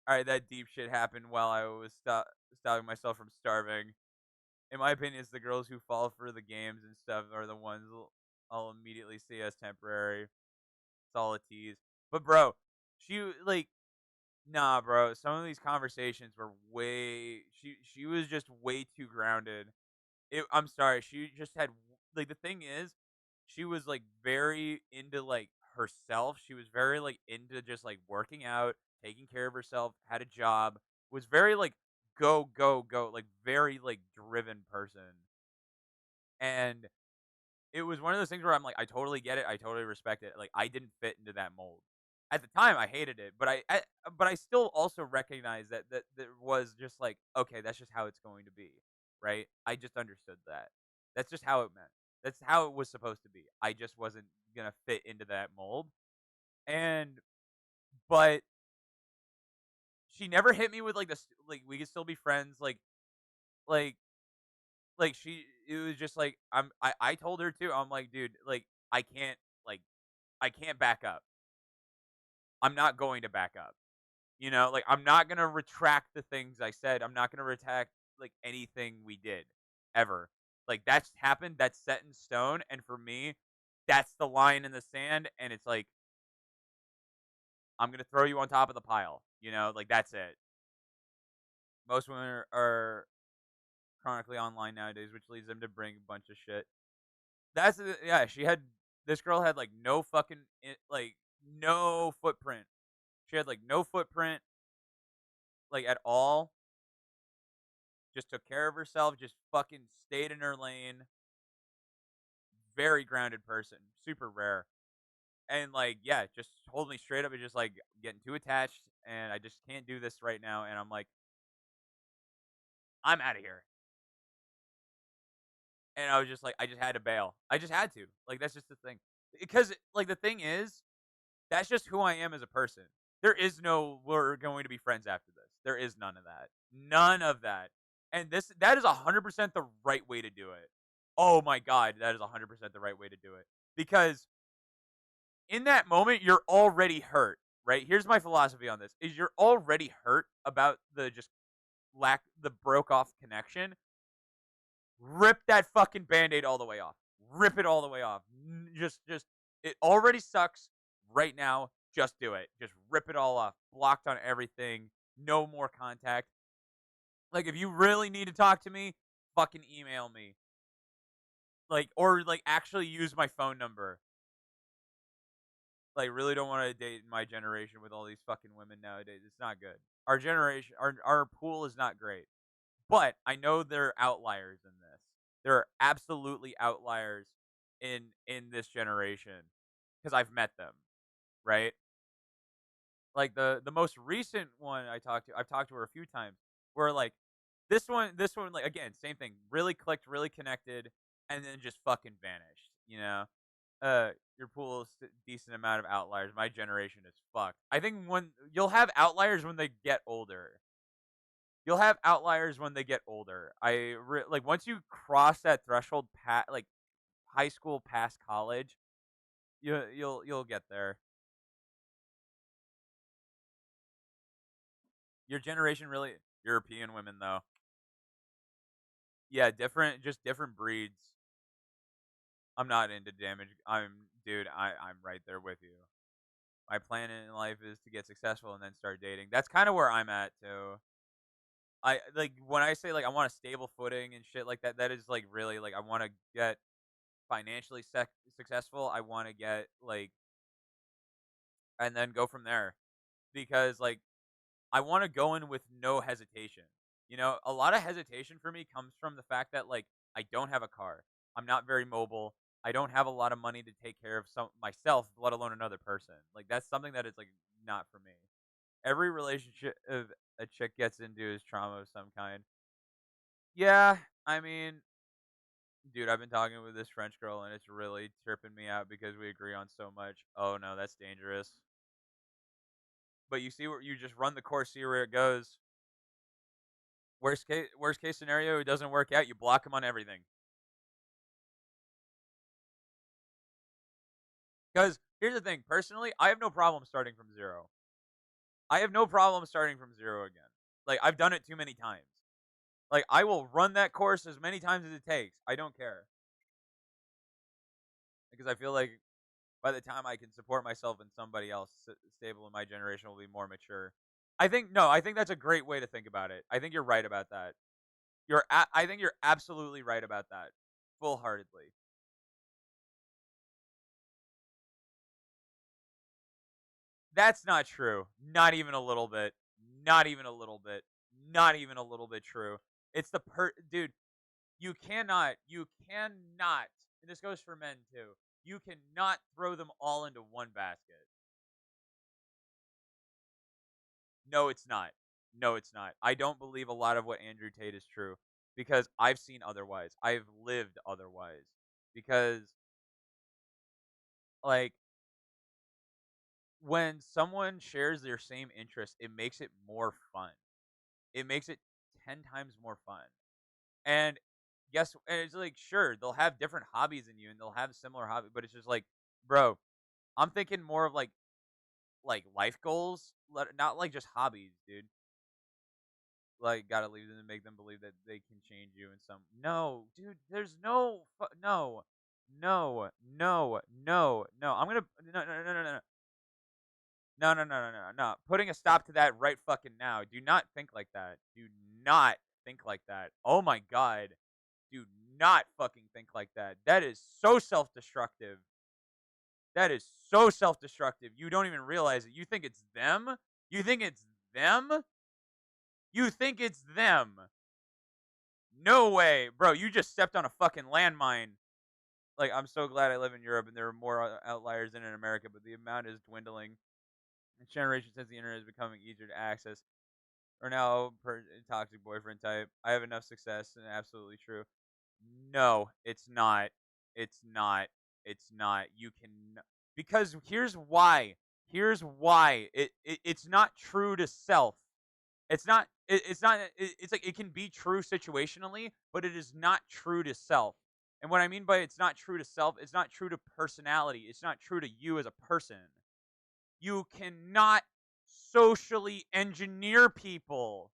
right, that deep shit happened while I was stopping myself from starving. In my opinion, it's the girls who fall for the games and stuff are the ones I'll immediately see as temporary. It's all a tease. But bro, she like nah, bro. Some of these conversations were way. She was just way too grounded. I'm sorry. She just had like the thing is, she was like very into like herself. She was very like into just like working out, taking care of herself. Had a job. Was very like go go go like very like driven person. And it was one of those things where I'm like, I totally get it. I totally respect it. Like I didn't fit into that mold. At the time, I hated it, but I still also recognize that there was just like, okay, that's just how it's going to be, right? I just understood that. That's just how it meant. That's how it was supposed to be. I just wasn't gonna fit into that mold, and but she never hit me with like this. Like we could still be friends. Like she. It was just like I told her too. I'm like, dude, like I can't like I can't back up. I'm not going to back up. You know, like I'm not gonna retract the things I said. I'm not gonna retract like anything we did ever. Like that's happened. That's set in stone. And for me, that's the line in the sand. And it's like I'm gonna throw you on top of the pile. You know, like that's it. Most women are chronically online nowadays, which leads them to bring a bunch of shit. Yeah. She had this girl had like no fucking like no footprint. She had like no footprint like at all. Just took care of herself, just fucking stayed in her lane. Very grounded person, super rare. And like, yeah, just told me straight up and just like getting too attached and I just can't do this right now. And I'm like, I'm out of here. And I was just like, I just had to bail. I just had to. Like, that's just the thing. Because like the thing is, that's just who I am as a person. There is no we're going to be friends after this. There is none of that. None of that. And that is 100% the right way to do it. Oh my god, that is 100% the right way to do it. Because in that moment you're already hurt, right? Here's my philosophy on this. Is you're already hurt about the just the broke off connection. Rip that fucking band-aid all the way off. Rip it all the way off. Just it already sucks right now. Just do it. Just rip it all off. Blocked on everything. No more contact. Like if you really need to talk to me, fucking email me. Like or like actually use my phone number. Like really don't want to date my generation with all these fucking women nowadays. It's not good. Our generation our pool is not great. But I know there are outliers in this. There are absolutely outliers in this generation because I've met them, right? Like the most recent one I've talked to her a few times. Where like this one, like again, same thing. Really clicked, really connected, and then just fucking vanished. You know, your pool is a decent amount of outliers. My generation is fucked. I think when you'll have outliers when they get older. You'll have outliers when they get older. Like once you cross that threshold, like high school past college, you'll get there. Your generation really European women though. Yeah, different, just different breeds. I'm not into damage. Dude. I'm right there with you. My plan in life is to get successful and then start dating. That's kind of where I'm at too. I like when I say like I want a stable footing and shit like that. That is like really like I want to get financially successful. I want to get like and then go from there because like I want to go in with no hesitation. You know, a lot of hesitation for me comes from the fact that like I don't have a car. I'm not very mobile. I don't have a lot of money to take care of some myself, let alone another person. Like that's something that is like not for me. Every relationship a chick gets into is trauma of some kind. Yeah, I mean, dude, I've been talking with this French girl, and it's really tripping me out because we agree on so much. Oh no, that's dangerous. But you see where you just run the course, see where it goes. Worst case scenario, it doesn't work out. You block them on everything. Because here's the thing, personally, I have no problem starting from zero. I have no problem starting from zero again. Like I've done it too many times. Like I will run that course as many times as it takes. I don't care because I feel like by the time I can support myself and somebody else stable in my generation will be more mature. I think no, I think that's a great way to think about it. I think you're right about that. I think you're absolutely right about that. Full heartedly. That's not true. Not even a little bit. Not even a little bit. Not even a little bit true. It's the dude, you cannot, and this goes for men too. You cannot throw them all into one basket. No, it's not. No, it's not. I don't believe a lot of what Andrew Tate is true because I've seen otherwise. I've lived otherwise. Because like when someone shares their same interest, it makes it more fun. It makes it 10 times more fun. And and it's like sure, they'll have different hobbies than you and they'll have similar hobbies, but it's just like, bro, I'm thinking more of like life goals, not like just hobbies, dude. Like, gotta leave them to make them believe that they can change you in some. No, dude, there's no, no, no, no, no, no. I'm gonna no, no, no, no, no, no, no, no, no, no, no. Putting a stop to that right fucking now. Do not think like that. Do not think like that. Oh my god. Do not fucking think like that. That is so self-destructive. That is so self-destructive. You don't even realize it. You think it's them? You think it's them? You think it's them? No way, bro. You just stepped on a fucking landmine. Like, I'm so glad I live in Europe and there are more outliers than in America, but the amount is dwindling. The generation since the internet is becoming easier to access. Or now, toxic boyfriend type. I have enough success, and absolutely true. No, it's not. It's not. It's not. You can because here's why. Here's why. It's not true to self. It's not it's like it can be true situationally, but it is not true to self. And what I mean by it's not true to self, it's not true to personality. It's not true to you as a person. You cannot socially engineer people.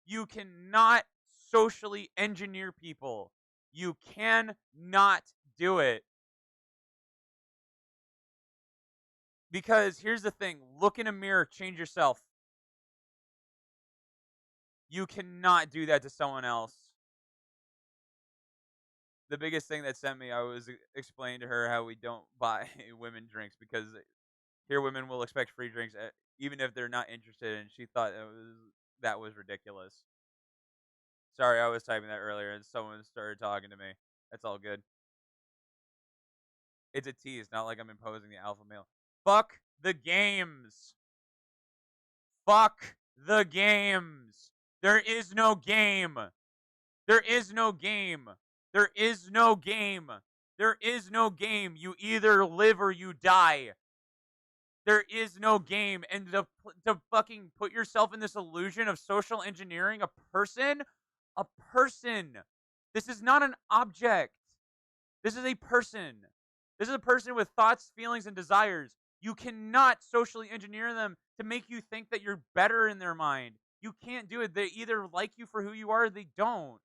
You cannot socially engineer people. You cannot do it. Because here's the thing, look in a mirror, change yourself. You cannot do that to someone else. The biggest thing that sent me, I was explaining to her how we don't buy women drinks because here women will expect free drinks even if they're not interested, and she thought that was ridiculous. Sorry, I was typing that earlier and someone started talking to me. That's all good. It's a tease, not like I'm imposing the alpha male. Fuck the games. Fuck the games. There is no game. There is no game. There is no game. There is no game. You either live or you die. There is no game. And to fucking put yourself in this illusion of social engineering a person. This is not an object. This is a person. This is a person with thoughts, feelings, and desires. You cannot socially engineer them to make you think that you're better in their mind. You can't do it. They either like you for who you are or they don't.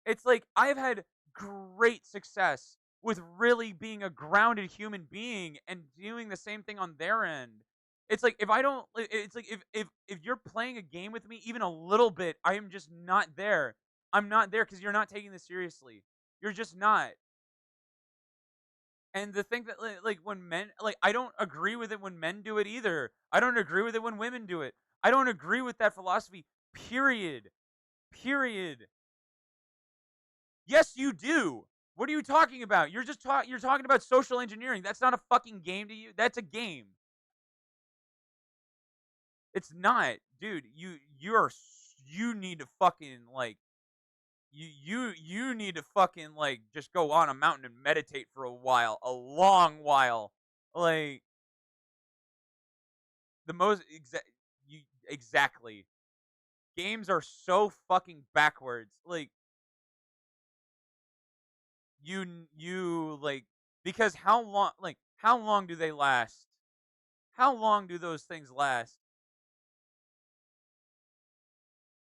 It's like I've had great success with really being a grounded human being and doing the same thing on their end. It's like if I don't it's like if you're playing a game with me even a little bit, I am just not there. I'm not there cuz you're not taking this seriously. You're just not. And the thing that like when men like I don't agree with it when men do it either. I don't agree with it when women do it. I don't agree with that philosophy. Period. Period. Yes, you do. What are you talking about? You're talking about social engineering. That's not a fucking game to you. That's a game. It's not. Dude, you need to fucking like you need to fucking like just go on a mountain and meditate for a while, a long while. Like the most you exactly. Games are so fucking backwards. Like you like because how long do they last? How long do those things last?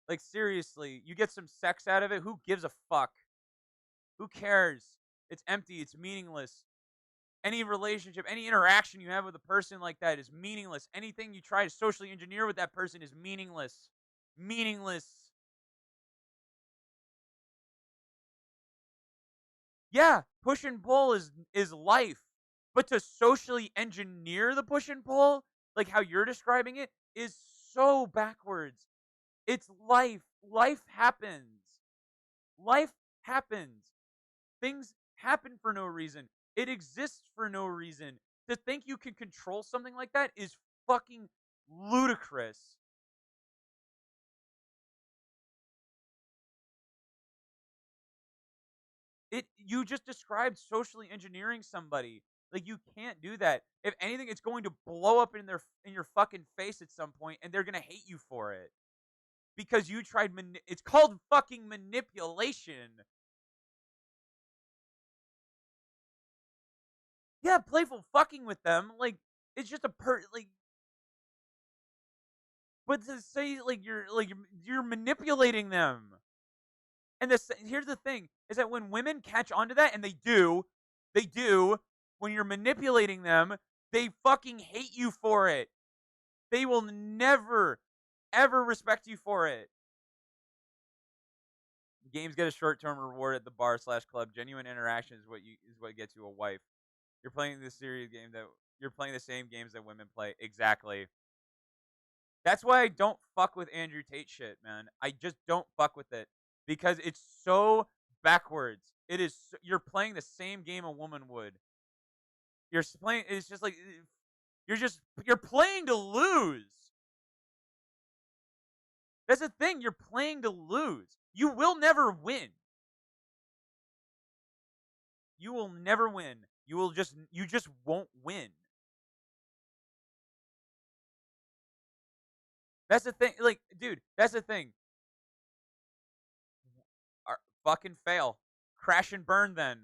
Like seriously, you get some sex out of it, who gives a fuck? Who cares? It's empty, it's meaningless. Any relationship, any interaction you have with a person like that is meaningless. Anything you try to socially engineer with that person is meaningless. Meaningless. Yeah, push and pull is life. But to socially engineer the push and pull, like how you're describing it, is so backwards. It's life. Life happens. Life happens. Things happen for no reason. It exists for no reason. To think you can control something like that is fucking ludicrous. It you just described socially engineering somebody. Like you can't do that. If anything, it's going to blow up in your fucking face at some point, and they're gonna hate you for it because you tried. It's called fucking manipulation. Yeah, playful fucking with them. Like it's just like. But to say you're manipulating them. And here's the thing is that when women catch onto that, and they do, when you're manipulating them, they fucking hate you for it. They will never, ever respect you for it. Games get a short-term reward at the bar slash club. Genuine interaction is what gets you a wife. You're playing this serious game that you're playing the same games that women play. Exactly. That's why I don't fuck with Andrew Tate shit, man. I just don't fuck with it because it's so backwards. You're playing the same game a woman would. You're playing. It's just like you're playing to lose. That's the thing. You're playing to lose. You will never win. You will never win. You just won't win. That's the thing. Like, dude, that's the thing. Fucking fail. Crash and burn then.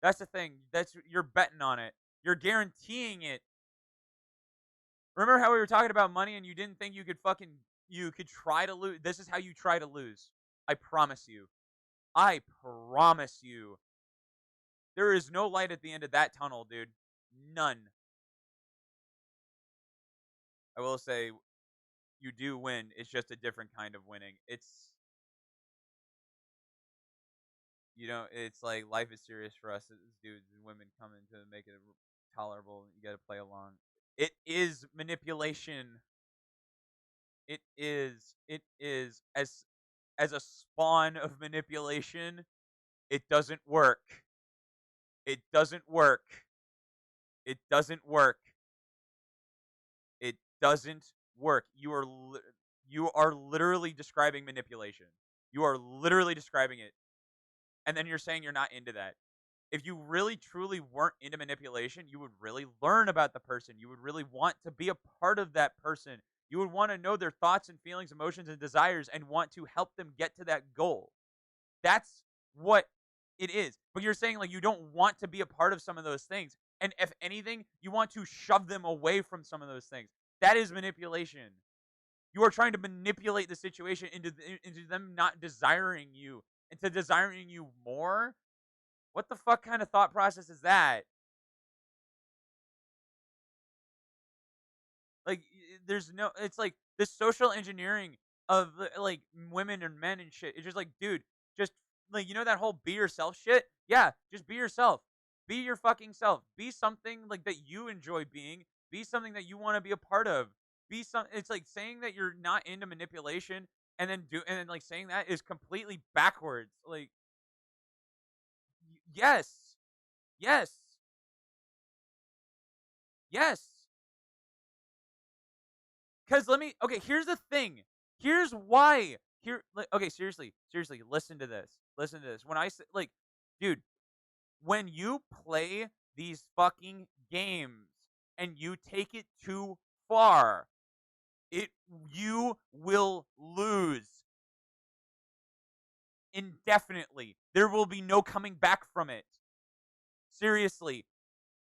That's the thing. You're betting on it. You're guaranteeing it. Remember how we were talking about money and you didn't think you could try to lose? This is how you try to lose. I promise you. I promise you. There is no light at the end of that tunnel, dude. None. I will say you do win. It's just a different kind of winning. It's like life is serious for us as dudes and women come in to make it tolerable. You got to play along. It is manipulation. It is. It is as a spawn of manipulation. It doesn't work. It doesn't work. It doesn't work. It doesn't work. You are literally describing manipulation. You are literally describing it. And then you're saying you're not into that. If you really truly weren't into manipulation, you would really learn about the person. You would really want to be a part of that person. You would want to know their thoughts and feelings, emotions and desires and want to help them get to that goal. That's what it is. But you're saying like you don't want to be a part of some of those things. And if anything, you want to shove them away from some of those things. That is manipulation. You are trying to manipulate the situation into them not desiring you, into desiring you more. What the fuck kind of thought process is that? Like, there's no. It's like this social engineering of like women and men and shit. It's just like, dude, just like that whole be yourself shit. Yeah, just be yourself. Be your fucking self. Be something like that you enjoy being. Be something that you want to be a part of. It's like saying that you're not into manipulation and then like saying that is completely backwards. Like, yes, yes, yes. Because okay, here's the thing. Here's why. here, like, okay, seriously, listen to this. Listen to this. When I say, like, dude, when you play these fucking games and you take it too far, it you will lose indefinitely. There will be no coming back from it. Seriously,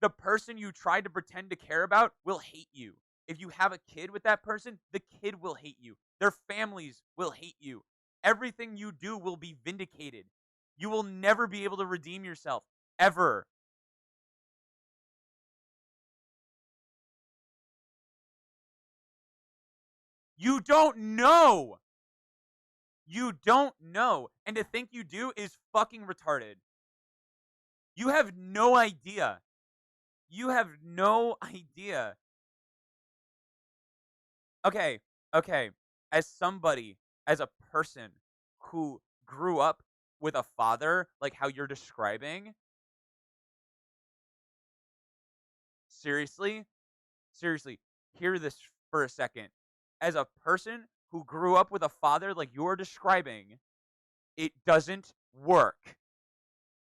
the person you tried to pretend to care about will hate you. If you have a kid with that person, the kid will hate you. Their families will hate you. Everything you do will be vindicated. You will never be able to redeem yourself ever. You don't know. You don't know. And to think you do is fucking retarded. You have no idea. You have no idea. Okay, okay. As somebody, as a person who grew up with a father, like how you're describing, seriously, seriously, hear this for a second. As a person who grew up with a father like you're describing, it doesn't work.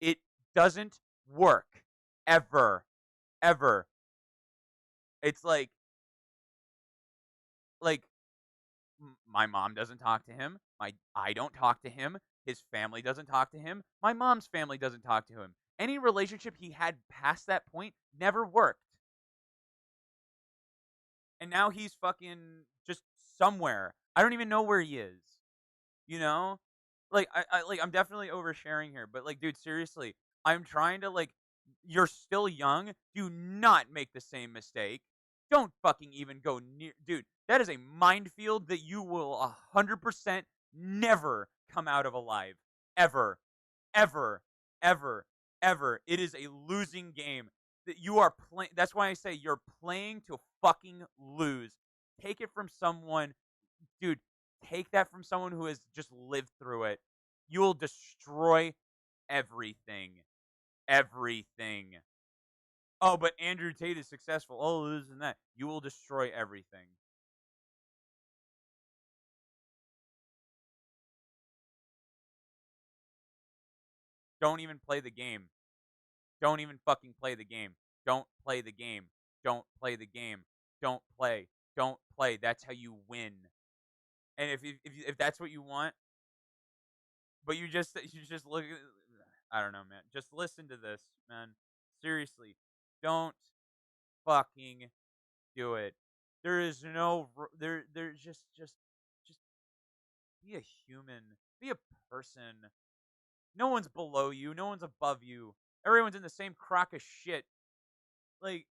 It doesn't work. Ever. Ever. It's like my mom doesn't talk to him. I don't talk to him. His family doesn't talk to him. My mom's family doesn't talk to him. Any relationship he had past that point never worked. And now he's fucking just somewhere. I don't even know where he is. You know? Like I'm definitely oversharing here, but like dude, seriously, I'm trying to like you're still young. Do not make the same mistake. Don't fucking even go near dude. That is a minefield that you will 100% never come out of alive. Ever. Ever. Ever. Ever. It is a losing game. That you are playing that's why I say you're playing to fucking lose. Take it from someone dude, take that from someone who has just lived through it. You will destroy everything. Everything. Oh, but Andrew Tate is successful. Oh, this and that. You will destroy everything. Don't even play the game. Don't even fucking play the game. Don't play the game. Don't play the game. Don't play. Don't play. That's how you win. And if that's what you want, but you just look at I don't know, man. Just listen to this, man. Seriously. Don't fucking do it. There is no there's just be a human. Be a person. No one's below you, no one's above you. Everyone's in the same crock of shit. Like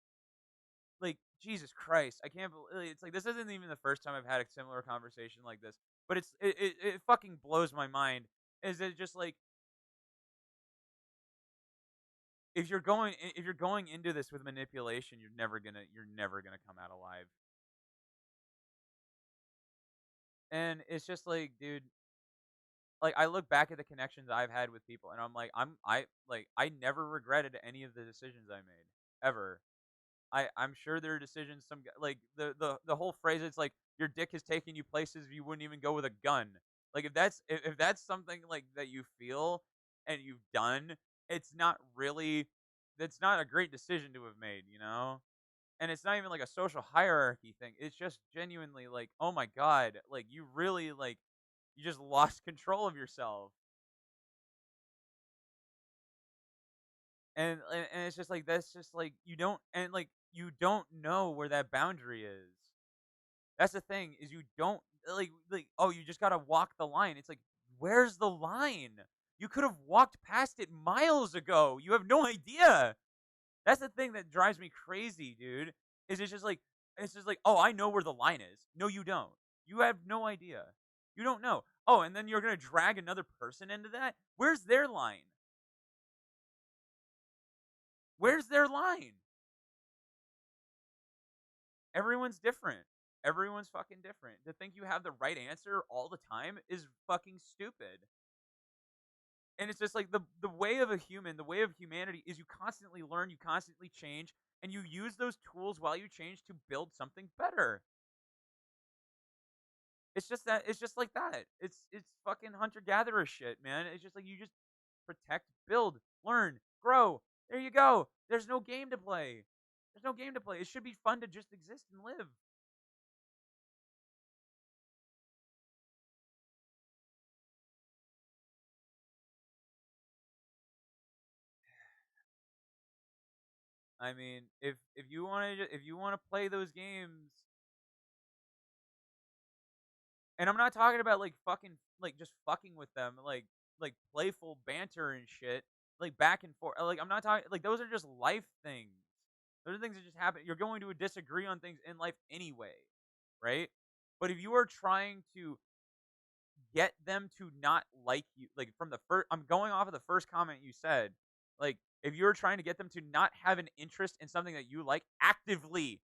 like Jesus Christ. I can't believe it's like this isn't even the first time I've had a similar conversation like this. But it fucking blows my mind. Is it just like if you're going into this with manipulation, you're never gonna come out alive. And it's just like, dude, like I look back at the connections I've had with people, and I'm like, I never regretted any of the decisions I made ever. I'm sure there are decisions like the whole phrase. It's like your dick has taken you places you wouldn't even go with a gun. Like if that's something like that you feel and you've done, it's not really that's not a great decision to have made, you know. And it's not even like a social hierarchy thing. It's just genuinely like, oh my god, like you really like you just lost control of yourself. And it's just like that's just like you don't and like you don't know where that boundary is. That's the thing is you don't like oh you just gotta walk the line. It's like where's the line? You could have walked past it miles ago. You have no idea. That's the thing that drives me crazy, dude. Is it's just like oh I know where the line is. No, you don't. You have no idea. You don't know. Oh, and then you're gonna drag another person into that. Where's their line? Where's their line? Everyone's different. Everyone's fucking different. To think you have the right answer all the time is fucking stupid. And it's just like the way of a human, the way of humanity is you constantly learn, you constantly change, and you use those tools while you change to build something better. it's just like that. It's fucking hunter gatherer shit, man. It's just like you just protect, build, learn, grow. There you go. There's no game to play. There's no game to play. It should be fun to just exist and live. I mean, if you want to if you want to play those games, and I'm not talking about like fucking like just fucking with them, like playful banter and shit, like back and forth. Like I'm not talking like those are just life things. Those are things that just happen. You're going to disagree on things in life anyway, right? But if you are trying to get them to not like you, like from the first, I'm going off of the first comment you said. Like if you're trying to get them to not have an interest in something that you like actively,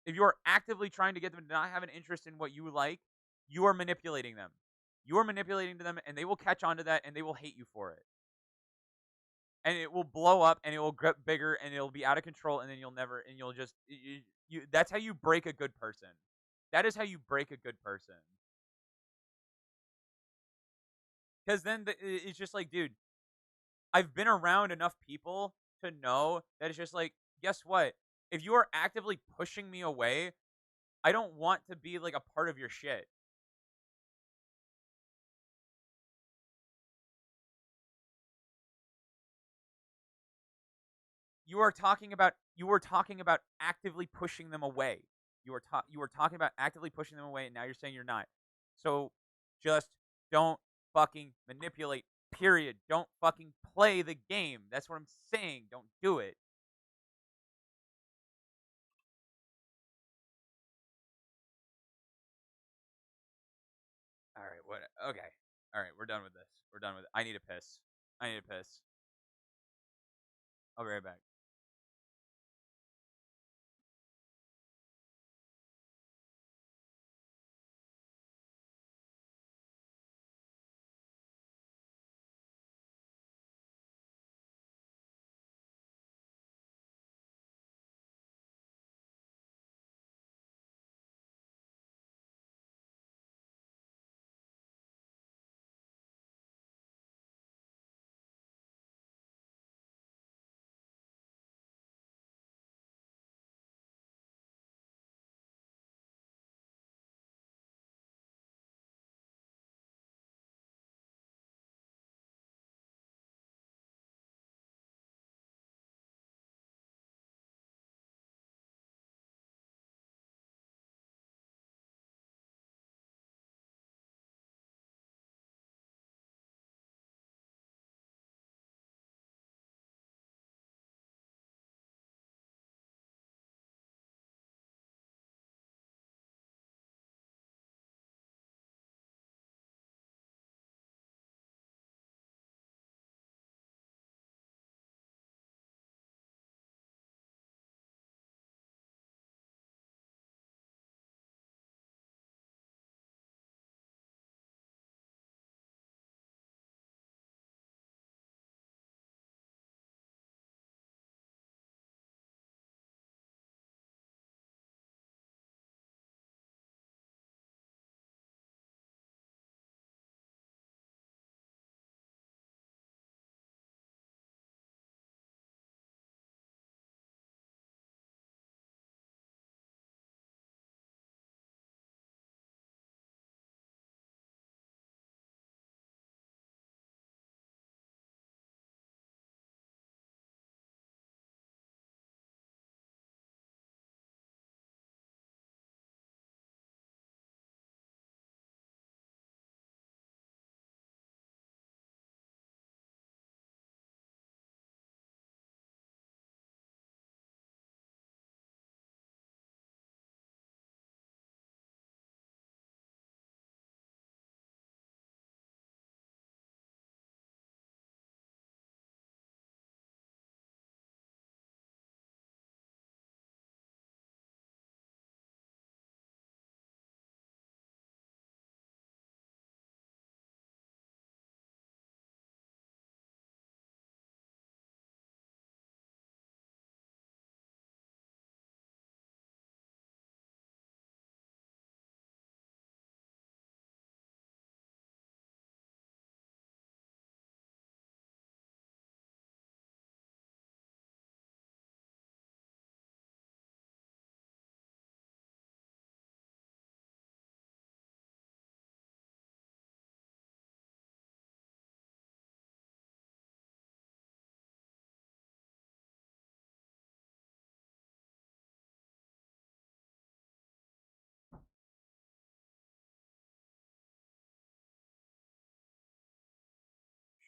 if you are actively trying to get them to not have an interest in what you like, you are manipulating them. You are manipulating them, and they will catch on to that, and they will hate you for it. And it will blow up, and it will get bigger, and it'll be out of control, and then you'll never, and you'll just, you that's how you break a good person. That is how you break a good person. Because then it's just like, dude, I've been around enough people to know that it's just like, guess what? If you are actively pushing me away, I don't want to be like a part of your shit. You were talking about actively pushing them away. You were talking about actively pushing them away, and now you're saying you're not. So just don't fucking manipulate. Period. Don't fucking play the game. That's what I'm saying. Don't do it. All right. What? Okay. All right. We're done with this. We're done with it. I need a piss. I need a piss. I'll be right back.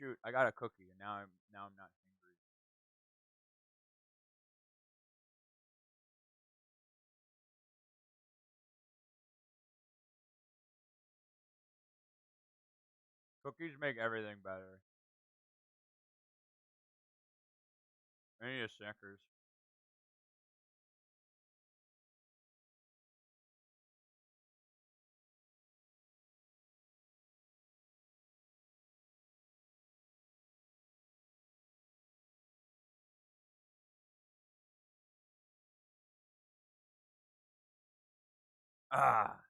shoot, I got a cookie, and now I'm not hungry. Cookies make everything better. I need a Snickers. Ah.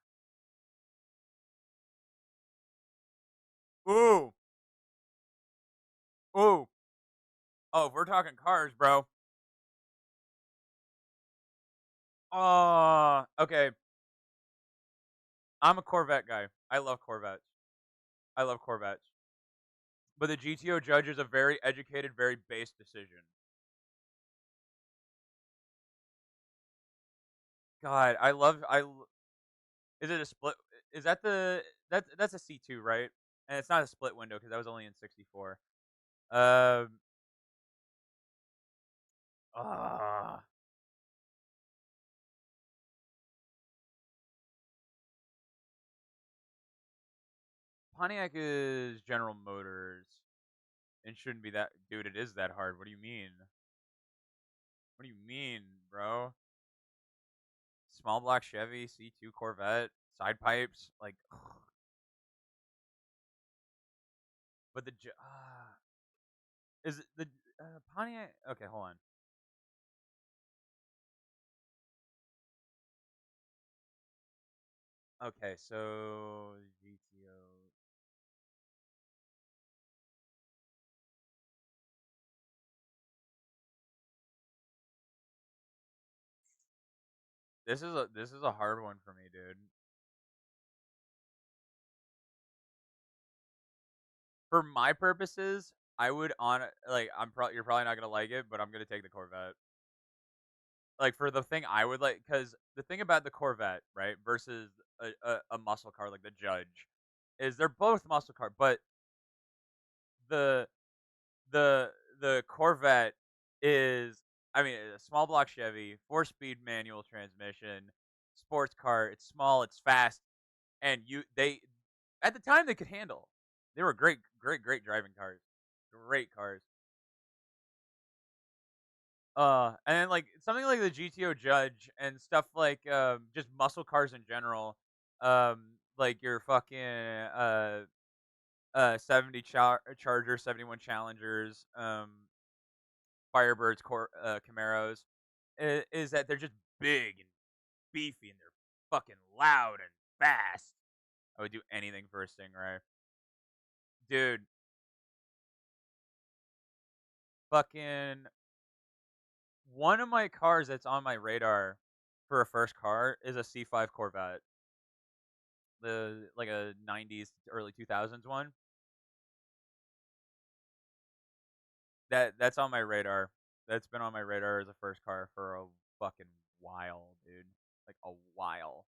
Ooh. Ooh. Oh, if we're talking cars, bro. Okay. I'm a Corvette guy. I love Corvettes. I love Corvettes. But the GTO Judge is a very educated, very based decision. God, is it a split? Is that that's a C2, right? And it's not a split window because that was only in 64. Um, ah, Pontiac is General Motors and shouldn't be that. Dude, it is that hard. What do you mean? What do you mean, bro? Small block Chevy, C2 Corvette, side pipes, like. But is it the Pontiac? Okay, hold on. Okay, so GTO. This is a hard one for me, dude. For my purposes, I would on like you're probably not gonna like it, but I'm gonna take the Corvette. Like for the thing I would like, because the thing about the Corvette, right, versus a muscle car like the Judge, is they're both muscle car, but the the the Corvette is, I mean, a small block Chevy, 4-speed manual transmission, sports car. It's small, it's fast, and they at the time they could handle. They were great, great, great driving cars, great cars. And then like something like the GTO Judge and stuff like just muscle cars in general, like your fucking 70 Charger, 71 Challengers, Firebirds, Camaros, is that they're just big and beefy and they're fucking loud and fast. I would do anything for a Stingray, dude. Fucking one of my cars that's on my radar for a first car is a C5 Corvette, the like a '90s early 2000s one. That's on my radar. That's been on my radar as a first car for a fucking while, dude. Like a while.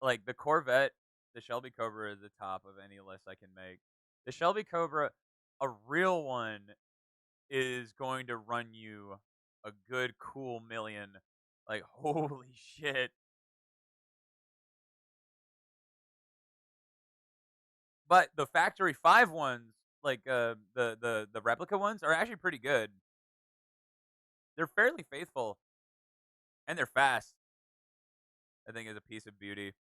Like the Corvette, the Shelby Cobra is the top of any list I can make. The Shelby Cobra, a real one, is going to run you a good cool million. Like holy shit. But the factory 5 ones, like the replica ones, are actually pretty good. They're fairly faithful and they're fast. I think is a piece of beauty.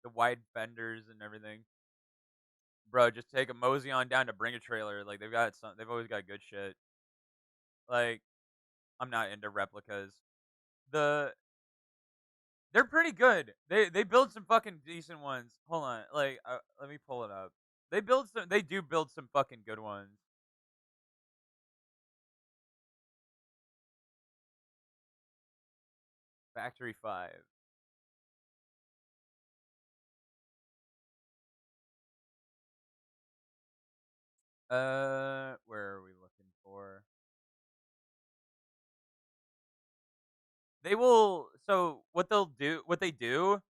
The wide fenders and everything. Bro, just take a mosey on down to Bring a Trailer. Like they've always got good shit. Like I'm not into replicas. The They're pretty good. They build some fucking decent ones. Hold on, like let me pull it up. They do build some fucking good ones. Factory 5. Where are we looking for? They will. So what they do,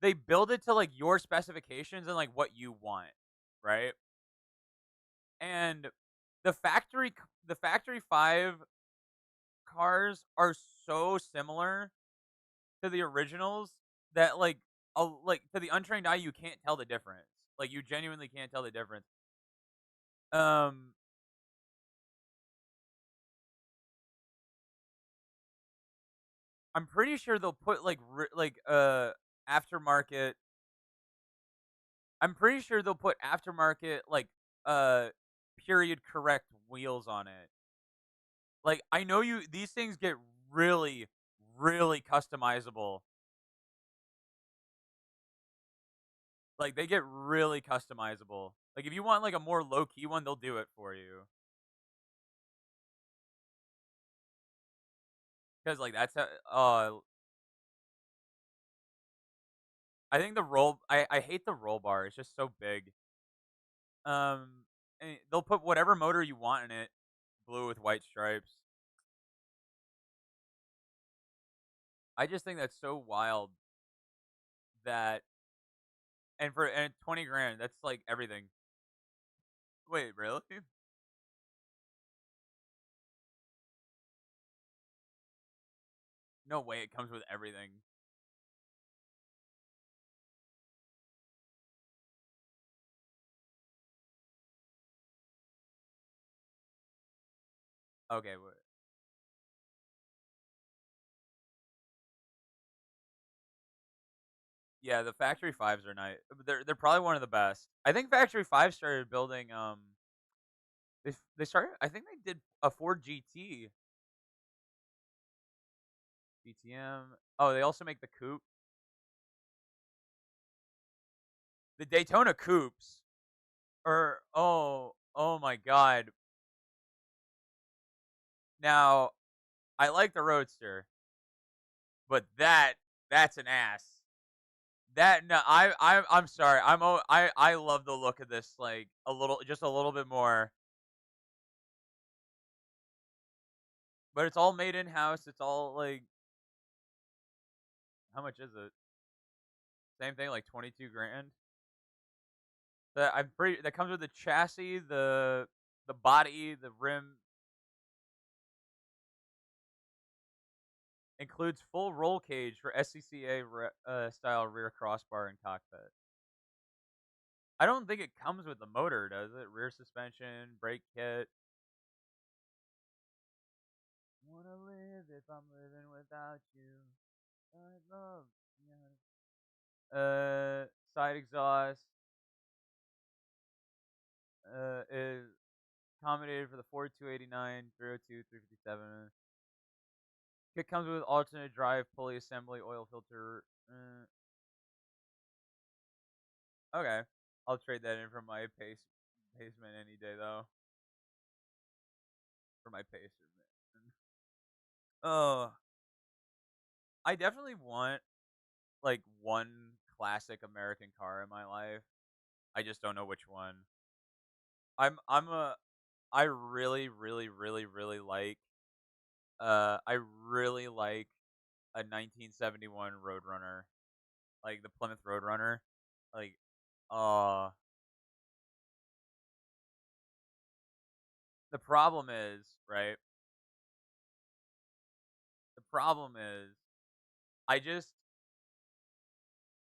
they build it to like your specifications and like what you want. right? And the factory 5 cars are so similar to the originals that like to the untrained eye you can't tell the difference. Like you genuinely can't tell the difference. Um I'm pretty sure they'll put aftermarket I'm pretty sure they'll put aftermarket uh period correct wheels on it. Like I know you these things get really really customizable. Like they get really customizable. Like if you want like a more low key one, they'll do it for you. Cuz like that's I think I hate the roll bar. It's just so big. And they'll put whatever motor you want in it, blue with white stripes. I just think that's so wild that and 20 grand, that's like everything. Wait, really? No way it comes with everything. Okay, wait. Yeah, the factory fives are nice. They're probably one of the best. I think factory five started building. They started. I think they did a Ford GT, GTM. Oh, they also make the coupe, the Daytona coupes. Or oh my god. Now I like the Roadster, but that's an ass. That no, I'm sorry. I love the look of this. Like just a little bit more. But it's all made in house. It's all like how much is it? Same thing, like 22 grand. That comes with the chassis, the body, the rim, includes full roll cage for SCCA style rear crossbar and cockpit. I don't think it comes with the motor, does it? Rear suspension, brake kit. Wanna live if I'm living without you. I love. Side exhaust. Is accommodated for the Ford 289, 302, 357. Kit comes with alternate drive, pulley assembly, oil filter. Okay, I'll trade that in for my Paceman any day though. For my Pacer, man. Oh, I definitely want like one classic American car in my life. I just don't know which one. I'm a I really really really really like I really like a 1971 Roadrunner, like the Plymouth Roadrunner. Like, uh the problem is, right? The problem is I just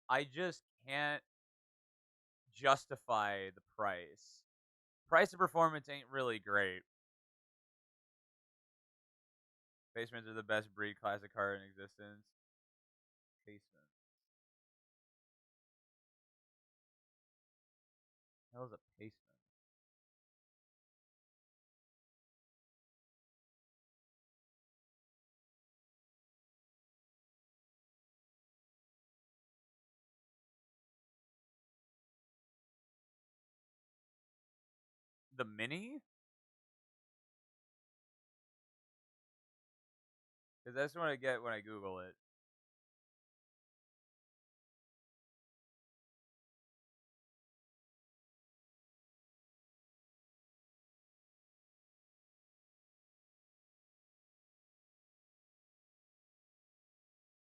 I just can't justify the price. Price of performance ain't really great. Basements are the best breed classic car in existence. Basement. Hell is a basement? The Mini? Because that's what I get when I Google it.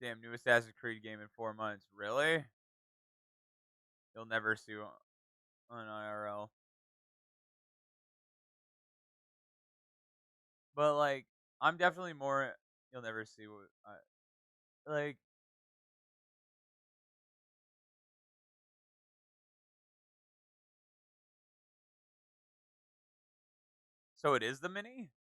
Damn, new Assassin's Creed game in 4 months. Really? You'll never see one. on IRL. But like, I'm definitely more. You'll never see what like. So it is the mini.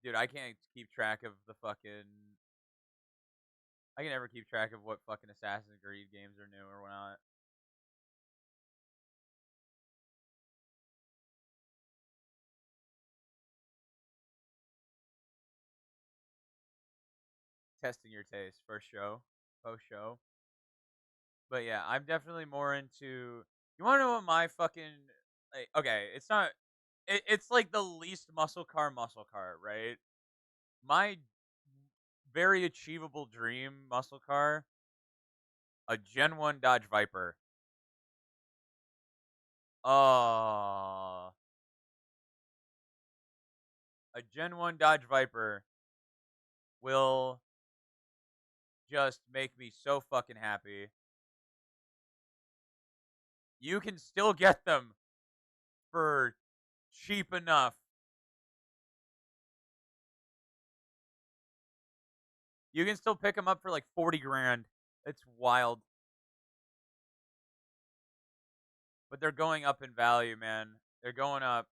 Dude, I can't keep track of the fucking. I can never keep track of what fucking Assassin's Creed games are new or not. Testing your taste first show, post show. But yeah, I'm definitely more into. You want to know what my fucking like? Okay, it's not. It's like the least muscle car, right? My very achievable dream muscle car, a Gen One Dodge Viper. Oh, a Gen One Dodge Viper will just make me so fucking happy. You can still get them for cheap enough. You can still pick them up for like 40 grand. It's wild. But they're going up in value, man. They're going up.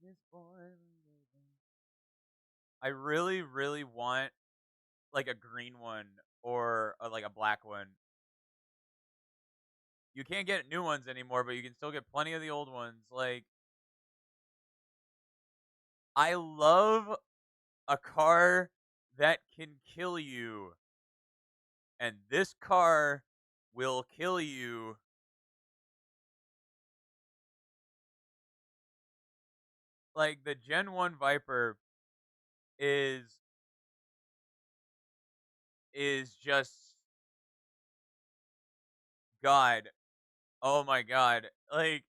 This boy. I really, really want like a green one or like a black one. You can't get new ones anymore, but you can still get plenty of the old ones. Like, I love a car that can kill you, and this car will kill you. Like the Gen 1 Viper is just god. Oh my god. Like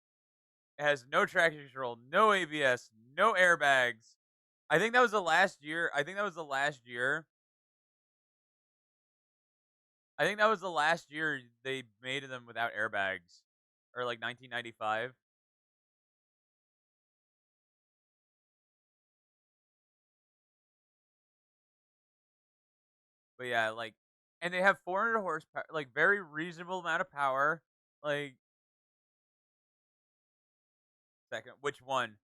it has no traction control, no ABS, no airbags. I think that was the last year. I think that was the last year they made them without airbags, or like 1995. But yeah, like, and they have 400 horsepower, like very reasonable amount of power. Like, second, which one?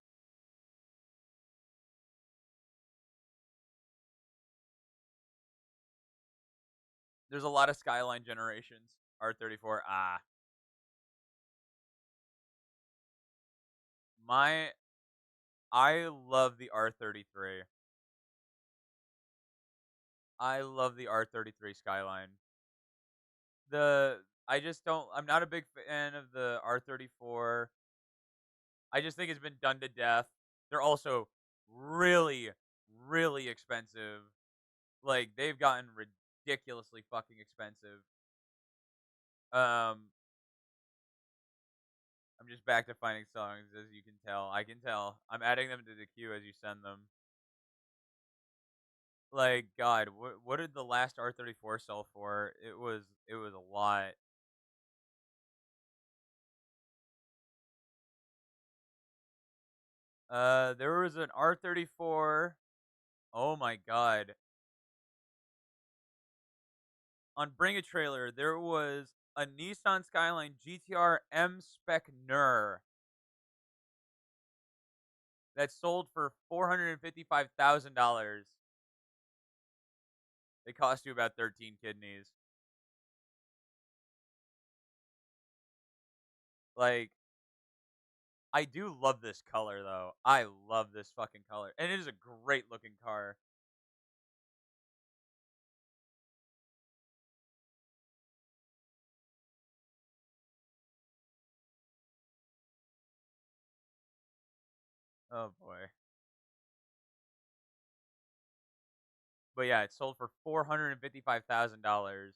There's a lot of Skyline generations. R34. Ah, my, I love the R33. I love the R33 Skyline. I just don't. I'm not a big fan of the R34. I just think it's been done to death. They're also really, really expensive. Like they've gotten ridiculously fucking expensive. Um, I'm just back to finding songs, as you can tell. I can tell. I'm adding them to the queue as you send them. Like God, what did the last R34 sell for? It was a lot. There was an R34. Oh my God. On Bring a Trailer, there was a Nissan Skyline GTR M Spec Nur that sold for $455,000. They cost you about 13 kidneys. Like, I do love this color though. I love this fucking color, and it is a great looking car. Oh boy. But yeah, it sold for $455,000.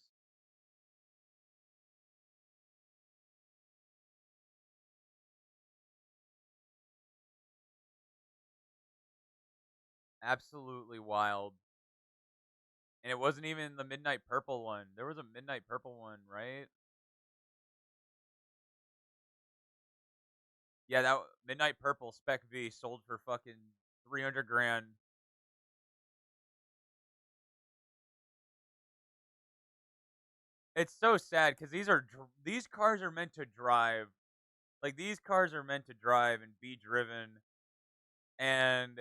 absolutely wild. And it wasn't even the midnight purple one. There was a midnight purple one, right? Yeah, that midnight purple spec V sold for fucking 300 grand. It's so sad because these cars are meant to drive. Like these cars are meant to drive and be driven. And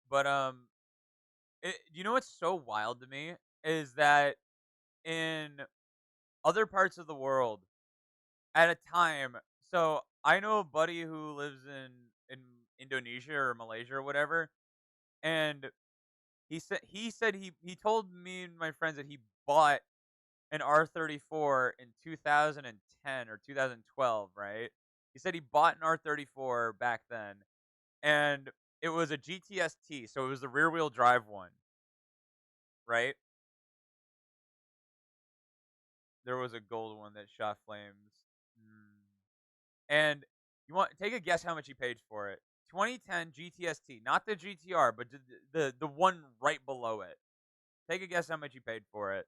but you know what's so wild to me is that in other parts of the world at a time. So I know a buddy who lives in Indonesia or Malaysia or whatever, and he told me and my friends that he bought an R34 in 2010 or 2012, right? He said he bought an R34 back then, and it was a GTST, so it was the rear wheel drive one, right? There was a gold one that shot flames. Mm. And you want take a guess how much he paid for it? 2010 GTST, not the GTR, but the one right below it. Take a guess how much he paid for it.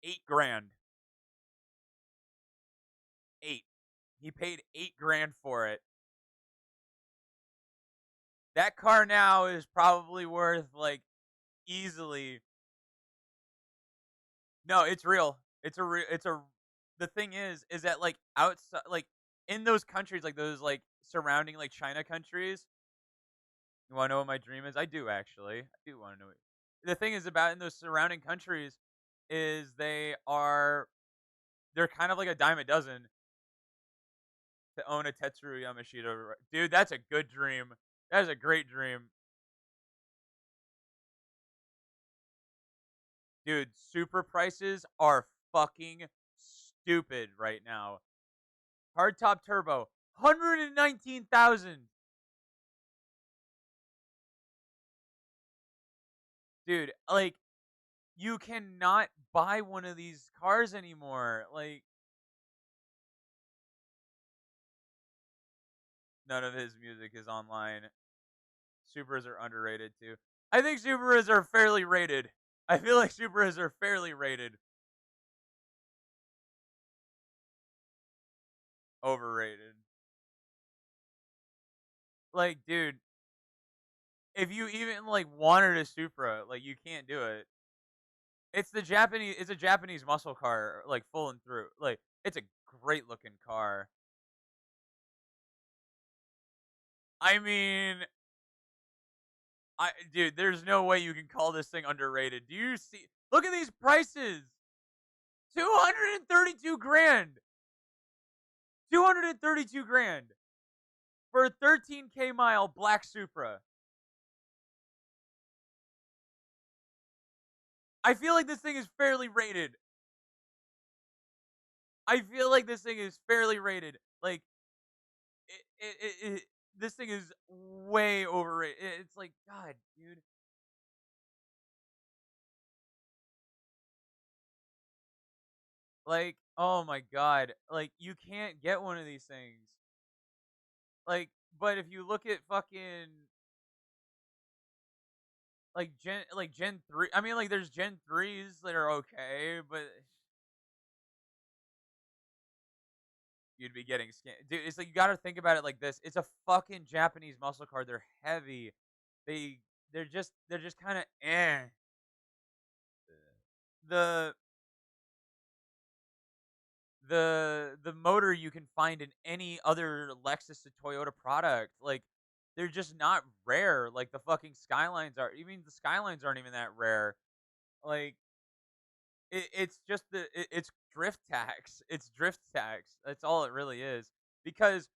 8 grand. 8. He paid 8 grand for it. That car now is probably worth like easily. No, it's real. It's a the thing is that like outside like in those countries like those like surrounding like China countries. You want to know what my dream is? I do actually. I do want to know. The thing is about in those surrounding countries is they're kind of like a dime a dozen to own a Tetsuya Yamashita. Dude, that's a good dream. That is a great dream. Dude, super prices are fucking stupid right now. Hardtop turbo, 119,000. Dude, like you cannot buy one of these cars anymore. Like none of his music is online. Supras are underrated too. I think Supras are fairly rated. I feel like Supras are fairly rated. Overrated. Like, dude, if you even like wanted a Supra, like you can't do it. It's a Japanese muscle car, like full and through. Like it's a great looking car. I mean, dude, there's no way you can call this thing underrated. Do you see? Look at these prices. 232 grand. 232 grand for a 13K mile black Supra. I feel like this thing is fairly rated. I feel like this thing is fairly rated. Like this thing is way overrated. It's like God, dude. Like, oh my god. Like you can't get one of these things. Like, but if you look at fucking like Gen 3, I mean like there's Gen 3s that are okay, but you'd be getting scammed. Dude, it's like you got to think about it like this. It's a fucking Japanese muscle car. They're heavy. They they're just kind of eh. The the motor you can find in any other Lexus to Toyota product. Like they're just not rare. Like the fucking Skylines are. Even the Skylines aren't even that rare. Like it's just it's drift tax. It's drift tax. That's all it really is. Because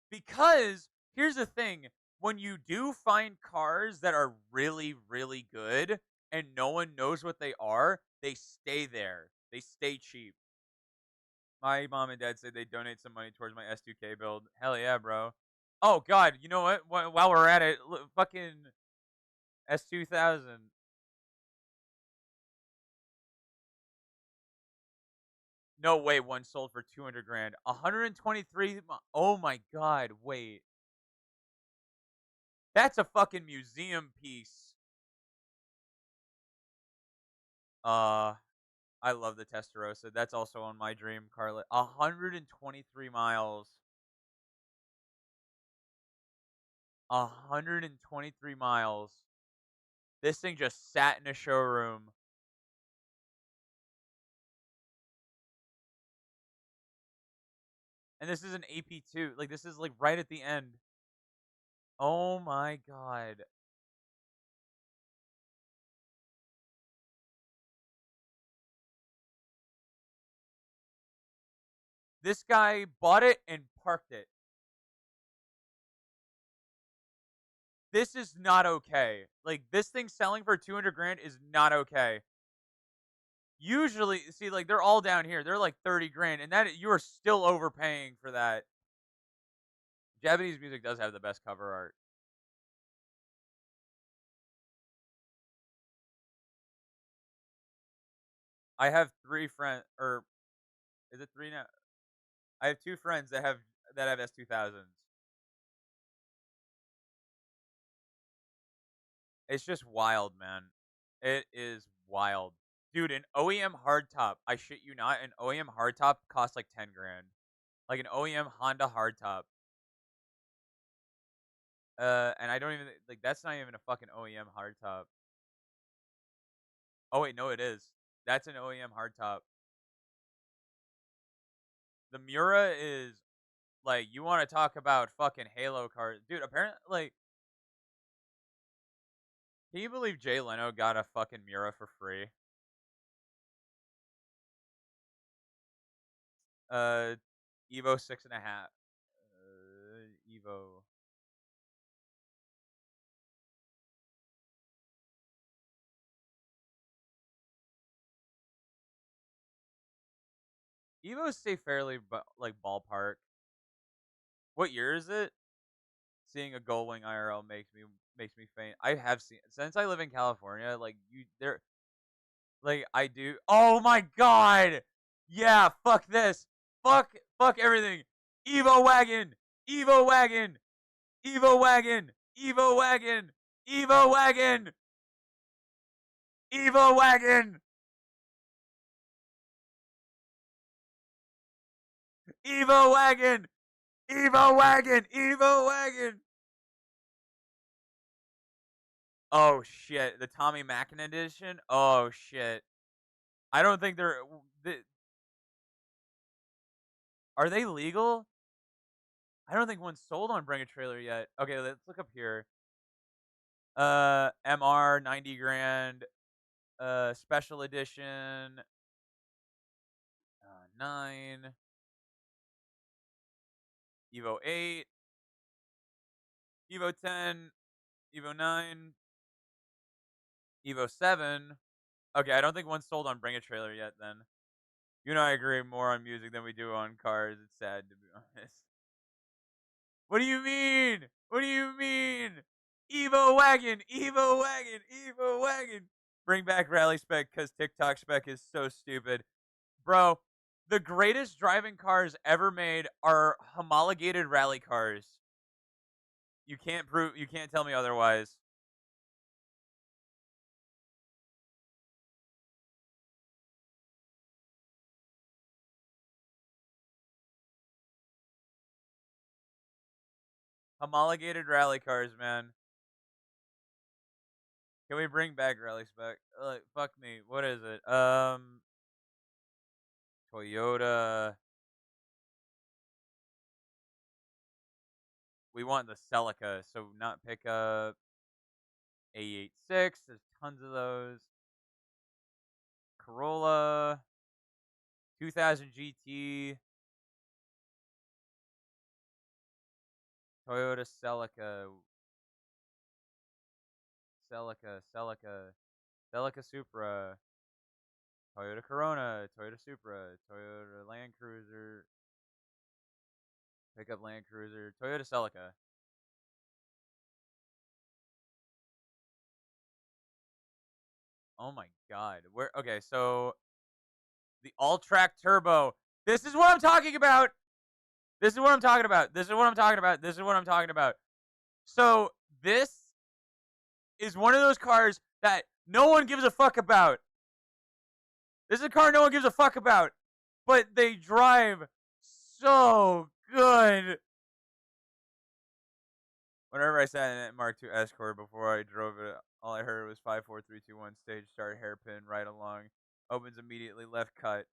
because here's the thing: when you do find cars that are really really good and no one knows what they are, they stay there. They stay cheap. My mom and dad said they'd donate some money towards my S2K build. Hell yeah, bro. Oh god, you know what? While we're at it, fucking S2000. No way, one sold for 200 grand. 123. Oh my god, wait. That's a fucking museum piece. Uh, I love the Testarossa. That's also on my dream car list. 123 miles. 123 miles. This thing just sat in a showroom. And this is an AP2. Like, this is like right at the end. Oh my god. This guy bought it and parked it. This is not okay. Like, this thing selling for 200 grand is not okay. Usually, see, like, they're all down here. They're like 30 grand, and that you are still overpaying for that. Japanese music does have the best cover art. I have 3 friends, or is it 3 now? I have 2 friends that have S2000s. It's just wild, man. It is wild. Dude, an OEM hardtop, I shit you not, an OEM hardtop costs like 10 grand. Like an OEM Honda hardtop. And I don't even like that's not even a fucking OEM hardtop. Oh wait, no, it is. That's an OEM hardtop. The Mura is like you want to talk about fucking Halo cars, dude. Apparently, like, can you believe Jay Leno got a fucking Mura for free? Uh, Evo 6.5. Evo. Evos stay fairly like ballpark. What year is it? Seeing a Gullwing IRL makes me faint. I have seen since I live in California. Like you, there, like I do. Oh my god! Yeah, fuck this. Fuck everything. Evo wagon. Evo wagon. Evo wagon. Evo wagon. Evo wagon. Evo wagon. Evo wagon. Evo wagon. Evo wagon. Oh shit, the Tommy Mackin edition. Oh shit. I don't think are they legal? I don't think one's sold on Bring a Trailer yet. Okay, let's look up here. MR 90 grand. Special edition 9. Evo 8. Evo 10. Evo 9. Evo 7. Okay, I don't think one's sold on Bring a Trailer yet. Then you and I agree more on music than we do on cars. It's sad to be honest. What do you mean? What do you mean? Evo wagon, Evo wagon, Evo wagon. Bring back rally spec because TikTok spec is so stupid. Bro, the greatest driving cars ever made are homologated rally cars. You can't tell me otherwise. Homologated rally cars, man. Can we bring back rally spec? Fuck me. What is it? Toyota. We want the Celica, so not pickup. A86. There's tons of those. Corolla. 2000 GT. Toyota Celica. Celica. Celica. Celica Supra. Toyota Corona, Toyota Supra, Toyota Land Cruiser, pickup Land Cruiser, Toyota Celica. Oh my god. Where okay, so the all-track turbo. This is what I'm talking about. This is what I'm talking about. This is what I'm talking about. This is what I'm talking about. So, this is one of those cars that no one gives a fuck about. This is a car no one gives a fuck about, but they drive so good. Whenever I sat in that Mark II Escort before I drove it, all I heard was 5, 4, 3, 2, 1, stage start, hairpin, right along, opens immediately, left cut.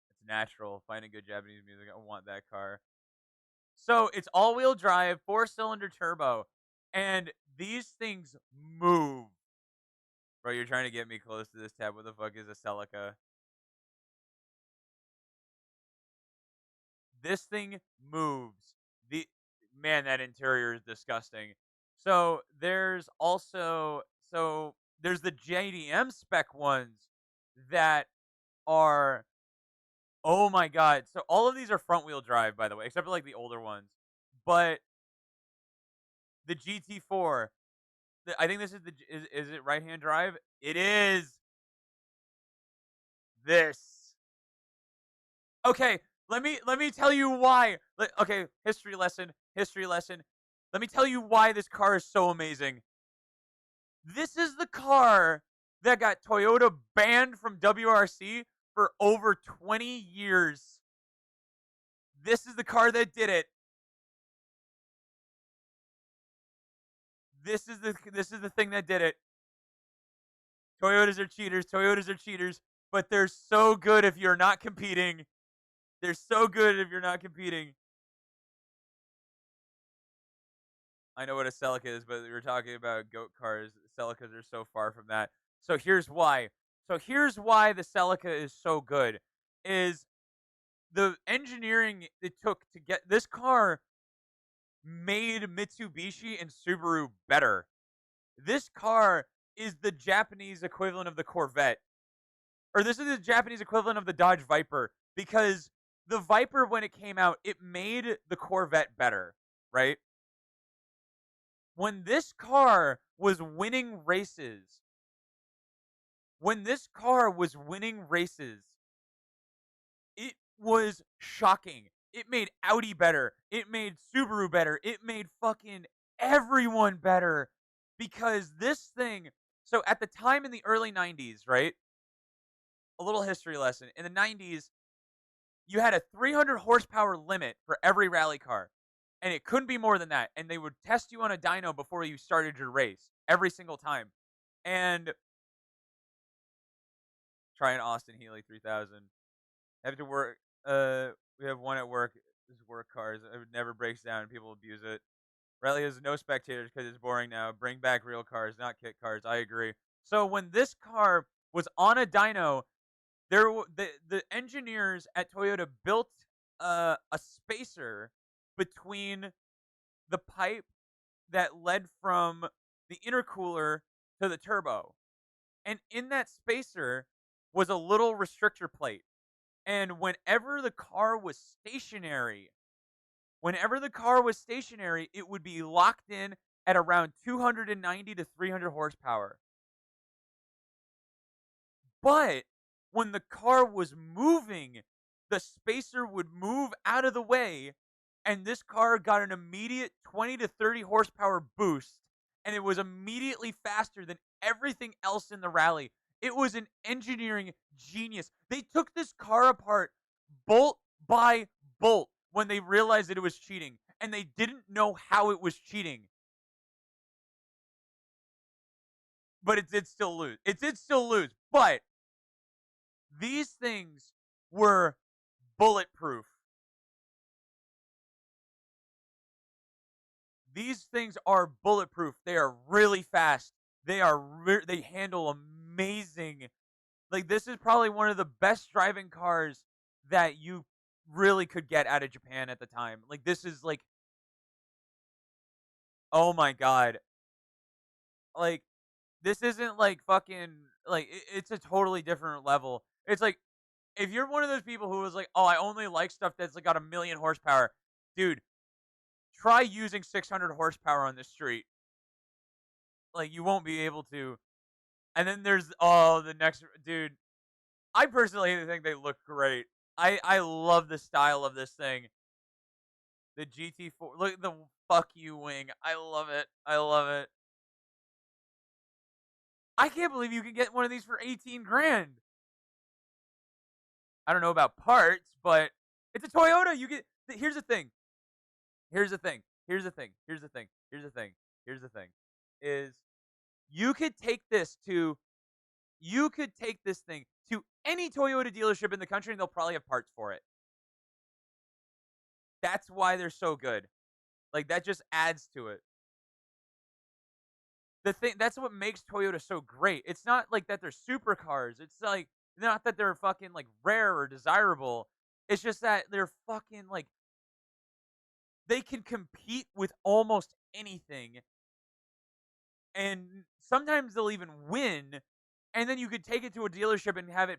It's natural. Finding good Japanese music. I want that car. So it's all-wheel drive, 4-cylinder turbo, and these things move. Bro, you're trying to get me close to this tab. What the fuck is a Celica? This thing moves. The man, that interior is disgusting. So there's also there's the JDM spec ones that are, oh my god. So all of these are front wheel drive, by the way, except for like the older ones. But the GT4, I think this is is it right hand drive? It is this. Okay, let me tell you why. Okay, history lesson, history lesson. Let me tell you why this car is so amazing. This is the car that got Toyota banned from WRC for over 20 years. This is the car that did it. This is the thing that did it. Toyotas are cheaters. Toyotas are cheaters, but they're so good if you're not competing. They're so good if you're not competing. I know what a Celica is, but we were talking about goat cars. Celicas are so far from that. So here's why. So here's why the Celica is so good. Is the engineering it took to get this car made Mitsubishi and Subaru better. This car is the Japanese equivalent of the Corvette. Or this is the Japanese equivalent of the Dodge Viper, because the Viper, when it came out, it made the Corvette better, right? When this car was winning races, when this car was winning races, it was shocking. It made Audi better. It made Subaru better. It made fucking everyone better, because this thing. So at the time in the early 90s, right? A little history lesson. In the 90s, you had a 300 horsepower limit for every rally car, and it couldn't be more than that. And they would test you on a dyno before you started your race every single time. And try an Austin Healey 3000. Have to work. We have one at work. This work cars. It never breaks down. People abuse it. Rally has no spectators because it's boring now. Bring back real cars, not kit cars. I agree. So when this car was on a dyno, the engineers at Toyota built a spacer between the pipe that led from the intercooler to the turbo. And in that spacer was a little restrictor plate. And whenever the car was stationary, it would be locked in at around 290 to 300 horsepower. But when the car was moving, the spacer would move out of the way, and this car got an immediate 20 to 30 horsepower boost, and it was immediately faster than everything else in the rally. It was an engineering genius. They took this car apart bolt by bolt when they realized that it was cheating, and they didn't know how it was cheating. But it did still lose. It did still lose, but these things were bulletproof. These things are bulletproof. They are really fast. They handle amazing. Like, this is probably one of the best driving cars that you really could get out of Japan at the time. Like, this is like, oh my god. Like, This isn't like fucking like it's a totally different level. It's like if you're one of those people who was like, "Oh, I only like stuff that's like got a million horsepower," dude, try using 600 horsepower on the street. Like you won't be able to. And then there's the next dude. I personally think they look great. I love the style of this thing. The GT4. Look at the fuck you wing. I love it. I love it. I can't believe you can get one of these for 18 grand. I don't know about parts, but it's a Toyota. You get here's the thing. Here's the thing. Here's the thing. Here's the thing. Here's the thing. Here's the thing. Is you could take this to you could take this thing to any Toyota dealership in the country and they'll probably have parts for it. That's why they're so good. Like that just adds to it. The thing that's what makes Toyota so great. It's not like that they're supercars. It's like not that they're fucking like rare or desirable. It's just that they're fucking like they can compete with almost anything. And sometimes they'll even win. And then you could take it to a dealership and have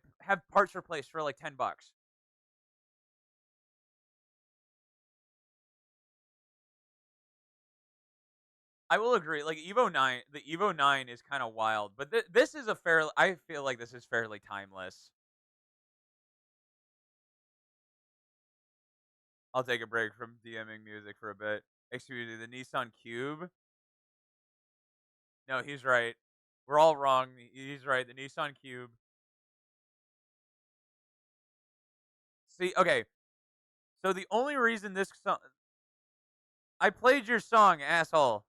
parts replaced for like $10. I will agree. Like Evo 9, the Evo 9 is kind of wild, but this is a fair. I feel like this is fairly timeless. I'll take a break from DMing music for a bit. Excuse me, the Nissan Cube. No, he's right. We're all wrong. He's right. The Nissan Cube. See, okay. So the only reason this song, I played your song, asshole.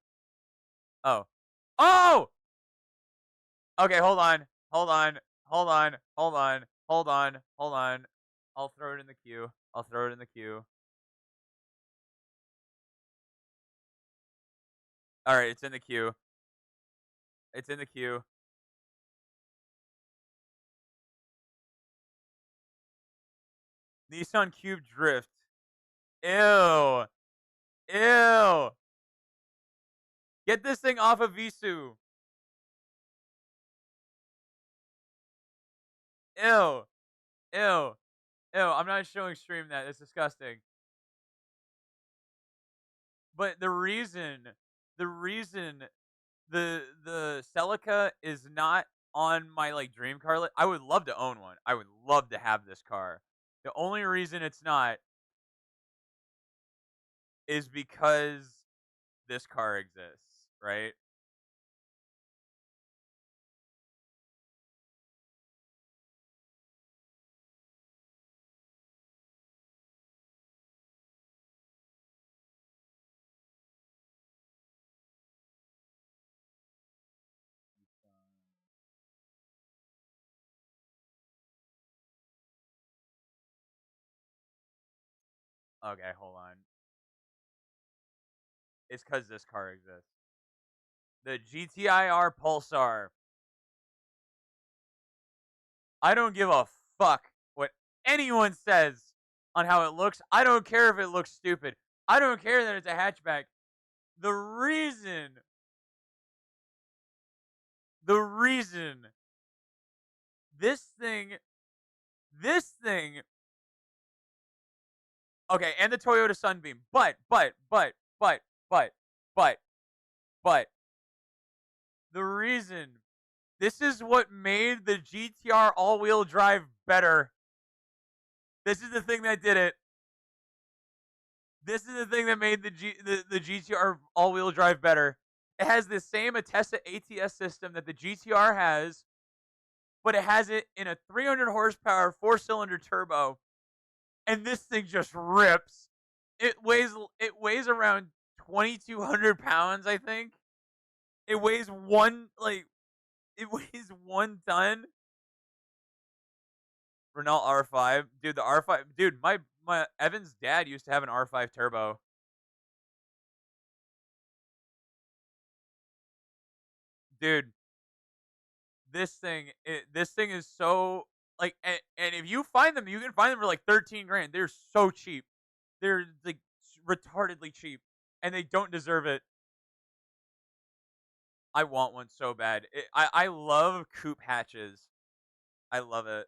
Oh, oh. Okay, hold on, hold on, hold on, hold on, hold on, hold on. I'll throw it in the queue. I'll throw it in the queue. All right, it's in the queue. It's in the queue. Nissan Cube Drift. Ew. Ew. Get this thing off of Visu. Ew. Ew. Ew. I'm not showing stream that. It's disgusting. But the reason the Celica is not on my like dream car list. I would love to own one. I would love to have this car. The only reason it's not is because this car exists, right? Okay, hold on. It's because this car exists. The GTIR Pulsar. I don't give a fuck what anyone says on how it looks. I don't care if it looks stupid. I don't care that it's a hatchback. The reason, the reason this thing, this thing, okay, and the Toyota Sunbeam, but, but, the reason, this is what made the GTR all-wheel drive better. This is the thing that did it. This is the thing that made the GTR all-wheel drive better. It has the same Atessa ATS system that the GTR has, but it has it in a 300 horsepower 4-cylinder turbo, and this thing just rips. It weighs around 2,200 pounds, I think. It weighs it weighs 1 ton. Renault R5, dude. The R5, dude. My Evan's dad used to have an R5 turbo. Dude, this thing is so like, and if you find them, you can find them for like 13 grand. They're so cheap. They're like retardedly cheap, and they don't deserve it. I want one so bad. I love coupe hatches. I love it.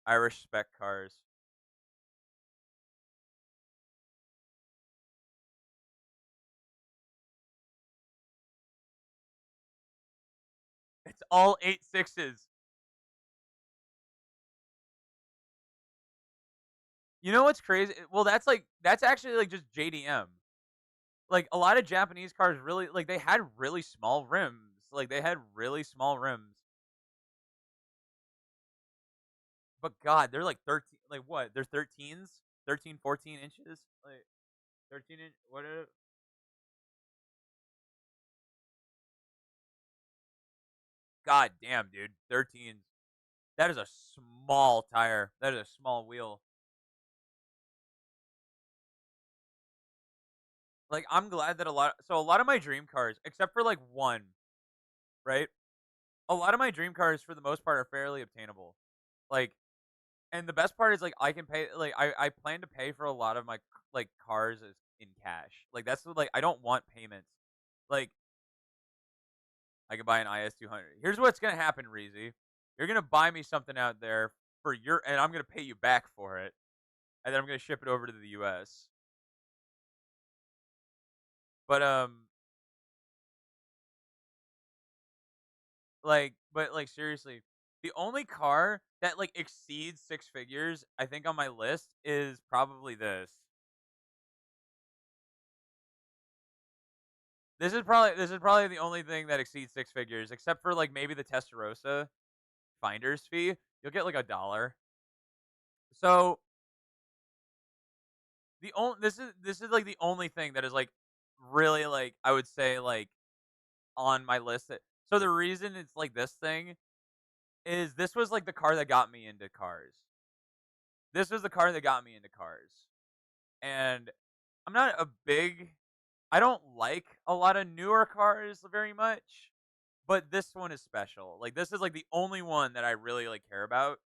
I respect cars. It's all 8.6s. You know what's crazy? Well, that's actually like just JDM. Like a lot of Japanese cars really like they had really small rims. Like they had really small rims. But God, they're like 13 like what? They're 13s? 13, 14 inches? Like 13 inch what are God damn, dude. 13s. That is a small tire. That is a small wheel. Like I'm glad that a lot of my dream cars, except for like one, right? A lot of my dream cars for the most part are fairly obtainable. Like and the best part is like I can pay like I plan to pay for a lot of my like cars as in cash. Like that's what, like I don't want payments. Like I can buy an IS 200. Here's what's gonna happen, Reezy. You're gonna buy me something out there for your, and I'm gonna pay you back for it, and then I'm gonna ship it over to the U.S. But but like seriously, the only car that like exceeds six figures, I think, on my list is probably this. This is probably the only thing that exceeds six figures, except for like maybe the Testarossa finder's fee. You'll get like $1. So the only this is like the only thing that is like really like I would say like on my list. So the reason it's like this thing is this was like the car that got me into cars. This was the car that got me into cars, and I'm not a big. I don't like a lot of newer cars very much, but this one is special. Like this is like the only one that I really like care about.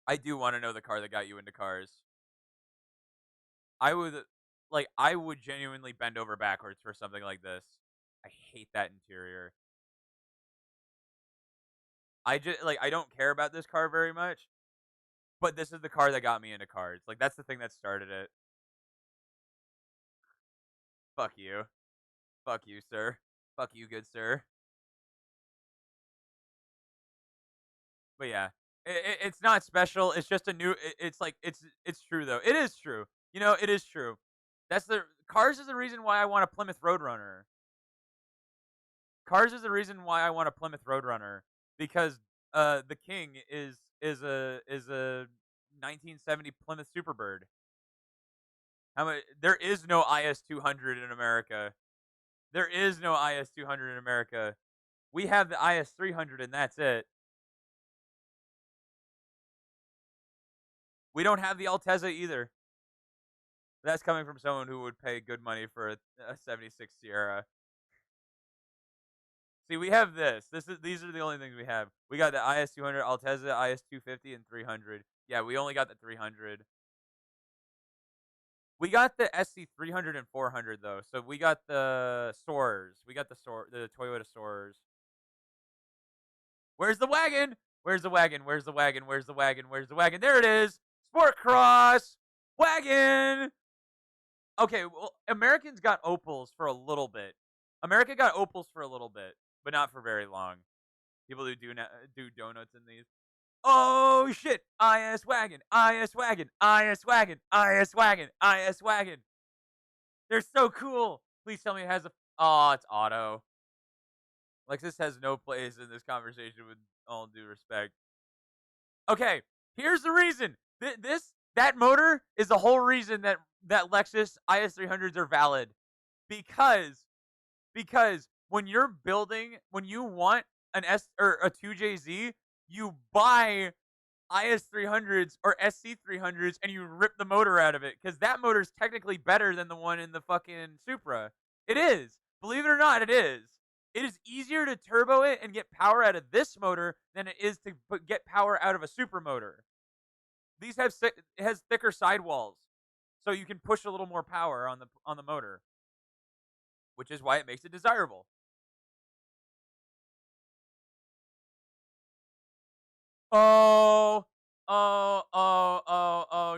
I do want to know the car that got you into cars. I would genuinely bend over backwards for something like this. I hate that interior. I don't care about this car very much, but this is the car that got me into cars. Like that's the thing that started it. Fuck you. Fuck you, sir. Fuck you, good sir. But yeah, it's not special. It's just a new. It's like it's true though. It is true. You know, it is true. That's the cars is the reason why I want a Plymouth Roadrunner. Cars is the reason why I want a Plymouth Roadrunner because the King is a 1970 Plymouth Superbird. How much? There is no IS 200 in America. There is no IS 200 in America. We have the IS 300 and that's it. We don't have the Altezza either. That's coming from someone who would pay good money for a 76 Sierra. See, we have this. These are the only things we have. We got the IS 200, Altezza, IS 250, and 300. Yeah, we only got the 300. We got the SC 300 and 400 though. So we got the Soars. We got the Toyota Soars. Where's the wagon? Where's the wagon? Where's the wagon? Where's the wagon? Where's the wagon? There it is. Sport Cross wagon. Okay, well, Americans got Opals for a little bit. America got Opals for a little bit, but not for very long. People who do donuts in these. Oh shit! IS wagon, IS wagon, IS wagon, IS wagon, IS wagon. They're so cool. Please tell me it has a. Oh, it's auto. Lexus has no place in this conversation. With all due respect. Okay, here's the reason. That motor is the whole reason that Lexus IS 300s are valid because when you're building, when you want an S or a 2JZ, you buy IS 300s or SC 300s and you rip the motor out of it because that motor is technically better than the one in the fucking Supra. It is. Believe it or not, it is. It is easier to turbo it and get power out of this motor than it is to get power out of a Supra motor. These it has thicker sidewalls, so you can push a little more power on the motor. which is why it makes it desirable. Oh,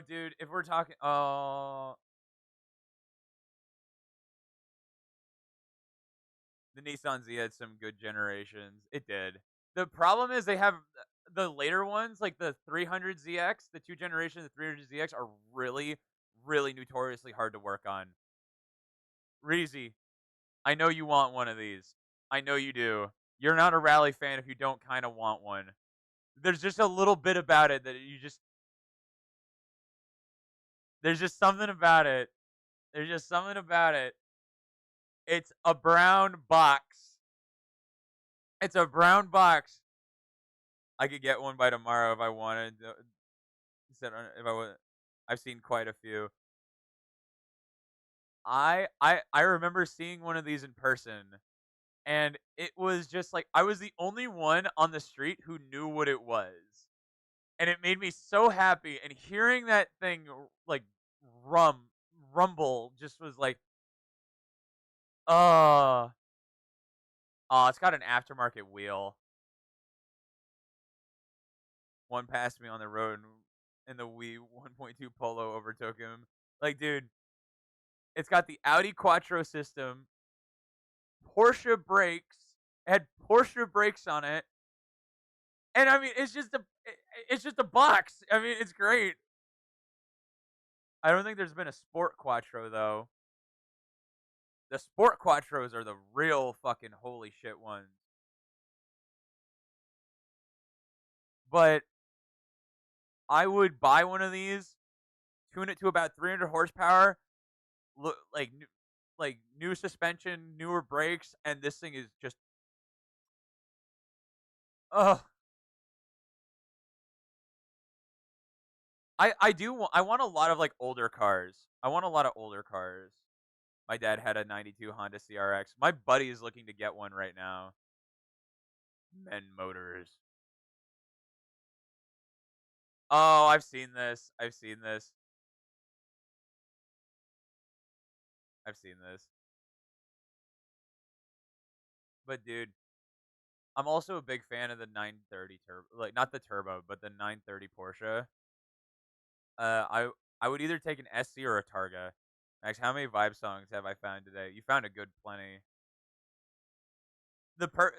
dude. If we're talking, the Nissan Z had some good generations. It did. The problem is they have the later ones, like the 300ZX, the two generations of 300ZX are really, really notoriously hard to work on. Reezy, I know you want one of these. I know you do. You're not a rally fan if you don't kind of want one. There's just a little bit about it that you just, there's just something about it. There's just something about it. It's a brown box. It's a brown box. I could get one by tomorrow if I wanted. If I was, I've seen quite a few. I remember seeing one of these in person, and it was just like I was the only one on the street who knew what it was, and it made me so happy. And hearing that thing like rum rumble just was like, oh, oh, it's got an aftermarket wheel. One passed me on the road, and the Wii 1.2 Polo overtook him. Like, dude, it's got the Audi Quattro system, Porsche brakes. It had Porsche brakes on it, and I mean, it's just a box. I mean, it's great. I don't think there's been a Sport Quattro though. The Sport Quattros are the real fucking holy shit ones. But I would buy one of these, tune it to about 300 horsepower, look like new suspension, newer brakes, and this thing is just ugh. I want a lot of like older cars. I want a lot of older cars. My dad had a 92 Honda CRX. My buddy is looking to get one right now. Men Motors. Oh, I've seen this. I've seen this. I've seen this. But dude, I'm also a big fan of the 930 turbo, like not the turbo, but the 930 Porsche. Uh, I I would either take an SC or a Targa. Max, how many vibe songs have I found today? You found a good plenty.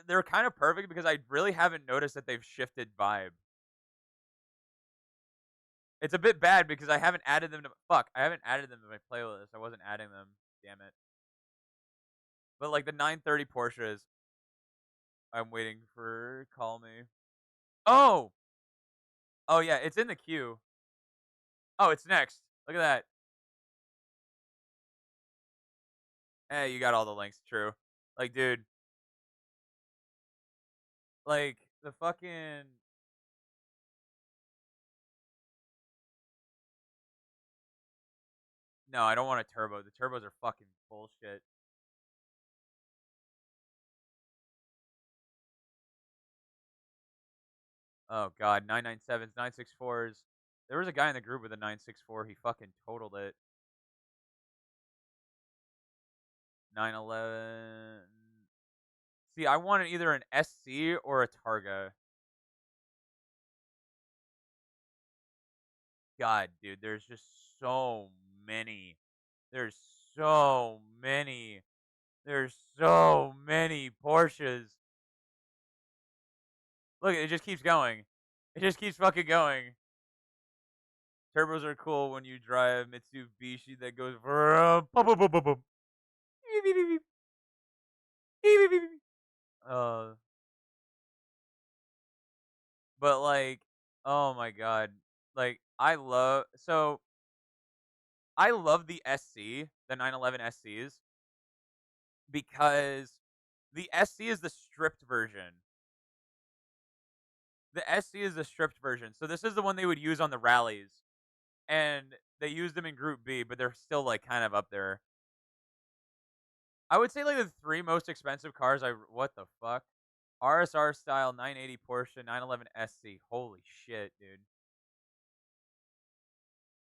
They're kind of perfect because I really haven't noticed that they've shifted vibe. It's a bit bad because I haven't added them to I haven't added them to my playlist. I wasn't adding them. Damn it. But like the 930 Porsches, I'm waiting for call me. Oh, oh yeah, it's in the queue. Oh, it's next. Look at that. Hey, you got all the links. True. Like, dude, like the fucking. No, I don't want a turbo. The turbos are fucking bullshit. Oh god, 997s, 964s. There was a guy in the group with a 964. He fucking totaled it. 911. See, I wanted either an SC or a Targa. God, dude, there's just so many. There's so many. There's so many Porsches. Look, it just keeps going. It just keeps fucking going. Turbos are cool when you drive Mitsubishi that goes vroom, boom, boom, boom, boom, boom. Beep, beep, beep, beep. Beep, beep, beep, beep. But like, oh my god, like I love the SC, the 911 SCs because the SC is the stripped version. The SC is the stripped version. So this is the one they would use on the rallies, and they use them in Group B, but they're still like kind of up there. I would say like the three most expensive cars. What the fuck? RSR style 980 Porsche 911 SC. Holy shit, dude.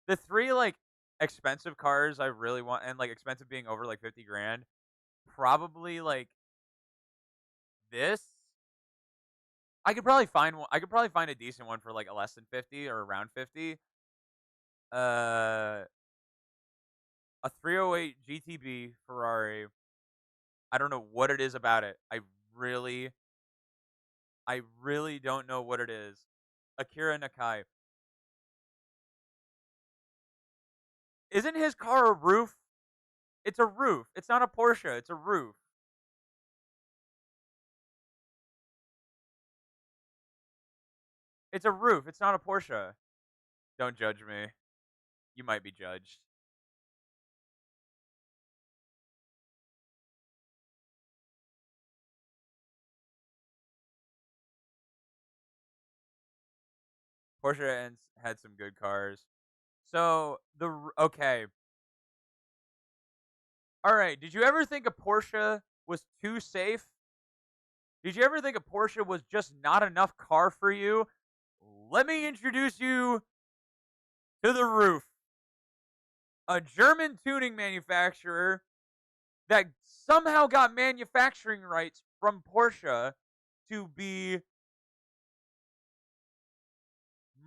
The three like expensive cars I really want, and like expensive being over like 50 grand. probably like this. I could probably find one. I could probably find a decent one for like a less than 50 or around 50. Uh, a 308 GTB Ferrari. I don't know what it is about it. Really, I really don't know what it is. Akira Nakai. Isn't his car a roof? It's a roof. It's not a Porsche. It's a roof. It's a roof. It's not a Porsche. Don't judge me. You might be judged. Porsche had some good cars. So okay. All right. Did you ever think a Porsche was too safe? Did you ever think a Porsche was just not enough car for you? Let me introduce you to the roof. A German tuning manufacturer that somehow got manufacturing rights from Porsche to be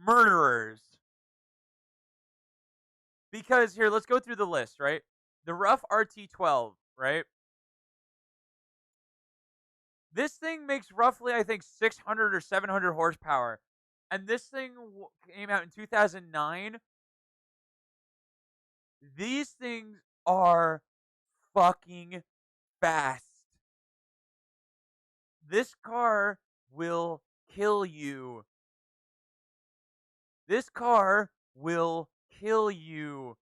murderers. Because here, let's go through the list, right? The Rough RT12, right? This thing makes roughly, I think, 600 or 700 horsepower. And this thing came out in 2009. These things are fucking fast. This car will kill you. This car will kill you.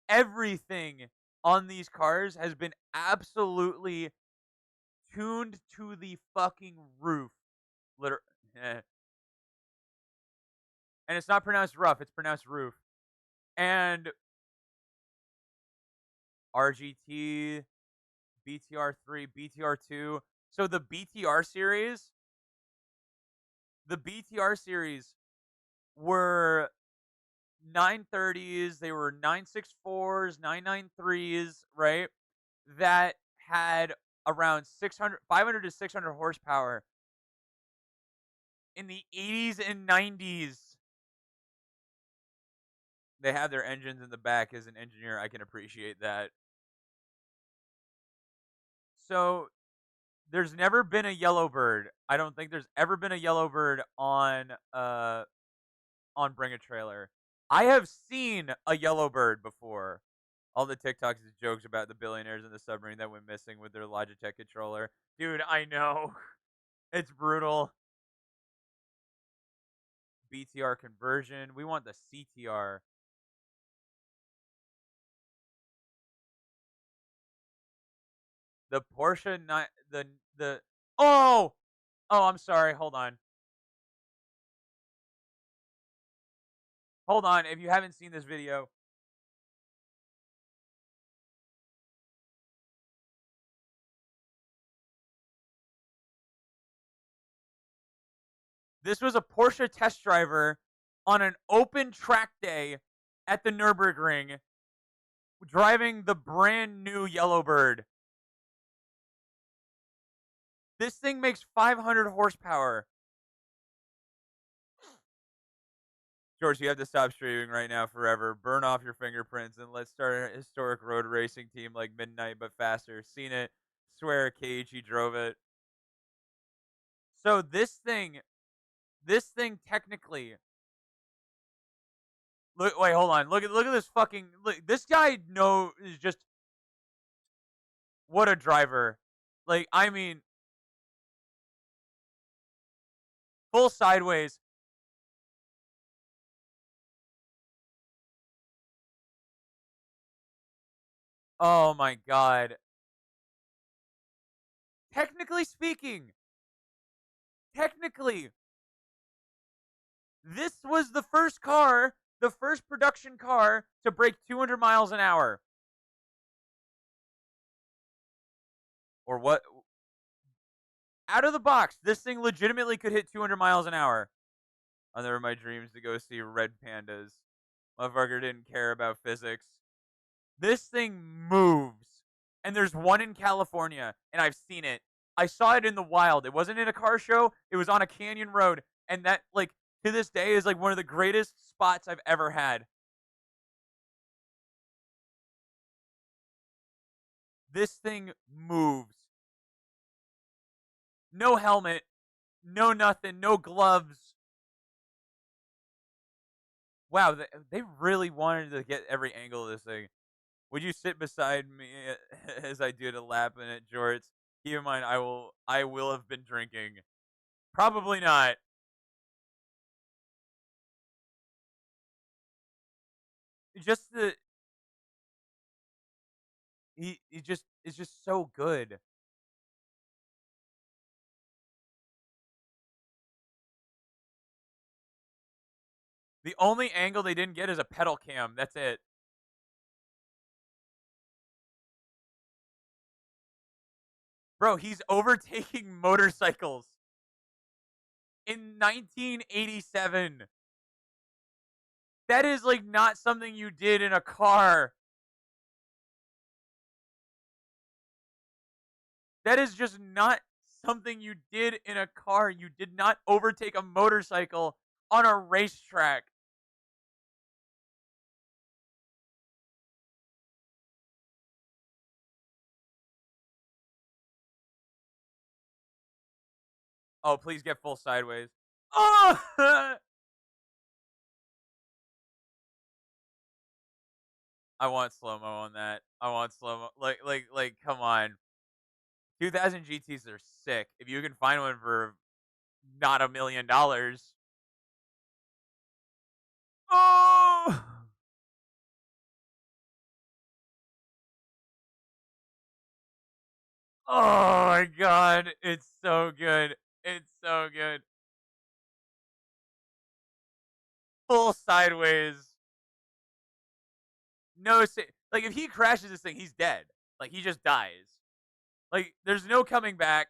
Everything on these cars has been absolutely tuned to the fucking roof. Literally. And it's not pronounced rough, it's pronounced roof. And RGT, BTR3, BTR2. So the BTR series were 930s, they were 964s, 993s, right? That had around 500 to 600 horsepower in the 80s and 90s. They have their engines in the back. As an engineer, I can appreciate that. So there's never been a Yellowbird. I don't think there's ever been a Yellowbird on Bring a Trailer. I have seen a Yellowbird before. All the TikToks is jokes about the billionaires in the submarine that went missing with their Logitech controller. Dude, I know. It's brutal. BTR conversion. We want the CTR. The Porsche not the oh I'm sorry. Hold on. Hold on. If you haven't seen this video, this was a Porsche test driver on an open track day at the Nürburgring driving the brand new Yellowbird. This thing makes 500 horsepower. George, you have to stop streaming right now forever. Burn off your fingerprints and let's start a historic road racing team like Midnight but faster. Seen it. Swear Keiichi drove it. So this thing technically. Look, wait, hold on. Look at this fucking. Look, this guy is just what a driver. Like, I mean, full sideways. Oh my god. Technically speaking, this was the first production car to break 200 miles an hour. Or what? Out of the box, this thing legitimately could hit 200 miles an hour. Under my dreams to go see red pandas. Motherfucker didn't care about physics. This thing moves. And there's one in California, and I've seen it. I saw it in the wild. It wasn't in a car show. It was on a canyon road, and that like to this day is like one of the greatest spots I've ever had. This thing moves. No helmet, no nothing, no gloves. Wow, they really wanted to get every angle of this thing. Would you sit beside me as I do the lap in it, jorts? Keep in mind, I will have been drinking. Probably not. Just the he just is just so good. The only angle they didn't get is a pedal cam. That's it. Bro, he's overtaking motorcycles in 1987. That is like not something you did in a car. That is just not something you did in a car. You did not overtake a motorcycle on a racetrack. Oh, please get full sideways. Oh! I want slow mo on that. I want slow mo. Like, come on. 2000 GTs are sick. If you can find one for not $1 million. Oh! Oh my god, it's so good. It's so good. Full sideways. No, like if he crashes this thing, he's dead. Like he just dies. Like there's no coming back.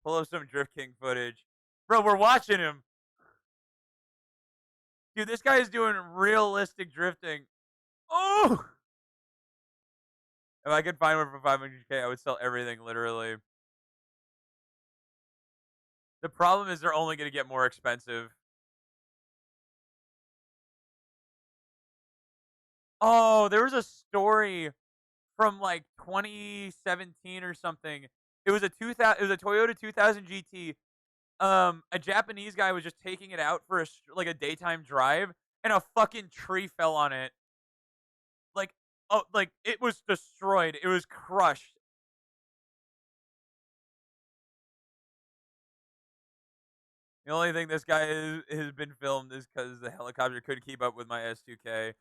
Pull up some Drift King footage, bro. We're watching him, dude. This guy is doing realistic drifting. Oh, if I could find one for 500K, I would sell everything literally. The problem is they're only going to get more expensive. Oh, there was a story from like 2017 or something. It was a 2000. It was a Toyota 2000 GT. A Japanese guy was just taking it out for like a daytime drive, and a fucking tree fell on it. Like, oh, like it was destroyed. It was crushed. The only thing this guy has been filmed is because the helicopter couldn't keep up with my S2K,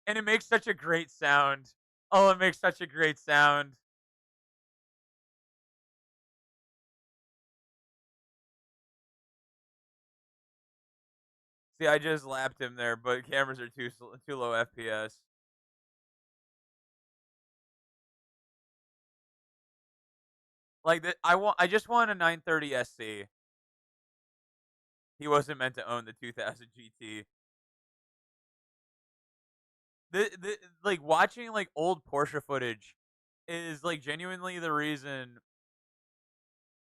and it makes such a great sound. Oh, it makes such a great sound. See, I just lapped him there, but cameras are too low FPS. Like I just want a 930 SC. He wasn't meant to own the 2000 GT. The like watching like old Porsche footage is like genuinely the reason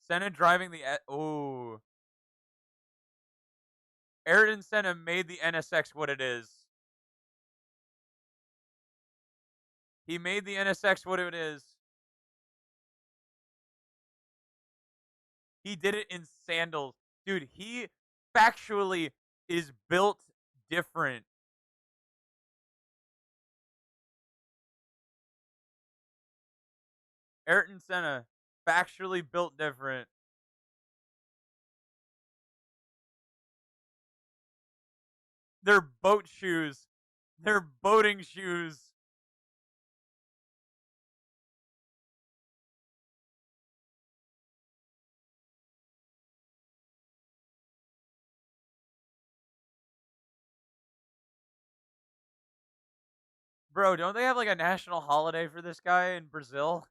Senna driving the oh Ayrton Senna made the NSX what it is. He made the NSX what it is. He did it in sandals. Dude, he factually is built different. Ayrton Senna, factually built different. They're boat shoes. They're boating shoes. Bro, don't they have like a national holiday for this guy in Brazil?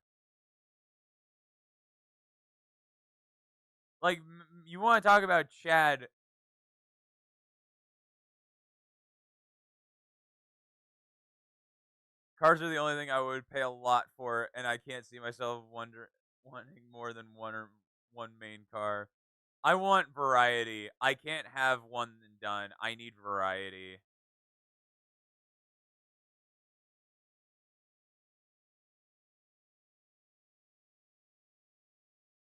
Like, you want to talk about Chad? Cars are the only thing I would pay a lot for, and I can't see myself wanting more than one main car. I want variety. I can't have one and done. I need variety.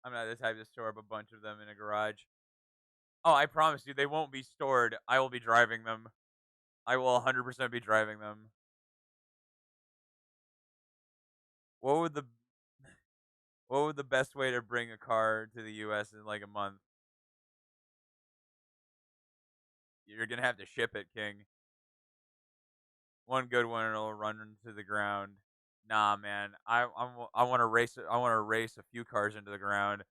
I'm not the type to store up a bunch of them in a garage. Oh, I promise you, they won't be stored. I will be driving them. I will 100% be driving them. What would the what would the best way to bring a car to the US in like a month? You're gonna have to ship it, King. One good one, it'll run into the ground. Nah, man. I want to race. I want to race a few cars into the ground.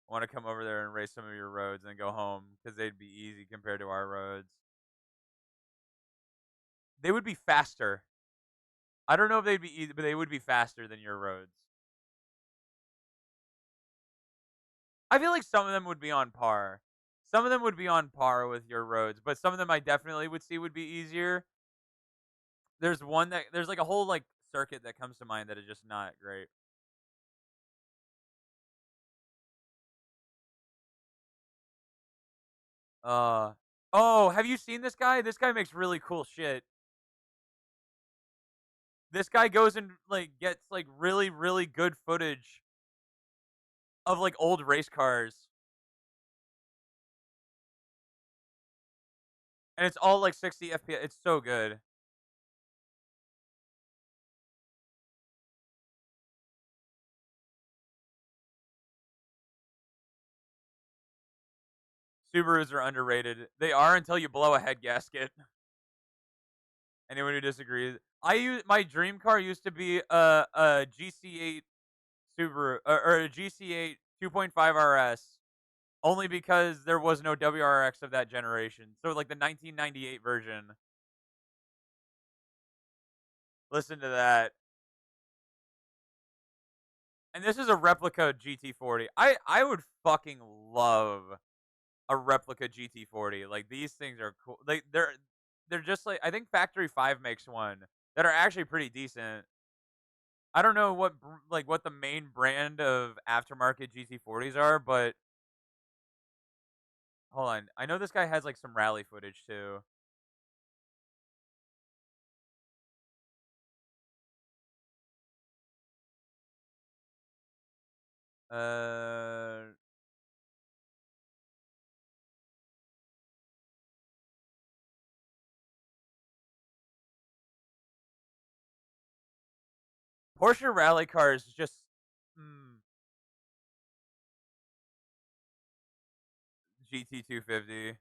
I want to come over there and race some of your roads and then go home because they'd be easy compared to our roads. They would be faster. I don't know if they'd be easy, but they would be faster than your roads. I feel like some of them would be on par. Some of them would be on par with your roads, but some of them I definitely would see would be easier. There's like a whole like circuit that comes to mind that is just not great. Uh oh, have you seen this guy? This guy makes really cool shit. This guy goes and like gets like really good footage of like old race cars, and it's all like 60 FPS. It's so good. Subarus are underrated. They are until you blow a head gasket. Anyone who disagrees, my dream car used to be a GC8 Subaru or a GC8 2.5 RS. Only because there was no WRX of that generation. So like the 1998 version. Listen to that. And this is a replica GT40. I would fucking love a replica GT40. Like these things are cool. They're just like I think Factory 5 makes one that are actually pretty decent. I don't know what the main brand of aftermarket GT40s are, but hold on. I know this guy has like some rally footage too. Uh Porsche rally cars just mm, GT250.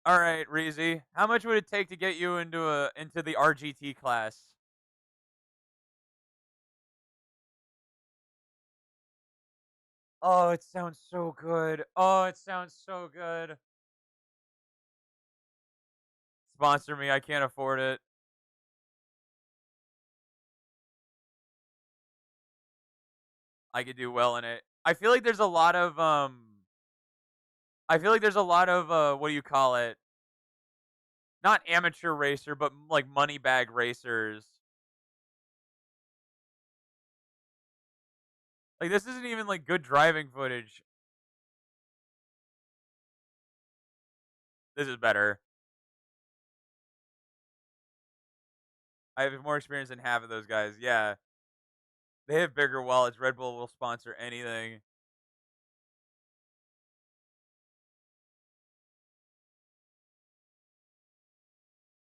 All right, Reezy. How much would it take to get you into the RGT class? Oh, it sounds so good. Oh, it sounds so good. Sponsor me. I can't afford it. I could do well in it. I feel like there's a lot of I feel like there's a lot of what do you call it? Not amateur racer, but like money bag racers. Like this isn't even like good driving footage. This is better. I have more experience than half of those guys. Yeah. They have bigger wallets. Red Bull will sponsor anything.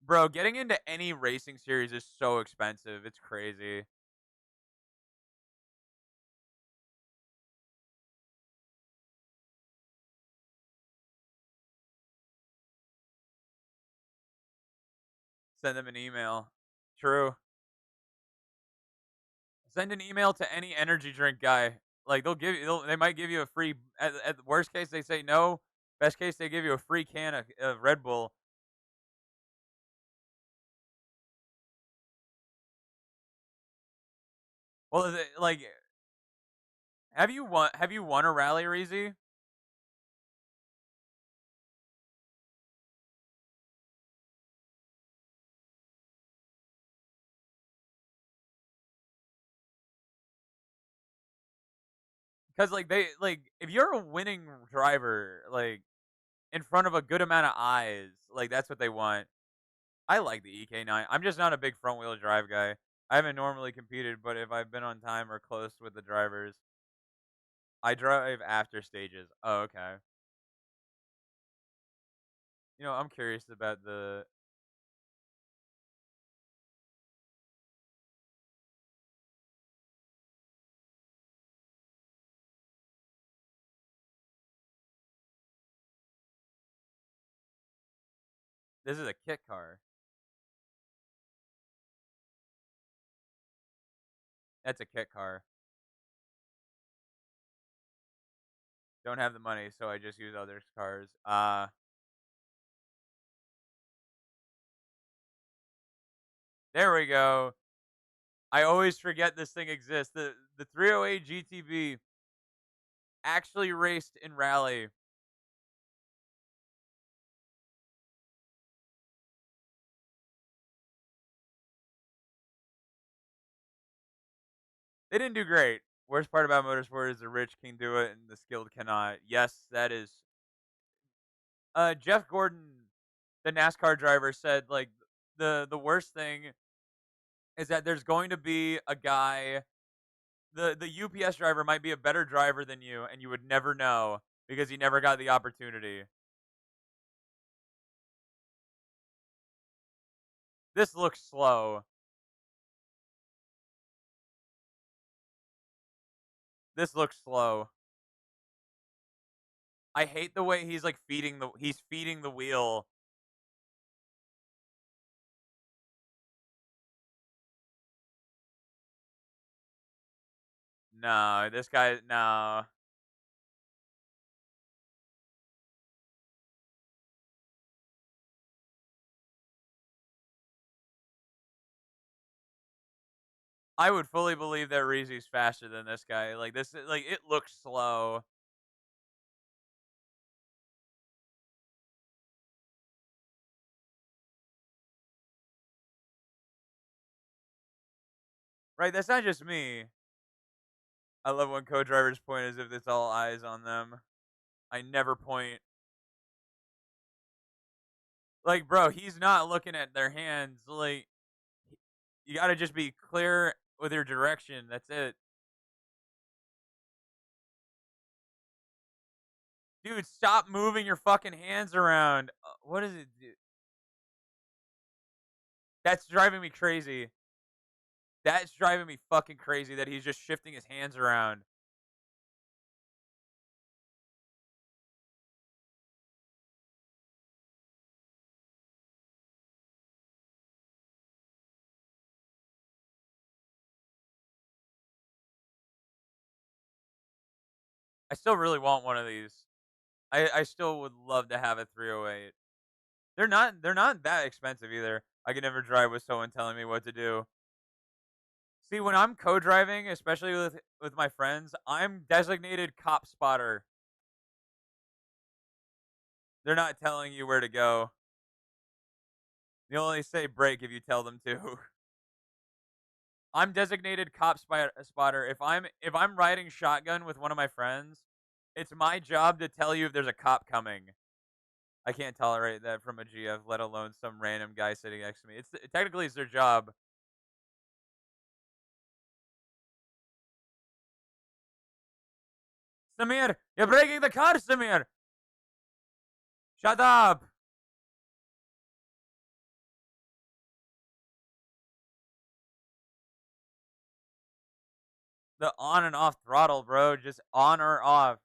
Bro, getting into any racing series is so expensive. It's crazy. Send them an email. True. Send an email to any energy drink guy. Like they might give you a free. At the worst case, they say no. Best case, they give you a free can of Red Bull. Well, like, have you won a rally, Reezy? because like they like if you're a winning driver, like in front of a good amount of eyes, like that's what they want. I like the EK9. I'm just not a big front wheel drive guy. I haven't normally competed, but if I've been on time or close with the drivers, I drive after stages. Oh, okay. I'm curious about the. This is a kit car. That's a kit car. Don't have the money, so I just use others' cars. There we go. I always forget this thing exists. The 308 GTB actually raced in rally. They didn't do great. Worst part about motorsport is the rich can do it and the skilled cannot. Yes, that is. Jeff Gordon, the NASCAR driver, said like the worst thing is that there's going to be a guy. The UPS driver might be a better driver than you, and you would never know because he never got the opportunity. This looks slow. This looks slow. I hate the way he's like feeding the wheel. No, this guy no. I would fully believe that Reezy's faster than this guy. Like this like it looks slow. Right? That's not just me. I love when co-drivers point as if it's all eyes on them. I never point. Like, bro, he's not looking at their hands. Like, you got to just be clear with your direction. That's it. Dude, stop moving your fucking hands around. What is it? Dude? That's driving me crazy. That's driving me fucking crazy that he's just shifting his hands around. I still really want one of these. I still would love to have a 308. They're not that expensive either. I could never drive with someone telling me what to do. See, when I'm co-driving, especially with my friends, I'm designated cop spotter. They're not telling you where to go. They only say break if you tell them to. I'm designated spotter. If I'm riding shotgun with one of my friends, it's my job to tell you if there's a cop coming. I can't tolerate that from a GF, let alone some random guy sitting next to me. Technically it's their job. Samir, you're breaking the car, Samir. Shut up. The on and off throttle, bro, just on or off.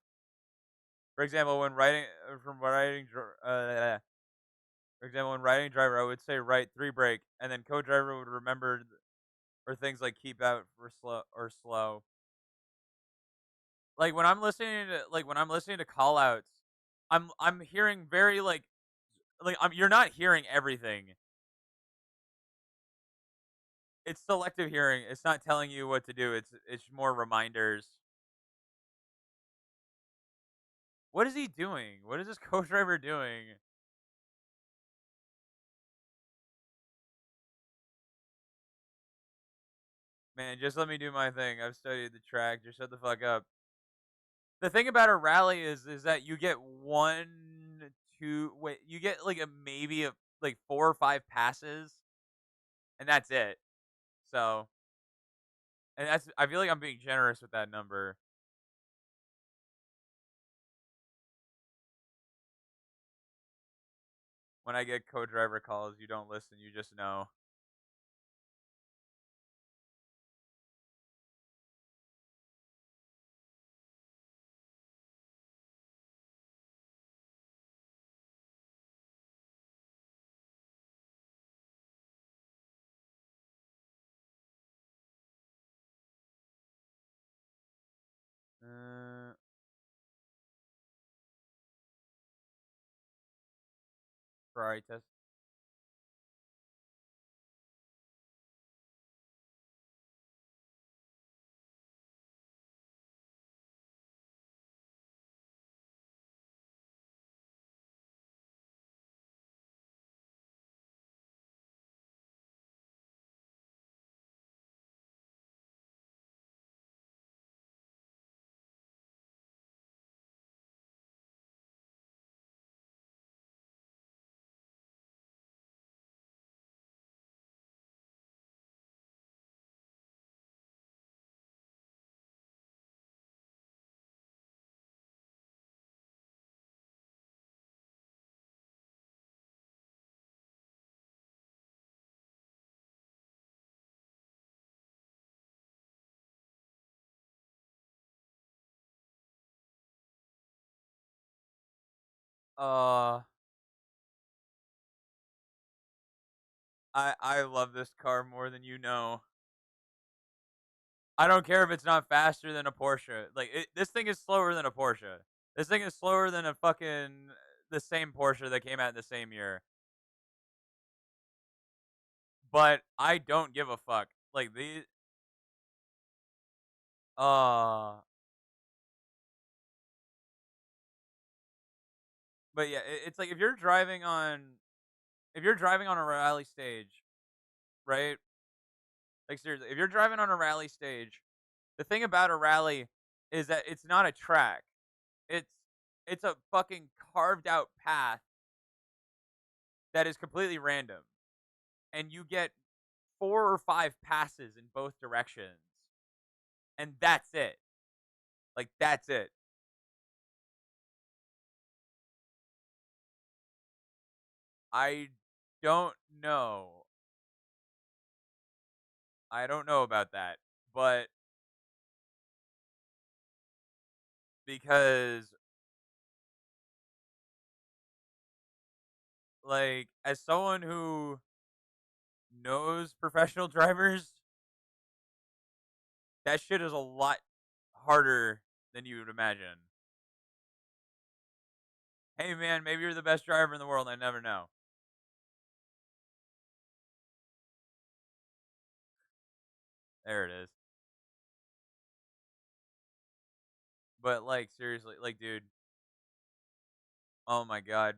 For example, when riding from riding, for example, when riding driver, I would say right three brake, and then co-driver would remember or things like keep out for slow. Like when I'm listening to call outs, I'm hearing very you're not hearing everything. It's selective hearing. It's not telling you what to do. It's more reminders. What is he doing? What is this co-driver doing? Man, just let me do my thing. I've studied the track. Just shut the fuck up. The thing about a rally is that you get you get like a maybe of like 4 or 5 passes, and that's it. So, and that's I feel like I'm being generous with that number. When I get co-driver calls, you don't listen, you just know. Uh, Ferrari test. Uh, I love this car more than you know. I don't care if it's not faster than a Porsche. Like this thing is slower than a Porsche. This thing is slower than a fucking the same Porsche that came out in the same year. But I don't give a fuck. Like these uh but yeah, it's like if you're driving on a rally stage, right? Like seriously, if you're driving on a rally stage, the thing about a rally is that it's not a track. It's it's a fucking carved out path that is completely random. And you get 4 or 5 passes in both directions. And that's it. Like that's it. I don't know. I don't know about that. But because like as someone who knows professional drivers, that shit is a lot harder than you would imagine. Hey man, maybe you're the best driver in the world, I never know. There it is. But like seriously, like dude, oh my god.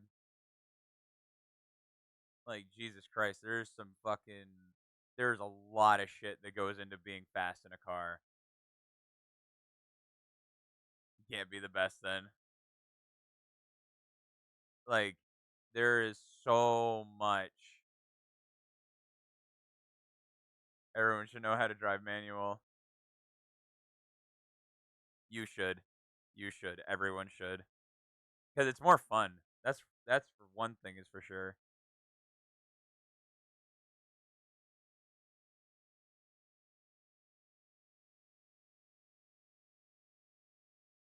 Like Jesus Christ, there's a lot of shit that goes into being fast in a car. You can't be the best then. Like there is so much. Everyone should know how to drive manual. You should. You should. Everyone should. Cuz it's more fun. That's for one thing is for sure.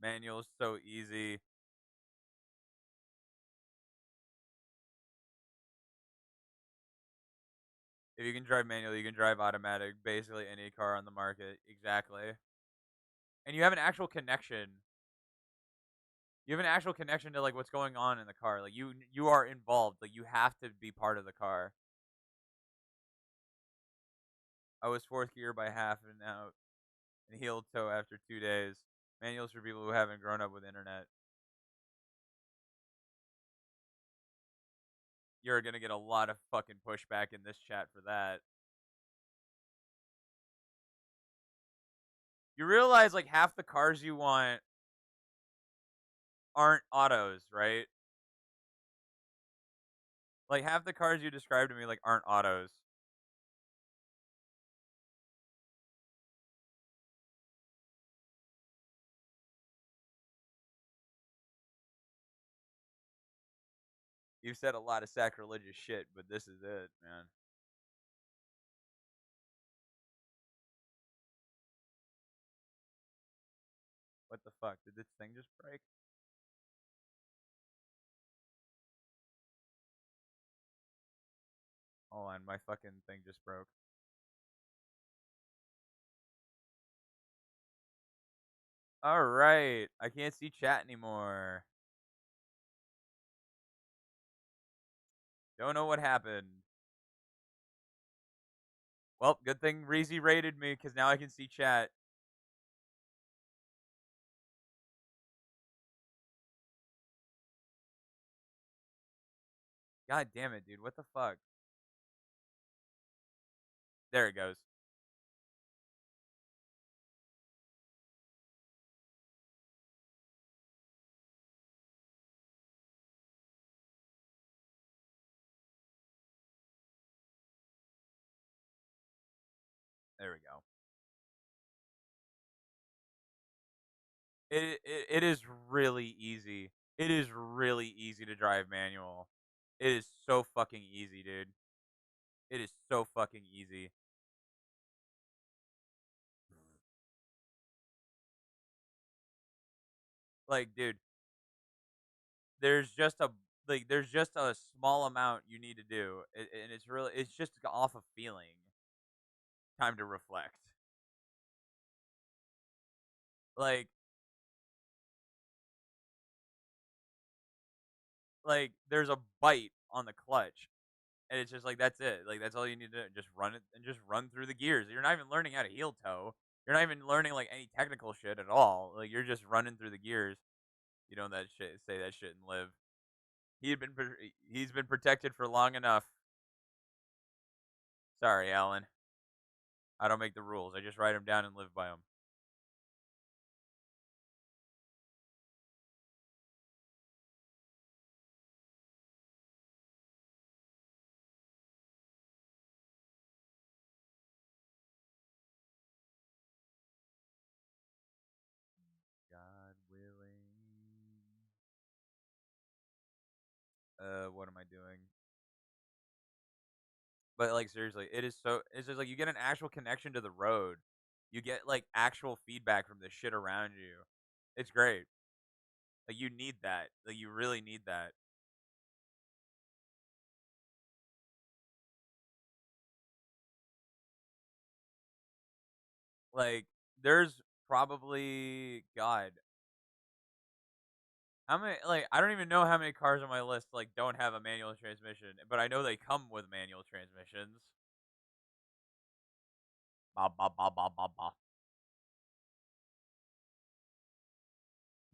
Manual is so easy. If you can drive manual, you can drive automatic. Basically any car on the market. Exactly. And you have an actual connection. You have an actual connection to like what's going on in the car. Like you are involved. Like you have to be part of the car. I was fourth gear by half and out and heel toe after 2 days. Manuals for people who haven't grown up with internet. You're gonna get a lot of fucking pushback in this chat for that. You realize like half the cars you want aren't autos, right? Like half the cars you described to me like aren't autos. You've said a lot of sacrilegious shit, but this is it, man. What the fuck? Did this thing just break? Hold on, my fucking thing just broke. All right, I can't see chat anymore. Don't know what happened. Well, good thing Reezy rated me because now I can see chat. God damn it, dude. What the fuck? There it goes. There we go. It is really easy. It is really easy to drive manual. It is so fucking easy, dude. It is so fucking easy. Like, dude, there's just a there's just a small amount you need to do, and it's just off of feeling. Time to reflect. Like there's a bite on the clutch, and it's just like that's it. Like that's all you need to do. Just run it and just run through the gears. You're not even learning how to heel toe. You're not even learning like any technical shit at all. Like you're just running through the gears. You know that shit. Say that shit and live. He's been protected for long enough. Sorry, Alan. I don't make the rules. I just write them down and live by them. God willing. What am I doing? But like seriously, it is so. It's just like you get an actual connection to the road. You get like actual feedback from the shit around you. It's great. Like you need that. Like you really need that. Like there's probably God. How many like I don't even know how many cars on my list like don't have a manual transmission, but I know they come with manual transmissions. Ba ba ba ba ba ba.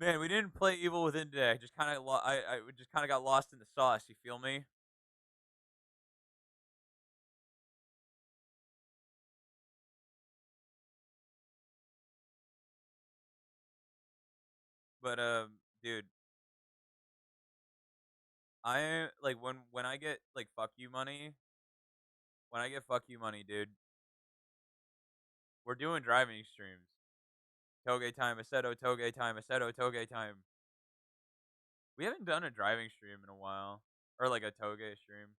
Man, we didn't play Evil Within today. I just kind of I just kind of got lost in the sauce. You feel me? But dude, I like when I get like fuck you money. When I get fuck you money, dude, we're doing driving streams. Toge time, Aseto Toge time, Aseto Toge time. We haven't done a driving stream in a while, or like a Toge stream.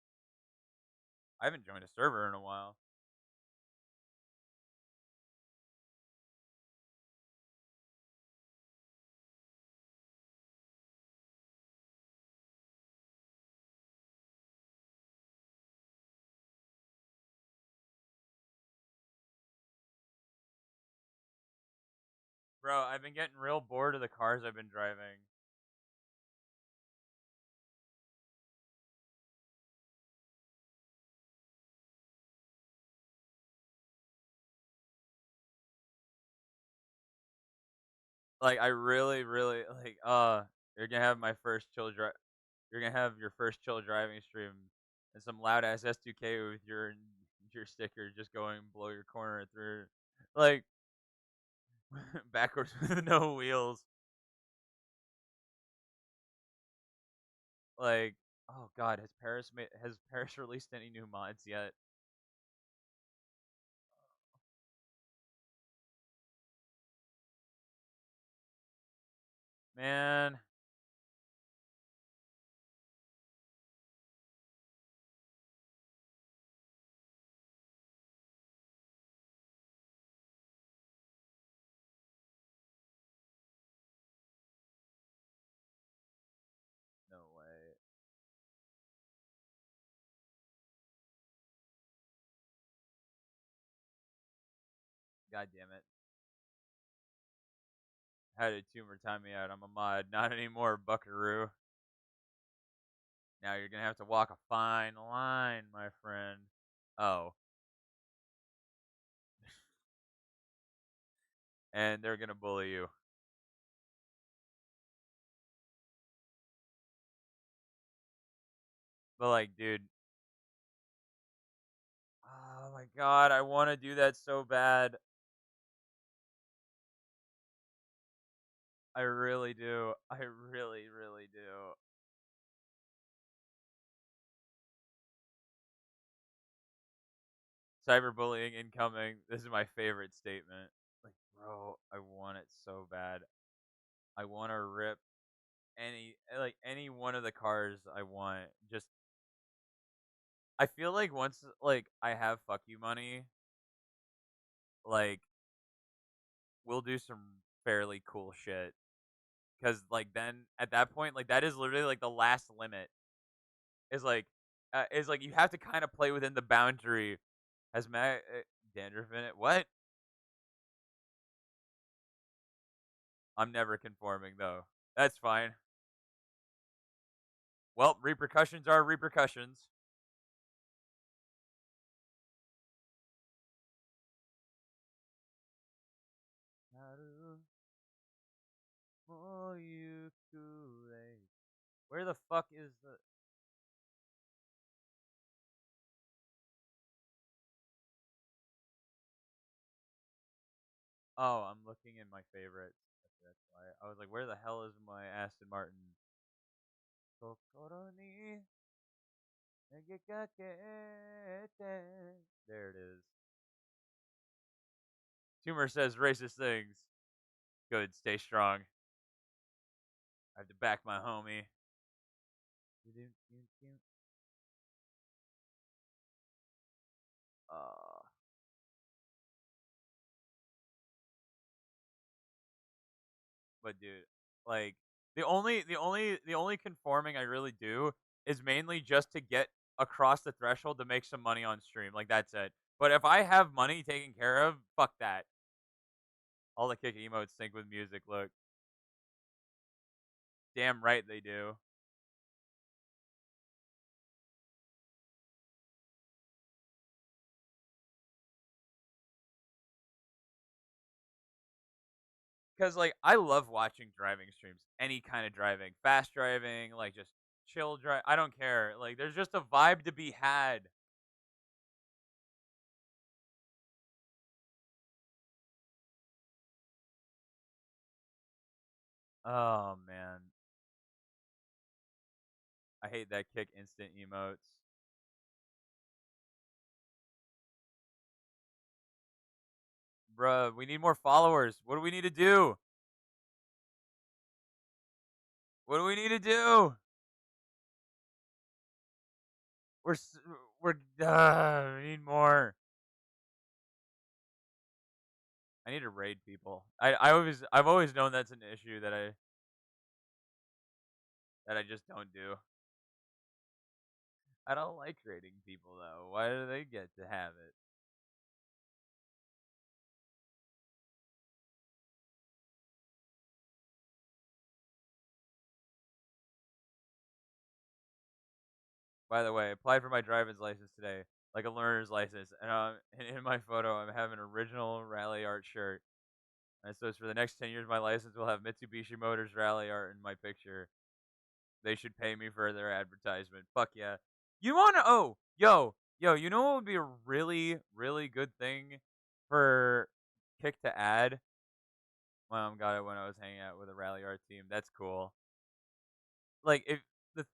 I haven't joined a server in a while. Bro, I've been getting real bored of the cars I've been driving. Like I really, really like. You're gonna have my first chill drive. You're gonna have your first chill driving stream and some loud ass S2K with your sticker just going blow your corner through, like backwards with no wheels. Like, oh god, has Paris released any new mods yet? Man, no way. God damn it. How did Tumor time me out? I'm a mod. Not anymore, buckaroo. Now you're gonna have to walk a fine line, my friend. Oh, and they're gonna bully you. But like, dude, oh my god, I want to do that so bad. I really do. I really, really do. Cyberbullying incoming. This is my favorite statement. Like, bro, I want it so bad. I want to rip any one of the cars I want. Just I feel like once like I have fuck you money, like we'll do some fairly cool shit. Cause like then at that point, like that is literally like the last limit. Is like you have to kind of play within the boundary. Has dandruff in it? What? I'm never conforming though. That's fine. Well, repercussions are repercussions. Where the fuck is the? Oh, I'm looking in my favorites. That's why I was like, where the hell is my Aston Martin? There it is. Tumor says racist things. Good, stay strong. I have to back my homie. Uh, but dude, like the only conforming I really do is mainly just to get across the threshold to make some money on stream. Like that's it. But if I have money taken care of, fuck that. All the kick emotes sync with music. Look, damn right they do. Because like I love watching driving streams, any kind of driving, fast driving, like just chill drive. I don't care. Like there's just a vibe to be had. Oh man, I hate that kick instant emotes. Bruh, we need more followers. What do we need to do? What do we need to do? We're s- we're we need more. I need to raid people. I've always known that's an issue that I just don't do. I don't like raiding people though. Why do they get to have it? By the way, I applied for my driver's license today, like a learner's license, and in my photo I'm having an original rally art shirt. And so it's for the next 10 years my license will have Mitsubishi Motors rally art in my picture. They should pay me for their advertisement. Fuck yeah. You wanna yo, you know what would be a really, really good thing for Kick to add? My mom got it when I was hanging out with a rally art team. That's cool. Like if the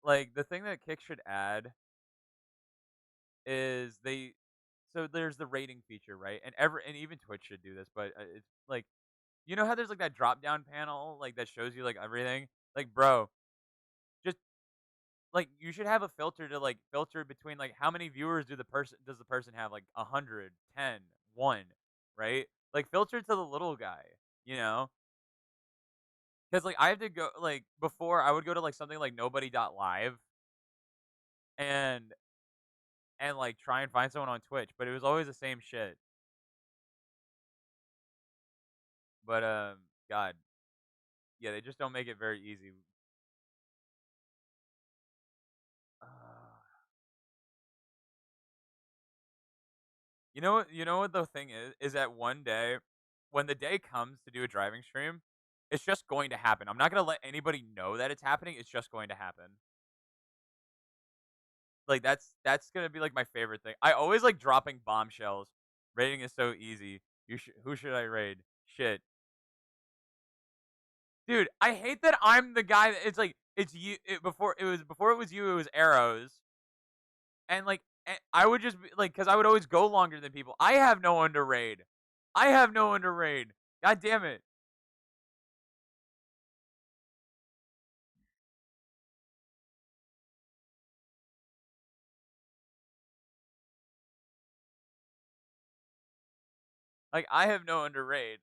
Like, the thing that Kick should add is so there's the rating feature, right? And even Twitch should do this, but, it's like, you know how there's, like, that drop down panel, like, that shows you, like, everything? Like, bro, just like, you should have a filter to, like, filter between, like, how many viewers does the person have? Like, 100, 10, 1, right? Like, filter to the little guy, you know? Because like, I have to go like, before, I would go to, like, something like nobody.live and like, try and find someone on Twitch, but it was always the same shit. But, God, yeah, they just don't make it very easy. Uh, you know what the thing is that one day, when the day comes to do a driving stream, it's just going to happen. I'm not gonna let anybody know that it's happening, it's just going to happen. Like, that's gonna be, like, my favorite thing. I always like dropping bombshells. Raiding is so easy. Who should I raid? Shit. Dude, I hate that I'm the guy that it's like, it's you before it was you, it was arrows, and, like, I would just be like, because I would always go longer than people. I have no one to raid. I have no one to raid. God damn it. Like, I have no one to raid.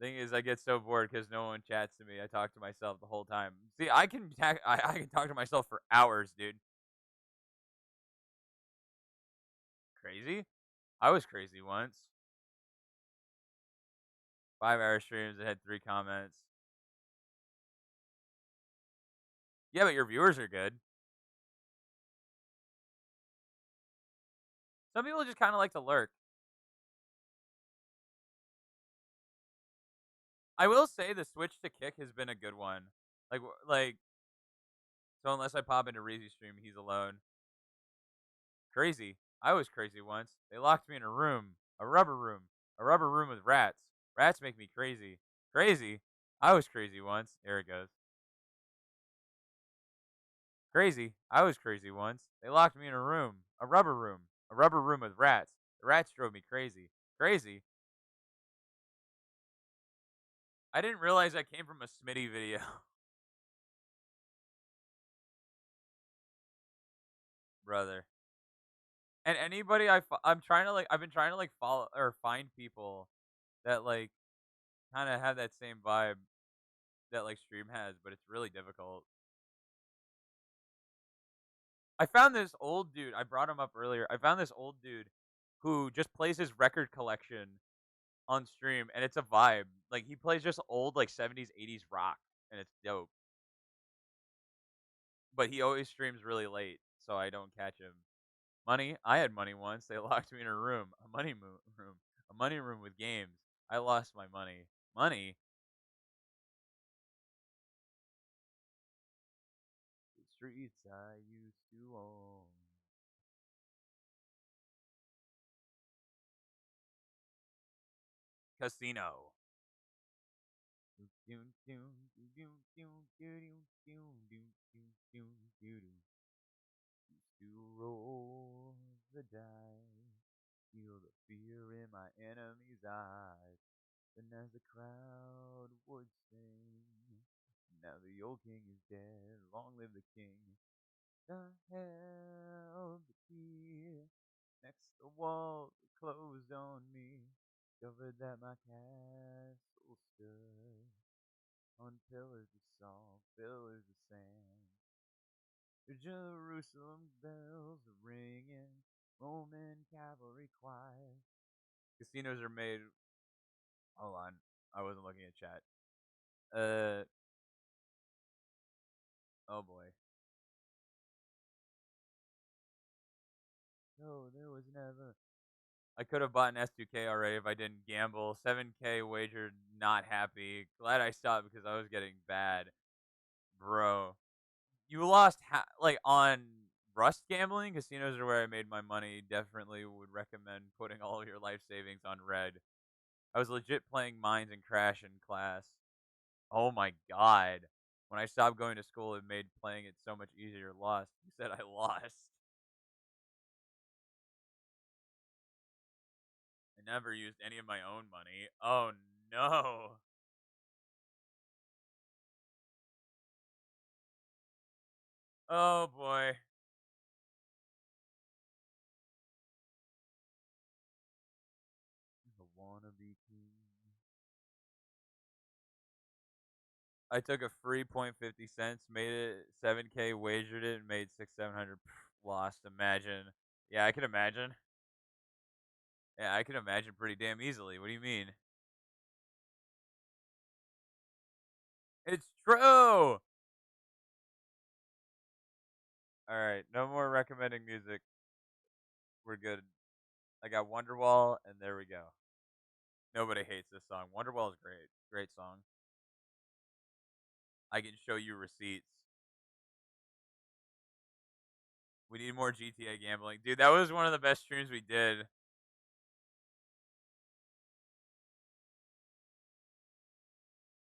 Thing is, I get so bored because no one chats to me. I talk to myself the whole time. See, I can talk to myself for hours, dude. Crazy? I was crazy once. 5-hour streams that had 3 comments. Yeah, but your viewers are good. Some people just kind of like to lurk. I will say the switch to Kick has been a good one. Like, so unless I pop into Reezy's stream, he's alone. Crazy. I was crazy once. They locked me in a room, a rubber room with rats. Rats make me crazy. Crazy. I was crazy once. There it goes. Crazy. I was crazy once. They locked me in a rubber room with rats. The rats drove me crazy. Crazy. I didn't realize that came from a Smitty video. Brother. And anybody I'm trying to like I've been trying to like follow or find people that like kind of have that same vibe that like stream has, but it's really difficult. I found this old dude. I brought him up earlier. I found this old dude who just plays his record collection on stream, and it's a vibe. Like, he plays just old like 70s, 80s rock, and it's dope. But he always streams really late, so I don't catch him. Money? I had money once. They locked me in a room, room, a money room with games. I lost my money. Money? The streets I used to own. Casino. Used to roll the dice, feel the fear in my enemy's eyes. Then as the crowd would sing, now the old king is dead, long live the king. I held the key next the walls were closed on me, discovered that my castle stood on pillars of salt, pillars of sand. The Jerusalem bells are ringing, Roman cavalry choir. Casinos are made. Hold on, I wasn't looking at chat. Uh, oh boy. No, there was never. I could have bought an S2K already if I didn't gamble. 7K wagered, not happy. Glad I stopped because I was getting bad, bro. You lost like on Rust gambling. Casinos are where I made my money. Definitely would recommend putting all of your life savings on red. I was legit playing mines and crash in class. Oh my god. When I stopped going to school, it made playing it so much easier. Lost. You said I lost. I never used any of my own money. Oh no. Oh boy. The wannabe king. I took a free point 50 cents, made it 7K, wagered it, and made 700. Lost. Imagine. Yeah, I can imagine. Yeah, I can imagine pretty damn easily. What do you mean? It's true. All right, no more recommending music. We're good. I got Wonderwall, and there we go. Nobody hates this song. Wonderwall is great. Great song. I can show you receipts. We need more GTA gambling. Dude, that was one of the best streams we did.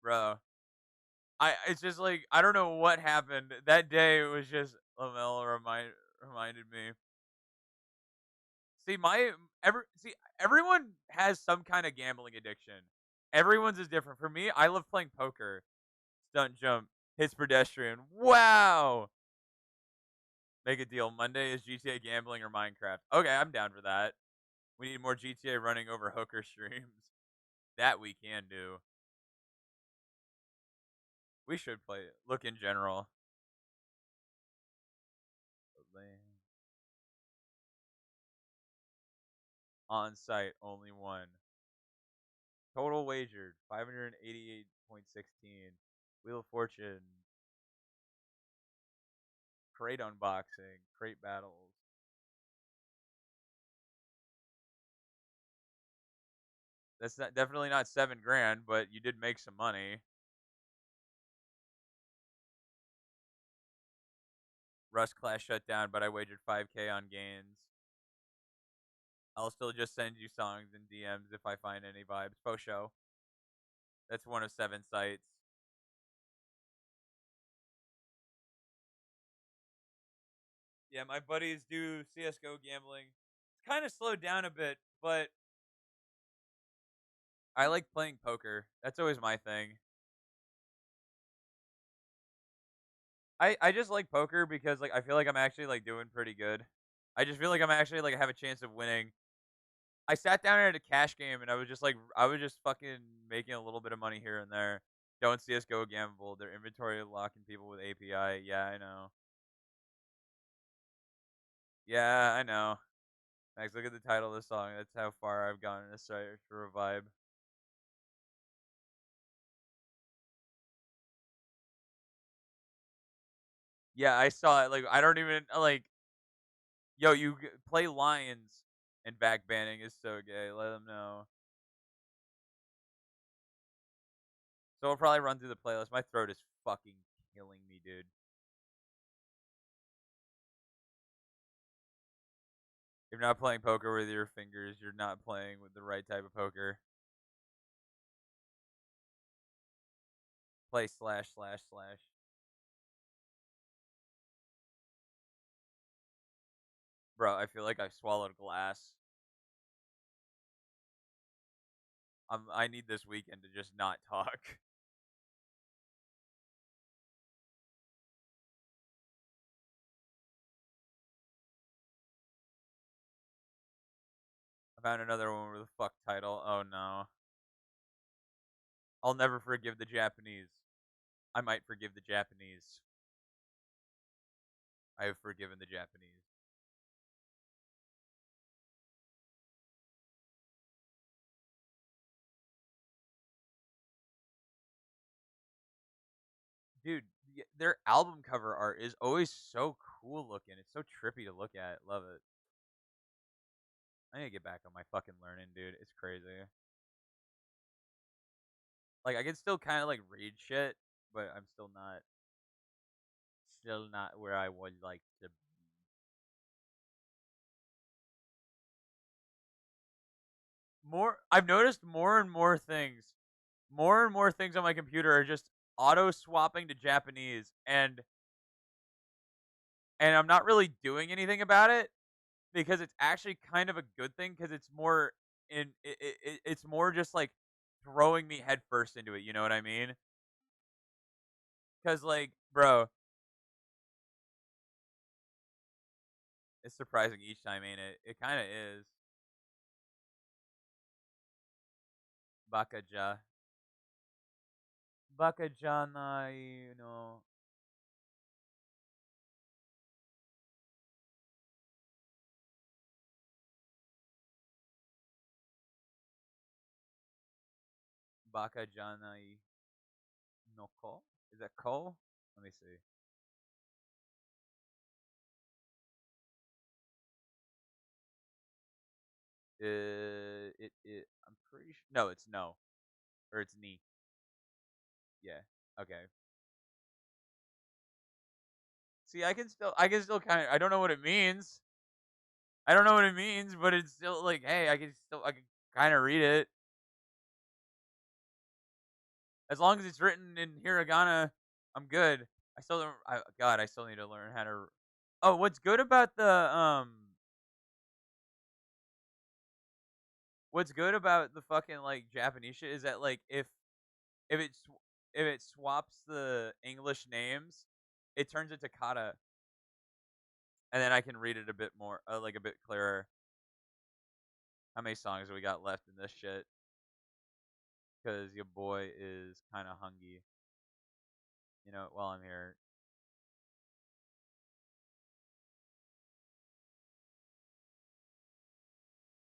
Bro. It's just like I don't know what happened. That day it was just Lamella reminded me. See, everyone has some kind of gambling addiction. Everyone's is different. For me, I love playing poker. Stunt jump, hits pedestrian. Wow. Make a deal. Monday is GTA gambling or Minecraft. Okay, I'm down for that. We need more GTA running over hooker streams. That we can do. We should play it. Look in general. On site, only one. Total wagered, 588.16. Wheel of Fortune. Crate unboxing. Crate battles. That's definitely not 7 grand, but you did make some money. Rust class shut down, but I wagered 5K on gains. I'll still just send you songs and DMs if I find any vibes. Post show. That's one of 7 sites. Yeah, my buddies do CS:GO gambling. It's kind of slowed down a bit, but I like playing poker. That's always my thing. I just like poker because like I feel like I'm actually like doing pretty good. I just feel like I'm actually like have a chance of winning. I sat down at a cash game and I was just fucking making a little bit of money here and there. Don't CS:GO gamble. Their inventory locking people with API. Yeah, I know. Yeah, I know. Max, look at the title of the song. That's how far I've gone in this search for a vibe. Yeah, I saw it. Like, I don't even like. Yo, play Lions and back banning is so gay. Let them know. So we'll probably run through the playlist. My throat is fucking killing me, dude. If you're not playing poker with your fingers, you're not playing with the right type of poker. Play slash slash slash. Bro, I feel like I swallowed glass. I need this weekend to just not talk. I found another one with a fuck title. Oh no. I'll never forgive the Japanese. I might forgive the Japanese. I have forgiven the Japanese. Dude, their album cover art is always so cool looking. It's so trippy to look at. Love it. I need to get back on my fucking learning, dude. It's crazy. Like I can still kind of like read shit, but I'm still not where I would like to be. I've noticed more and more things. More and more things on my computer are just auto swapping to Japanese, and I'm not really doing anything about it because it's actually kind of a good thing because it's more it's more just like throwing me headfirst into it. You know what I mean? Because like, bro, it's surprising each time, ain't it? It kind of is. Bakaja, Bakajanai, Bakajanai no ko. Is that ko? Let me see. I'm pretty sure. No, it's no, or it's ni. Yeah. Okay. See, I can still kind of. I don't know what it means. I don't know what it means, but it's still like, hey, I can kind of read it as long as it's written in hiragana. I'm good. I still don't. God, I still need to learn how to. Oh, what's good about what's good about the fucking like Japanese shit is that like if it sw- if it swaps the English names, it turns into kata, and then I can read it a bit more, like a bit clearer. How many songs do we got left in this shit? Because your boy is kind of hungry. You know, while I'm here,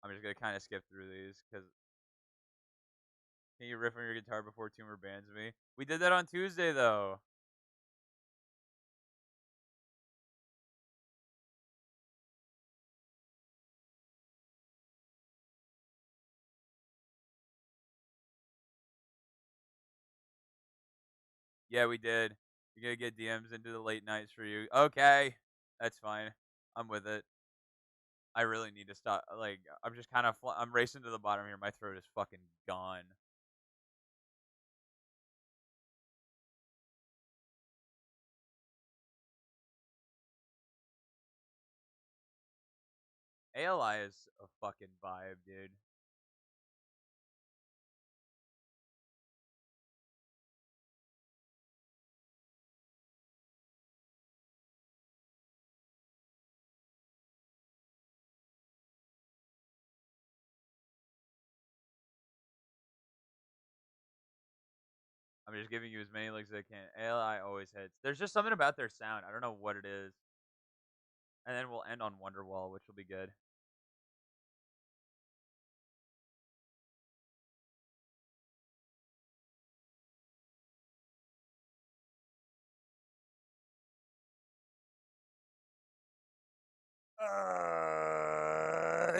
I'm just gonna kind of skip through these because can you riff on your guitar before Tumor bans me? We did that on Tuesday though. Yeah, we did. You're gonna get DMs into the late nights for you. Okay, that's fine. I'm with it. I really need to stop. Like, I'm just kind of, I'm racing to the bottom here. My throat is fucking gone. ALI is a fucking vibe, dude. I'm just giving you as many licks as I can. ALI always hits. There's just something about their sound. I don't know what it is. And then we'll end on Wonderwall, which will be good.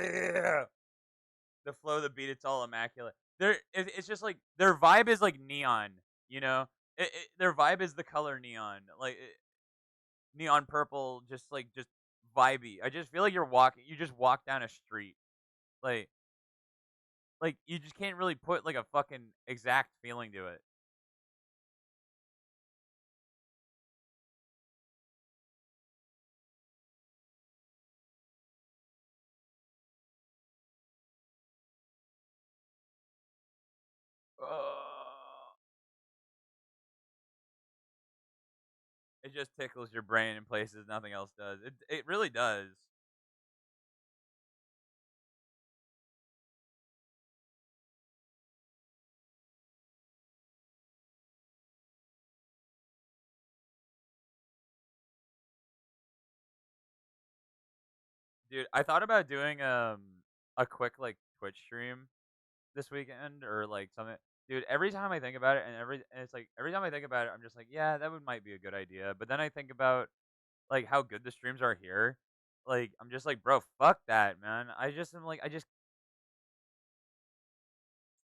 Yeah. The flow, the beat, it's all immaculate. It's just like their vibe is like neon. You know, their vibe is the color neon, like neon purple, just vibey. I just feel like you just walk down a street, like you just can't really put like a fucking exact feeling to it. Uh, it just tickles your brain in places nothing else does. It really does. Dude, I thought about doing a quick like Twitch stream this weekend or like something. Dude, every time I think about it, and it's like every time I think about it, I'm just like, yeah, that would might be a good idea. But then I think about like how good the streams are here. Like I'm just like, bro, fuck that, man. I just am like,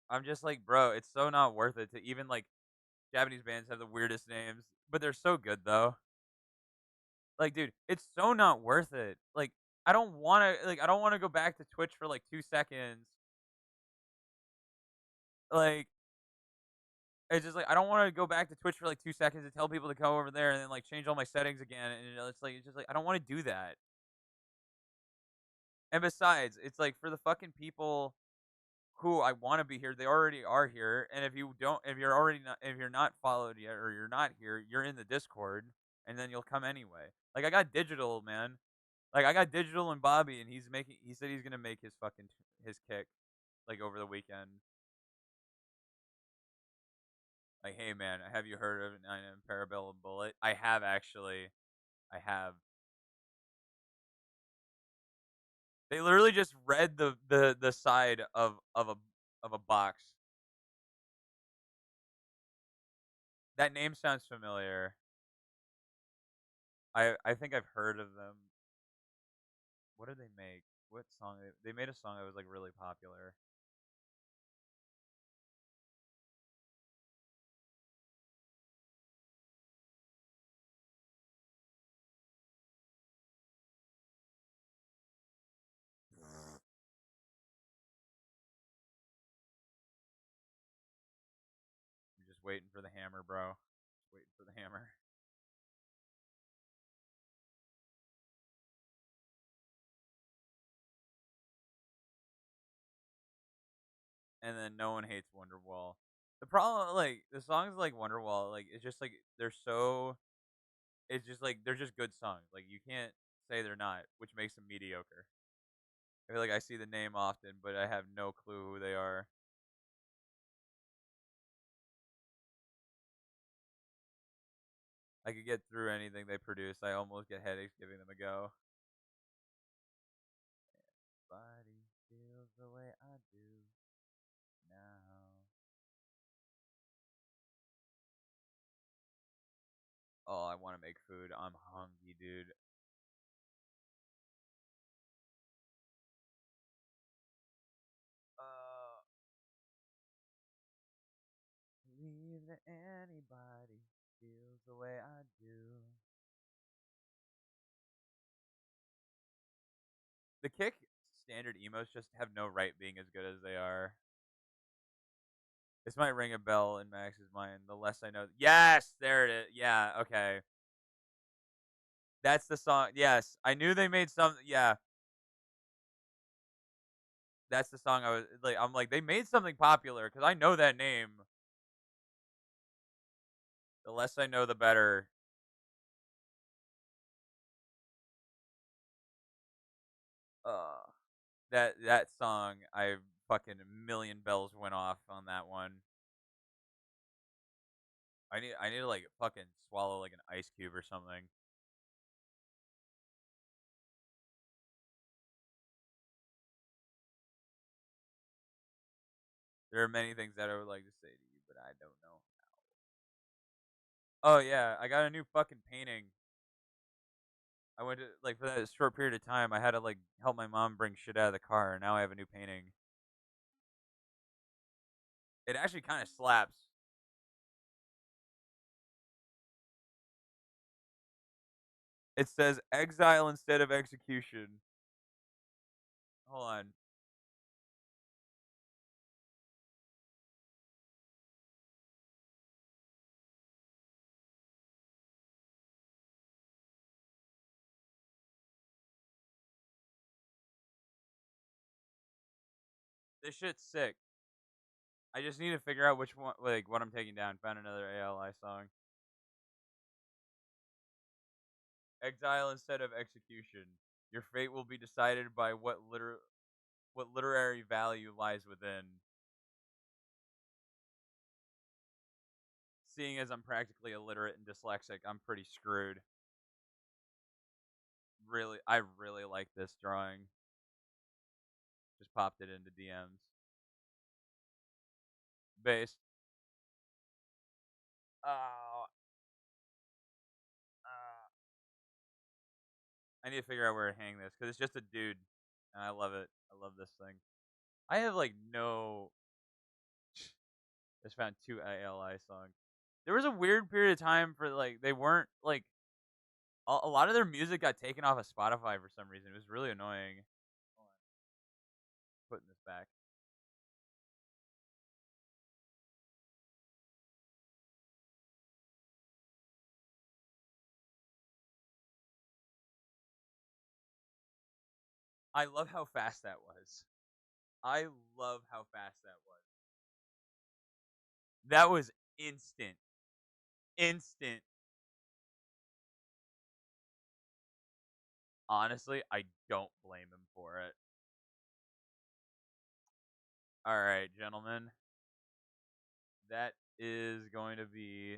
I'm just like, bro, it's so not worth it to even like Japanese bands have the weirdest names, but they're so good though. Like, dude, it's so not worth it. Like, I don't want to go back to Twitch for like 2 seconds. Like, It's just like I don't want to go back to Twitch for like 2 seconds and tell people to go over there and then like change all my settings again. And it's just like I don't want to do that. And besides, it's like for the fucking people who I want to be here, they already are here. And if you don't, if you're already not, if you're not followed yet or you're not here, you're in the Discord, and then you'll come anyway. Like I got digital, man. Like I got digital and Bobby, and he's making. He said he's gonna make his fucking his kick like over the weekend. Like, hey man, have you heard of 9M Parabellum Bullet? I have actually. I have. They literally just read the side of a box. That name sounds familiar. I think I've heard of them. What did they make? What song? They made a song that was like really popular. I'm just waiting for the hammer, bro. Just waiting for the hammer. And then no one hates Wonderwall. The problem, like the songs like Wonderwall, like it's just like they're so. It's just like they're just good songs. Like you can't say they're not, which makes them mediocre. I feel like I see the name often, but I have no clue who they are. I could get through anything they produce. I almost get headaches giving them a go. Body feels the way I do now. Oh, I want to make food. I'm hungry, dude. Uh, believe that anybody feels the way I do. The kick standard emos just have no right being as good as they are. This might ring a bell in Max's mind. The less I know. Yes, there it is. Yeah, okay. That's the song. Yes, I knew they made some. Yeah, that's the song. I was like, I'm like, they made something popular because I know that name. The less I know, the better. Uh, that song, I fucking a million bells went off on that one. I need to like fucking swallow like an ice cube or something. There are many things that I would like to say to you, but I don't know. Oh yeah, I got a new fucking painting. I went to like for that short period of time, I had to like help my mom bring shit out of the car, and now I have a new painting. It actually kind of slaps. It says exile instead of execution. Hold on. This shit's sick. I just need to figure out which one, like what I'm taking down. Found another ALI song. Exile instead of execution. Your fate will be decided by what literary value lies within. Seeing as I'm practically illiterate and dyslexic, I'm pretty screwed. Really, I really like this drawing. Just popped it into DMs. Based. Oh, I need to figure out where to hang this because it's just a dude, and I love it. I love this thing. I have like no. Just found two ALI songs. There was a weird period of time for like they weren't like a lot of their music got taken off of Spotify for some reason. It was really annoying. Hold on, putting this back. I love how fast that was. I love how fast that was. That was instant. Instant. Honestly, I don't blame him for it. All right, gentlemen. That is going to be,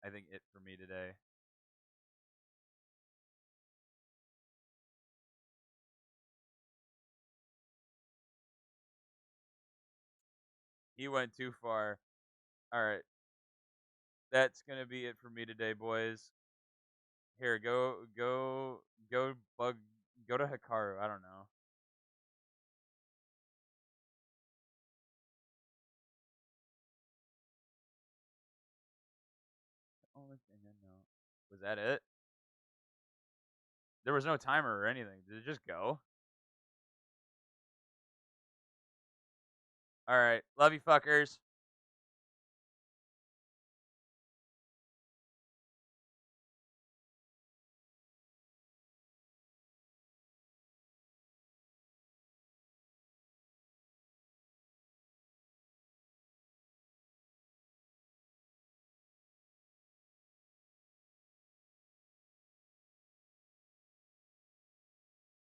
I think, it for me today. He went too far. All right. That's going to be it for me today, boys. Here, go bug, go to Hikaru. I don't know. Only thing I know. Was that it? There was no timer or anything. Did it just go? All right. Love you, fuckers.